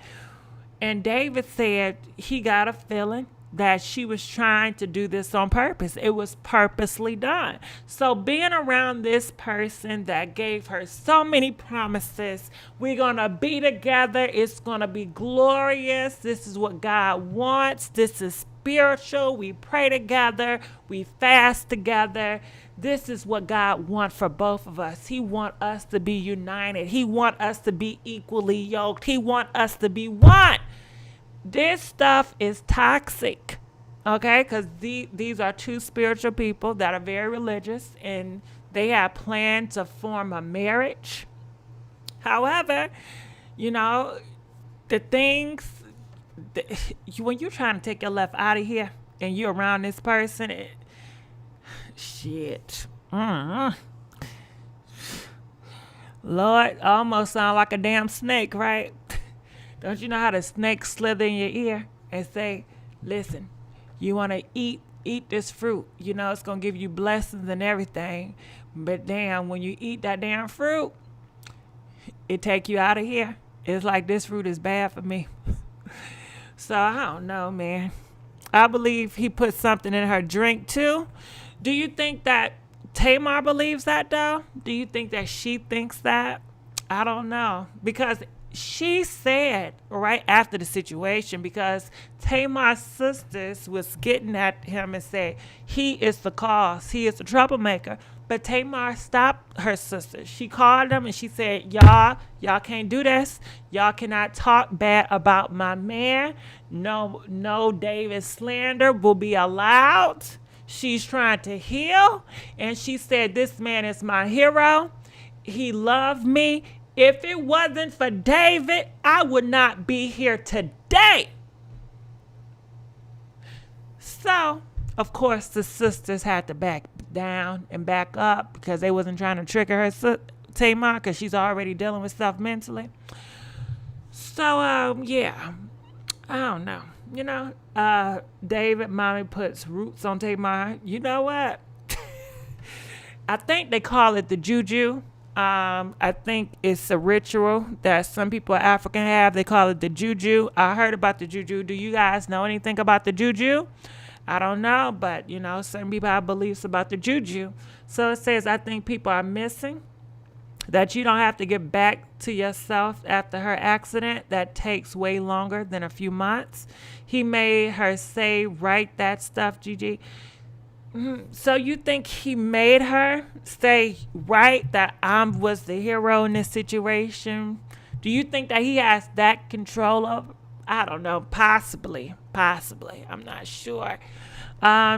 And David said he got a feeling that she was trying to do this on purpose. It was purposely done. So being around this person that gave her so many promises, we're going to be together, it's going to be glorious, this is what God wants, this is spiritual, we pray together, we fast together, this is what God wants for both of us. He wants us to be united. He wants us to be equally yoked. He wants us to be one. This stuff is toxic, okay? Because these are two spiritual people that are very religious, and they have planned to form a marriage. However, you know, the things, when you're trying to take your life out of here and you're around this person, shit. Lord, almost sound like a damn snake, right? Don't you know how the snake slither in your ear and say, listen, you want to eat this fruit. You know, it's going to give you blessings and everything. But damn, when you eat that damn fruit, it take you out of here. It's like, this fruit is bad for me. So I don't know, man. I believe he put something in her drink too. Do you think that Tamar believes that though? Do you think that she thinks that? I don't know. Because she said right after the situation, because Tamar's sisters was getting at him and said, he is the cause, he is the troublemaker. But Tamar stopped her sisters. She called them and she said, y'all can't do this. Y'all cannot talk bad about my man. No David slander will be allowed. She's trying to heal. And she said, this man is my hero. He loved me. If it wasn't for David, I would not be here today. So, of course, the sisters had to back down and back up because they wasn't trying to trigger her Tamar, because she's already dealing with stuff mentally. So, yeah, I don't know. You know, David, mommy puts roots on Tamar. You know what? I think they call it the juju. I think it's a ritual that some people African have. They call it the juju. I heard about the juju. Do you guys know anything about the juju? I don't know, but you know, certain people have beliefs about the juju. So it says, I think people are missing that you don't have to get back to yourself after her accident. That takes way longer than a few months. He made her say, write that stuff, Gigi. So you think he made her say, right, that I was the hero in this situation? Do you think that he has that control over? I don't know. Possibly. I'm not sure.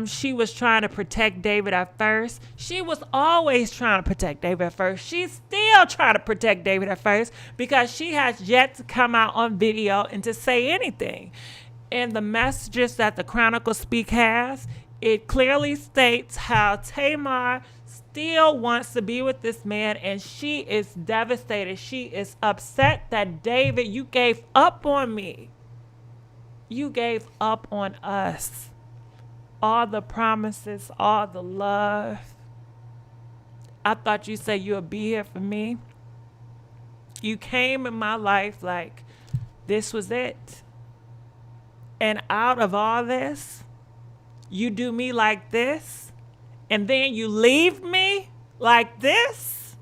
She was trying to protect David at first. She was always trying to protect David at first. She's still trying to protect David at first because she has yet to come out on video and to say anything. And the messages that the Chronicle Speak has, it clearly states how Tamar still wants to be with this man, and she is devastated. She is upset that, David, you gave up on me. You gave up on us. All the promises, all the love. I thought you said you would be here for me. You came in my life like this was it. And out of all this, you do me like this, and then you leave me like this?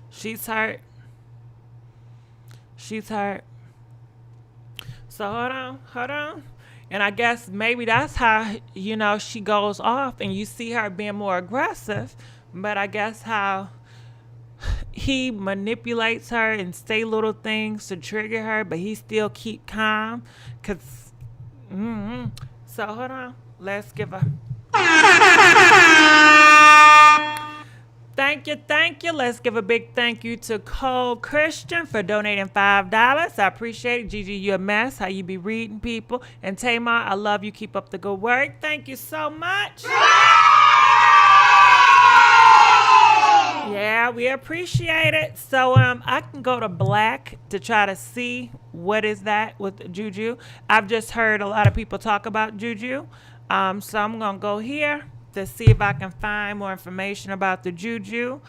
She's hurt. She's hurt. So hold on. And I guess maybe that's how, you know, she goes off and you see her being more aggressive. But I guess how he manipulates her and say little things to trigger her, but he still keep calm. So hold on. Let's give a thank you. Let's give a big thank you to Cole Christian for donating $5. I appreciate it. Gigi, you a mess. How you be reading people. And Tamar, I love you. Keep up the good work. Thank you so much. Yeah, we appreciate it. So I can go to Black to try to see what is that with Juju. I've just heard a lot of people talk about Juju. So I'm going to go here to see if I can find more information about the Juju.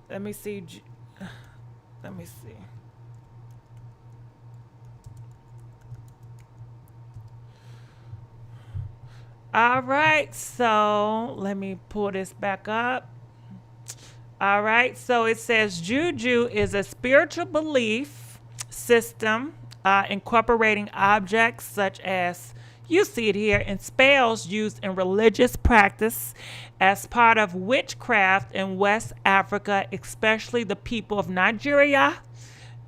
Let me see. All right, so let me pull this back up. All right, so it says Juju is a spiritual belief system incorporating objects such as, you see it here, and spells used in religious practice as part of witchcraft in West Africa, especially the people of Nigeria.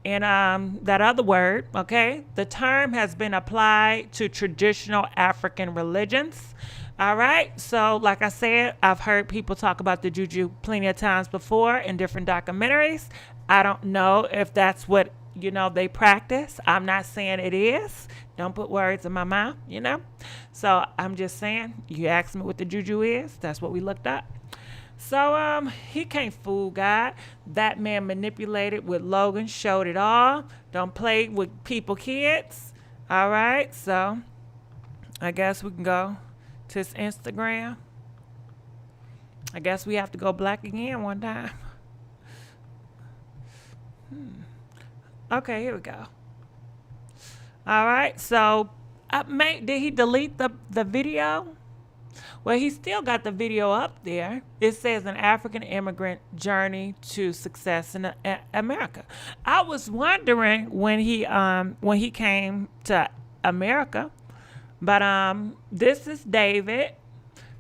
And that other word, okay? The term has been applied to traditional African religions. All right, so like I said, I've heard people talk about the Juju plenty of times before in different documentaries. I don't know if that's what, you know, they practice. I'm not saying it is. Don't put words in my mouth, you know. So I'm just saying, you asked me what the Juju is. That's what we looked up. So he can't fool God. That man manipulated with Logan, showed it all. Don't play with people, kids. All right, so I guess we can go to his Instagram. I guess we have to go Black again one time. Okay, here we go. All right, so did he delete the video? Well, he still got the video up there. It says an African immigrant journey to success in America. I was wondering when he came to America, but this is David.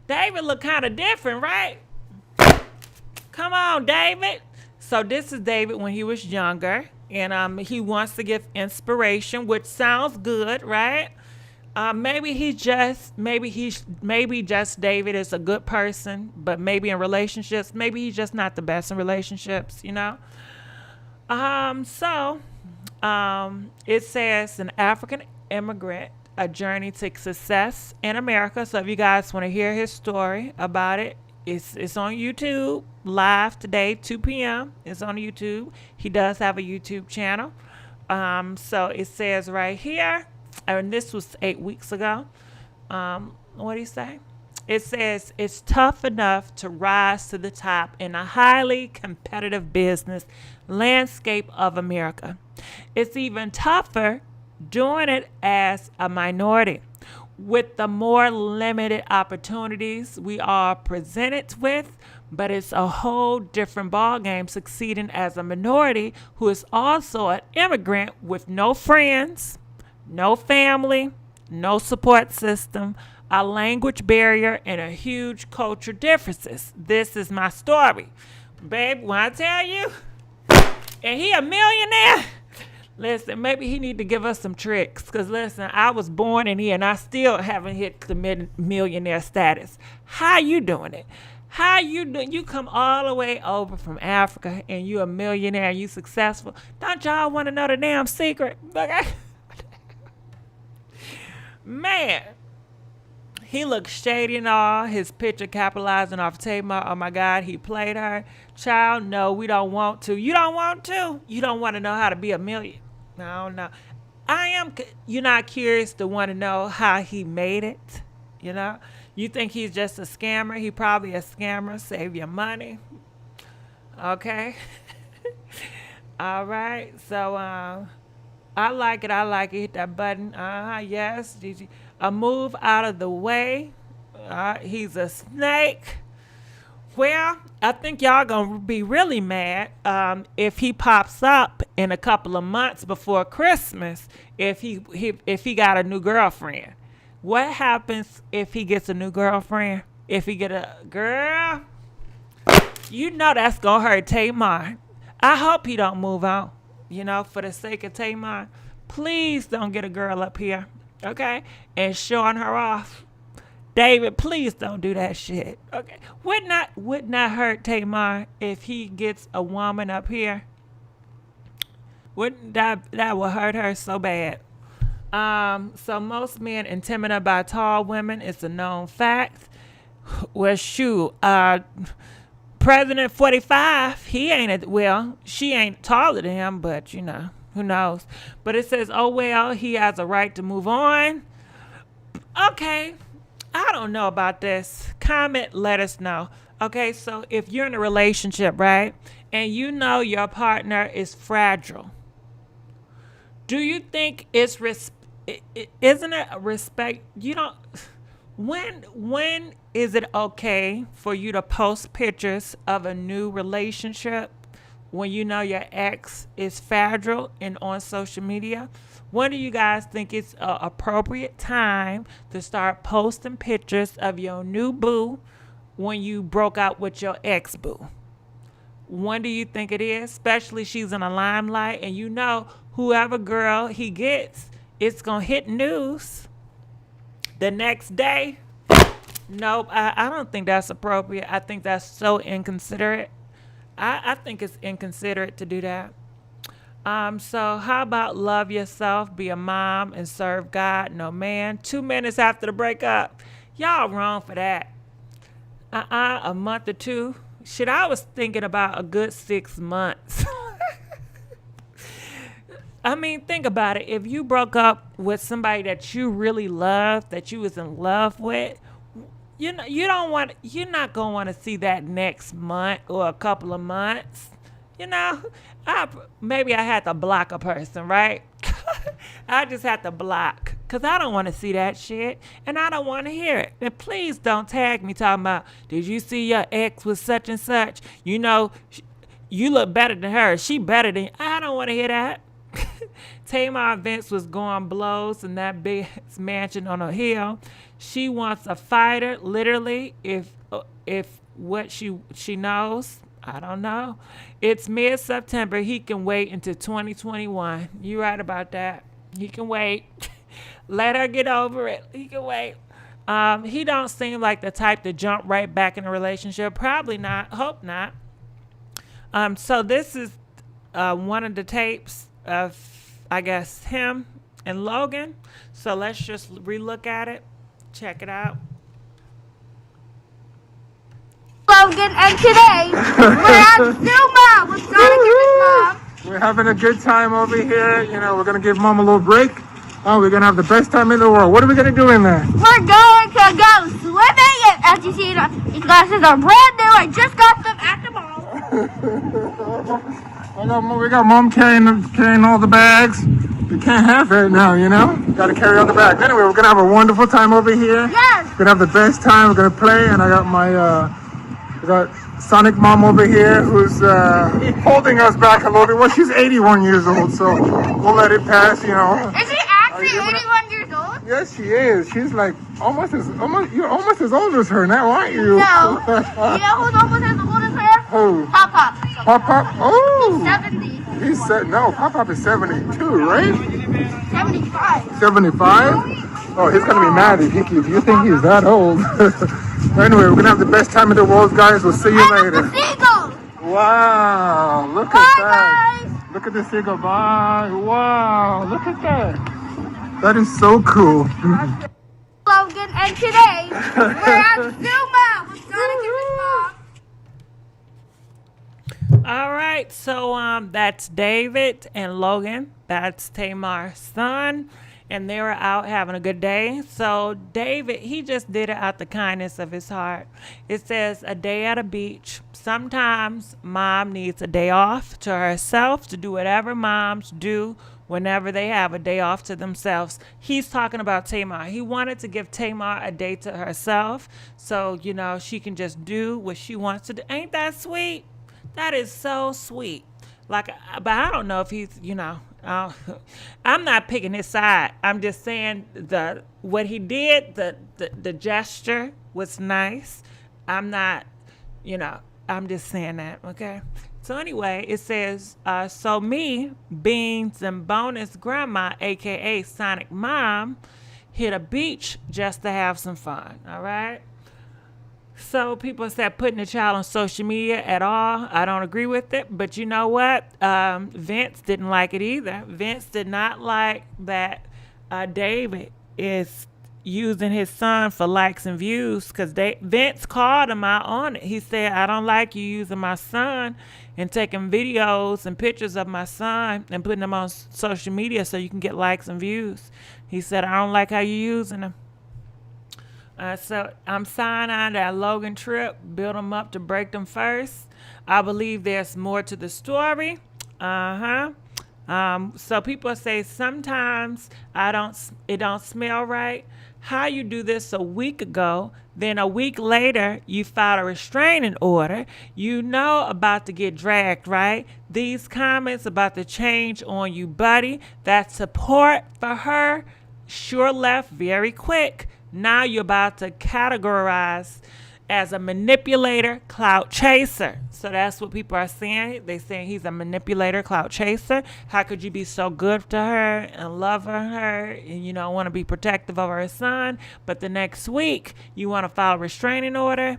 David look kind of different, right? Come on, David. So this is David when he was younger, and he wants to give inspiration, which sounds good, right? Maybe just David is a good person, but maybe in relationships, maybe he's just not the best in relationships, you know? It says an African immigrant, a journey to success in America. So if you guys want to hear his story about it, it's on YouTube live today, 2 p.m. It's on YouTube. He does have a YouTube channel. So it says right here, and this was 8 weeks ago. What do you say? It says it's tough enough to rise to the top in a highly competitive business landscape of America. It's even tougher doing it as a minority. With the more limited opportunities we are presented with, but it's a whole different ballgame succeeding as a minority who is also an immigrant with no friends, no family, no support system, a language barrier, and a huge culture differences. This is my story. Babe, when I tell you, and he a millionaire, listen, maybe he need to give us some tricks. Because, listen, I was born in here and I still haven't hit the millionaire status. How you doing it? How you doing? You come all the way over from Africa and you a millionaire and you successful. Don't y'all want to know the damn secret? Okay? Man, he looks shady and all. His picture capitalizing off Tamar. Oh, my God, he played her. Child, no, we don't want to. You don't want to? You don't want to know how to be a million. I don't know. You're not curious to want to know how he made it, you know? You think he's just a scammer? He probably a scammer. Save your money. Okay? All right. So, I like it. Hit that button. Yes. A move out of the way. He's a snake. Well, I think y'all gonna be really mad if he pops up in a couple of months before Christmas. If he got a new girlfriend. What happens if he gets a new girlfriend? If he get a girl, you know that's gonna hurt Tamar. I hope he don't move on. You know, for the sake of Tamar, please don't get a girl up here, okay? And showing her off. David, please don't do that shit, okay? Would not hurt Tamar if he gets a woman up here. Wouldn't that would hurt her so bad. So most men intimidated by tall women is a known fact. Well, shoot, President 45, she ain't taller than him, but you know, who knows? But it says, oh well, he has a right to move on. Okay, I don't know about this. Comment, let us know. Okay, so if you're in a relationship, right, and you know your partner is fragile, do you think it's isn't it a respect? You don't. When is it okay for you to post pictures of a new relationship when you know your ex is fragile and on social media? When do you guys think it's an appropriate time to start posting pictures of your new boo when you broke out with your ex boo? When do you think it is? Especially she's in a limelight and you know whoever girl he gets, it's going to hit news the next day. Nope, I don't think that's appropriate. I think that's so inconsiderate. I think it's inconsiderate to do that. So how about love yourself, be a mom, and serve God, no man? 2 minutes after the breakup. Y'all wrong for that. A month or two. Shit, I was thinking about a good 6 months. I mean, think about it. If you broke up with somebody that you really loved, that you was in love with, you're not gonna want to see that next month or a couple of months. You know, maybe I had to block a person, right? I just had to block because I don't want to see that shit and I don't want to hear it. And please don't tag me talking about, did you see your ex with such and such? You know, you look better than her. She better than you. I don't want to hear that. Tamar Vince was going blows in that big mansion on a hill. She wants a fighter, literally, if what she knows. I don't know. It's mid-September. He can wait until 2021. You right about that. He can wait. Let her get over it. He can wait. He don't seem like the type to jump right back in a relationship. Probably not. Hope not. So this is one of the tapes of, I guess, him and Logan. So let's just relook at it. Check it out.
Logan, and today we're at Zuma with Mom.
We're having a good time over here. You know, we're gonna give Mom a little break. Oh, we're gonna have the best time in the world. What are we gonna do in there?
We're going to go swimming and as you see, these glasses are brand new. I just got them at the mall.
We got mom carrying all the bags. We can't have that now, you know? Got to carry all the bags. Anyway, we're going to have a wonderful time over here.
Yes.
We're going to have the best time. We're going to play. And I got we got Sonic Mom over here who's holding us back a little bit. Well, she's 81 years old, so we'll let it pass, you know.
Is she actually 81 years old?
Yes, she is. She's like you're almost as old as her now, aren't you?
No. You know who's almost as old as her?
Who?
Pop Pop.
Pop Pop? Oh.
70.
No, Pop Pop is 72, right?
75.
75? Oh, he's gonna be mad if you think he's that old. Anyway, we're gonna have the best time in the world, guys. We'll see you later.
The seagull.
Wow, look at that.
Guys.
Look at the seagull. Bye. Wow, look at that. That is so cool.
Logan, and today we're at Zuma with Sonic and his mom.
All right, so that's David and Logan. That's Tamar's son, and they were out having a good day. So David, he just did it out the kindness of his heart. It says a day at a beach. Sometimes mom needs a day off to herself to do whatever moms do whenever they have a day off to themselves. He's talking about Tamar. He wanted to give Tamar a day to herself so, you know, she can just do what she wants to do. Ain't that sweet? That is so sweet. Like, but I don't know if he's, you know, I'm not picking his side. I'm just saying what he did, the gesture was nice. I'm not, you know, I'm just saying that, okay? So anyway, it says, so me, Beans and Bonus Grandma, a.k.a. Sonic Mom, hit a beach just to have some fun, all right? So people said putting a child on social media at all, I don't agree with it. But you know what? Vince didn't like it either. Vince did not like that David is using his son for likes and views, because Vince called him out on it. He said, I don't like you using my son and taking videos and pictures of my son and putting them on social media so you can get likes and views. He said, I don't like how you're using them. So I'm signing on that Logan trip, build them up to break them first. I believe there's more to the story. So people say sometimes it don't smell right. How you do this a week ago, then a week later you filed a restraining order. You know about to get dragged, right? These comments about to change on you, buddy. That support for her sure left very quick. Now you're about to categorize as a manipulator, clout chaser. So that's what people are saying. They're saying he's a manipulator, clout chaser. How could you be so good to her and love her and, you know, want to be protective of her son, but the next week you want to file a restraining order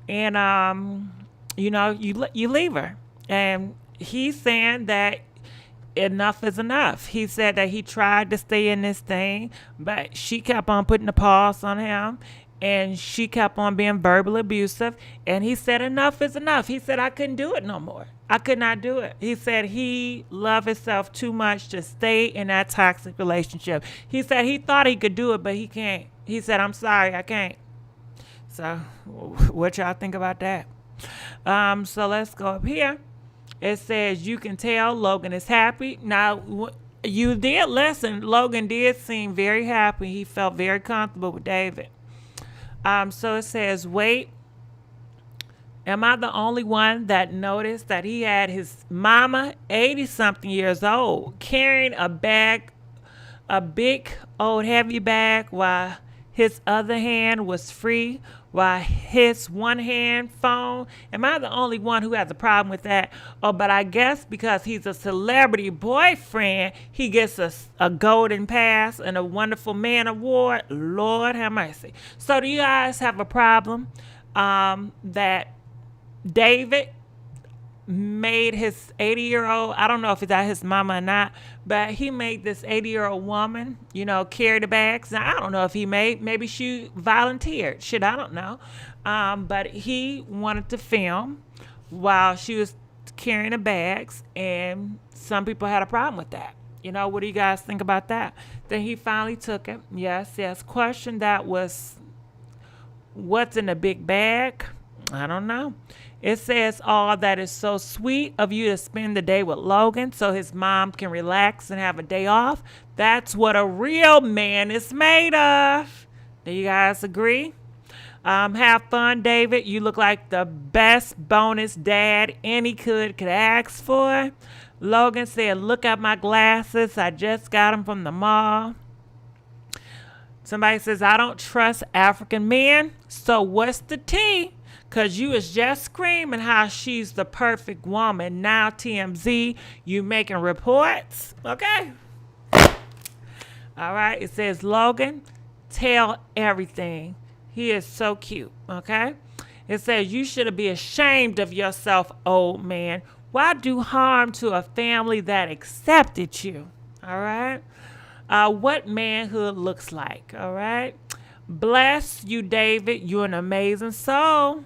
and, you know, you leave her. And he's saying that enough is enough. He said that he tried to stay in this thing, but she kept on putting a pause on him, and she kept on being verbally abusive. And he said enough is enough. He said I couldn't do it no more. I could not do it. He said he loved himself too much to stay in that toxic relationship. He said he thought he could do it, but he can't. He said, I'm sorry, I can't. So what y'all think about that? So let's go up here. It says, you can tell Logan is happy. Now, you did listen. Logan did seem very happy. He felt very comfortable with David. So it says, wait, am I the only one that noticed that he had his mama, 80-something years old, carrying a bag, a big old heavy bag, while his other hand was free, while his one hand phone? Am I the only one who has a problem with that? Oh, but I guess because he's a celebrity boyfriend, he gets a golden pass and a wonderful man award. Lord have mercy. So do you guys have a problem that David made his 80-year-old, I don't know if it's at his mama or not, but he made this 80-year-old woman, you know, carry the bags. Now, I don't know if maybe she volunteered. Shit, I don't know. But he wanted to film while she was carrying the bags, and some people had a problem with that. You know, what do you guys think about that? Then he finally took it. Yes. Question that was What's in the big bag? I don't know. It says, "All that is so sweet of you to spend the day with Logan so his mom can relax and have a day off. That's what a real man is made of." Do you guys agree? Have fun, David. You look like the best bonus dad any could ask for. Logan said, "Look at my glasses. I just got them from the mall." Somebody says, "I don't trust African men. So what's the tea? Because you was just screaming how she's the perfect woman. Now, TMZ, you making reports." Okay. All right. It says, "Logan, tell everything. He is so cute." Okay. It says, "You should be ashamed of yourself, old man. Why do harm to a family that accepted you?" All right. What manhood looks like. All right. "Bless you, David. You're an amazing soul."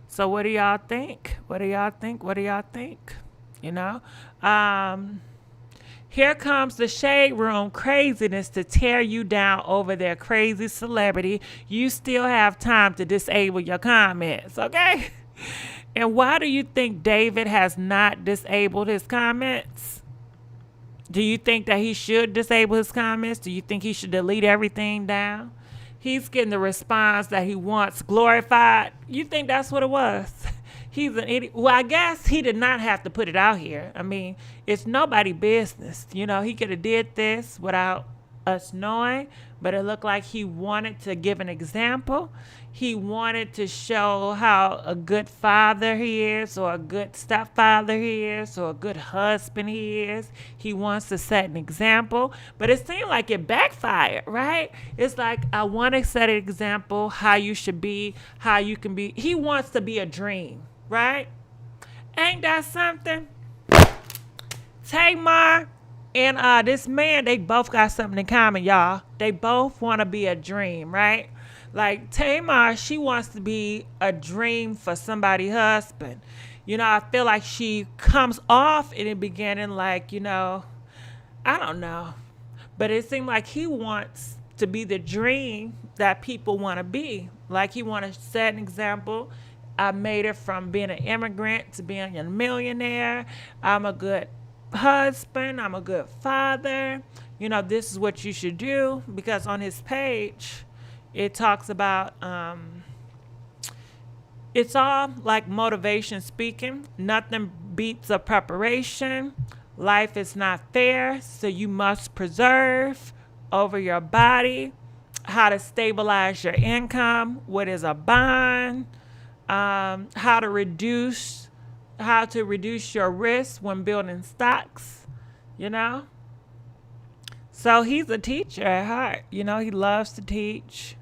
So what do y'all think? What do y'all think? What do y'all think? You know? Here comes the shade room craziness to tear you down over their crazy celebrity. You still have time to disable your comments, okay? And why do you think David has not disabled his comments? Do you think that he should disable his comments? Do you think he should delete everything down? He's getting the response that he wants glorified. You think that's what it was? He's an idiot. Well, I guess he did not have to put it out here. I mean, it's nobody's business. You know, he could have did this without us knowing, but it looked like he wanted to give an example. He wanted to show how a good father he is, or a good stepfather he is, or a good husband he is. He wants to set an example, but it seemed like it backfired, right? It's like, I want to set an example how you should be, how you can be. He wants to be a dream, right? Ain't that something? Tamar and this man, they both got something in common, y'all. They both want to be a dream, right? Like Tamar, she wants to be a dream for somebody's husband. You know, I feel like she comes off in the beginning like, you know, I don't know. But it seemed like he wants to be the dream that people want to be. Like he want to set an example. I made it from being an immigrant to being a millionaire. I'm a good husband. I'm a good father. You know, this is what you should do. Because on his page, it talks about, it's all like motivation speaking. Nothing beats a preparation. Life is not fair, so you must preserve over your body. How to stabilize your income. What is a bond? How to reduce your risk when building stocks, you know? So he's a teacher at heart. You know, he loves to teach.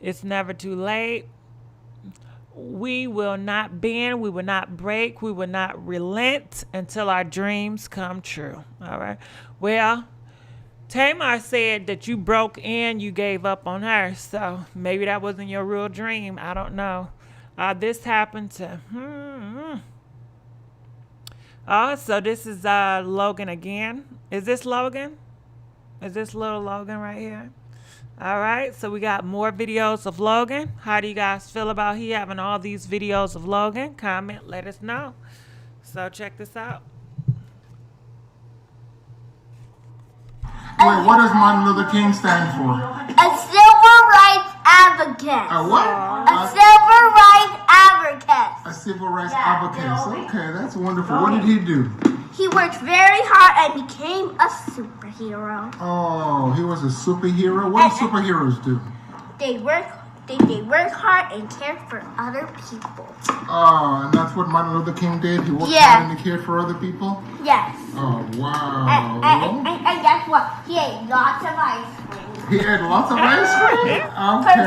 It's never too late. We will not bend. We will not break. We will not relent until our dreams come true. All right. Well, Tamar said that you broke in, you gave up on her. So maybe that wasn't your real dream. I don't know. This happened to... so this is Logan again. Is this Logan? Is this little Logan right here? All right, so we got more videos of Logan. How do you guys feel about he having all these videos of Logan? Comment, let us know. So check this out.
Wait, what does Martin Luther King stand for?
A civil rights advocate.
A what?
A civil rights advocate.
A civil rights advocate. Okay, that's wonderful. What did he do?
He worked very hard and became a superhero.
Oh, he was a superhero? What do superheroes do?
They work hard and care for other people.
Oh, and that's what Martin Luther King did? He worked hard and he cared for other people?
Yes.
Oh, wow.
And guess what? He ate lots of ice cream.
He ate lots of ice cream? Okay.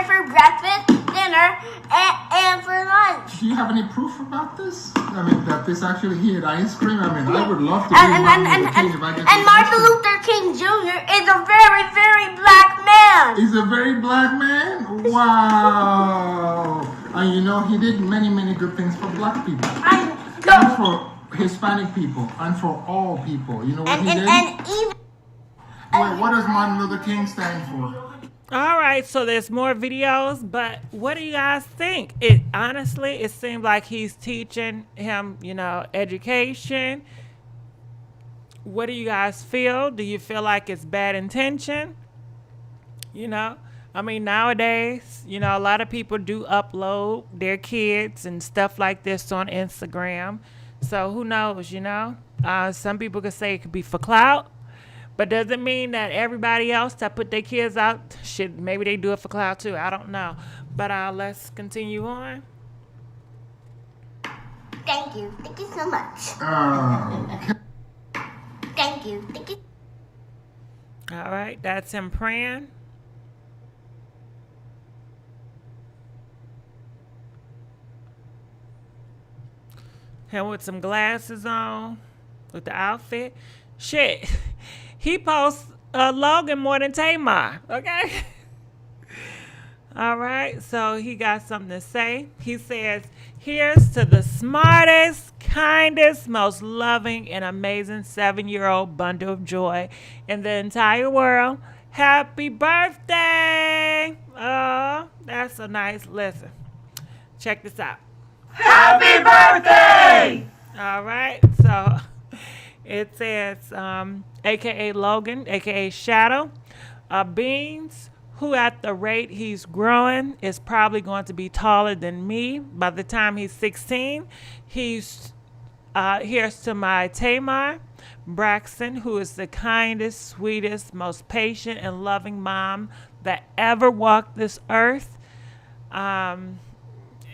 For breakfast, dinner, and for lunch.
Do you have any proof about this? I mean, that this actually he ate ice cream? I mean, I would love to be Martin Luther King if I get
And Martin Luther King Jr. is a very, very black man.
He's a very black man? Wow. And you know, he did many, many good things for black people. And for Hispanic people. And for all people. You know what he did? Wait, what does Martin Luther King stand for?
All right, so there's more videos, but what do you guys think? It honestly, it seems like he's teaching him, education. What do you guys feel? Do you feel like it's bad intention? Nowadays, a lot of people do upload their kids and stuff like this on Instagram. So who knows, some people could say it could be for clout. But doesn't mean that everybody else that put their kids out maybe they do it for clout too. I don't know. But let's continue on.
Thank you. Thank you so much. Thank you. Thank you.
All right, that's him praying. Him with some glasses on, with the outfit. Shit. He posts Logan more than Tamar, okay? All right, so he got something to say. He says, here's to the smartest, kindest, most loving, and amazing 7-year-old bundle of joy in the entire world. Happy birthday! Oh, that's so nice. Listen, check this out.
Happy birthday!
All right, so it says, a.k.a. Logan, a.k.a. Shadow, Beans, who at the rate he's growing is probably going to be taller than me by the time he's 16. Here's to my Tamar Braxton, who is the kindest, sweetest, most patient and loving mom that ever walked this earth.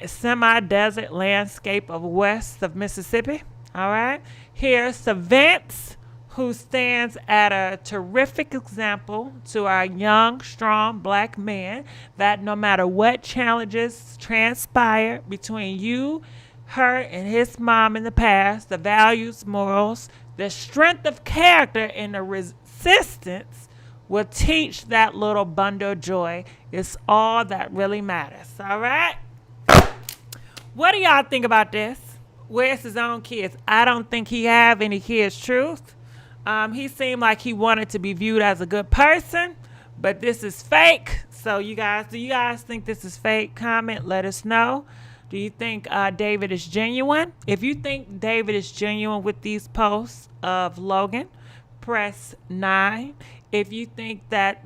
Semi-desert landscape of west of Mississippi. All right. Here's to Vince, who stands at a terrific example to our young, strong black men that no matter what challenges transpire between you, her, and his mom in the past, the values, morals, the strength of character, and the resistance will teach that little bundle of joy. It's all that really matters. All right? What do y'all think about this? Where's his own kids? I don't think he have any kids, truth. He seemed like he wanted to be viewed as a good person, but this is fake. So do you guys think this is fake? Comment, let us know. Do you think David is genuine? If you think David is genuine with these posts of Logan, press 9. If you think that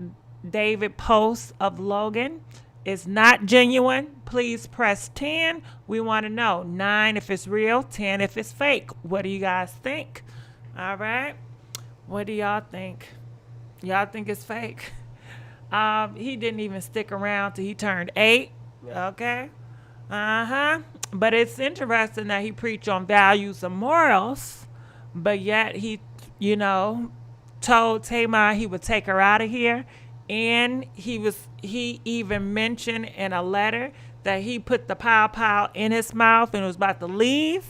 David posts of Logan is not genuine, please press 10. We want to know. 9 if it's real, 10 if it's fake. What do you guys think? All right. What do y'all think? Y'all think it's fake? He didn't even stick around till he turned 8. Okay. But it's interesting that he preached on values and morals, but yet he, told Tamar he would take her out of here. And he even mentioned in a letter that he put the pow in his mouth and was about to leave.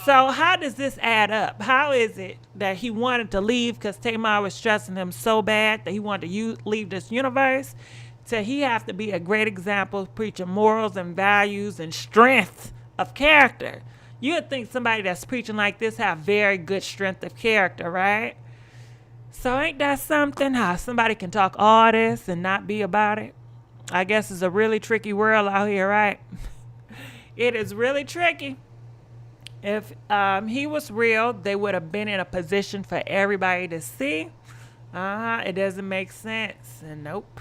So how does this add up? How is it that he wanted to leave because Tamar was stressing him so bad that he wanted to leave this universe? So he have to be a great example, preaching morals and values and strength of character. You would think somebody that's preaching like this have very good strength of character, right? So ain't that something, how somebody can talk all this and not be about it? I guess it's a really tricky world out here, right? It is really tricky. If he was real, they would have been in a position for everybody to see. It doesn't make sense. And nope.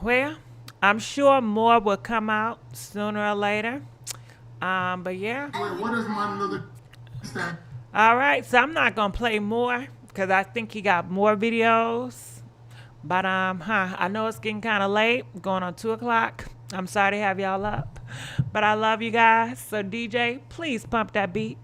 Well, I'm sure more will come out sooner or later. But yeah.
Wait, what is Martin Luther King?
All right, so I'm not going to play more because I think he got more videos. But I know it's getting kind of late, going on 2 o'clock. I'm sorry to have y'all up, but I love you guys. So DJ, please pump that beat.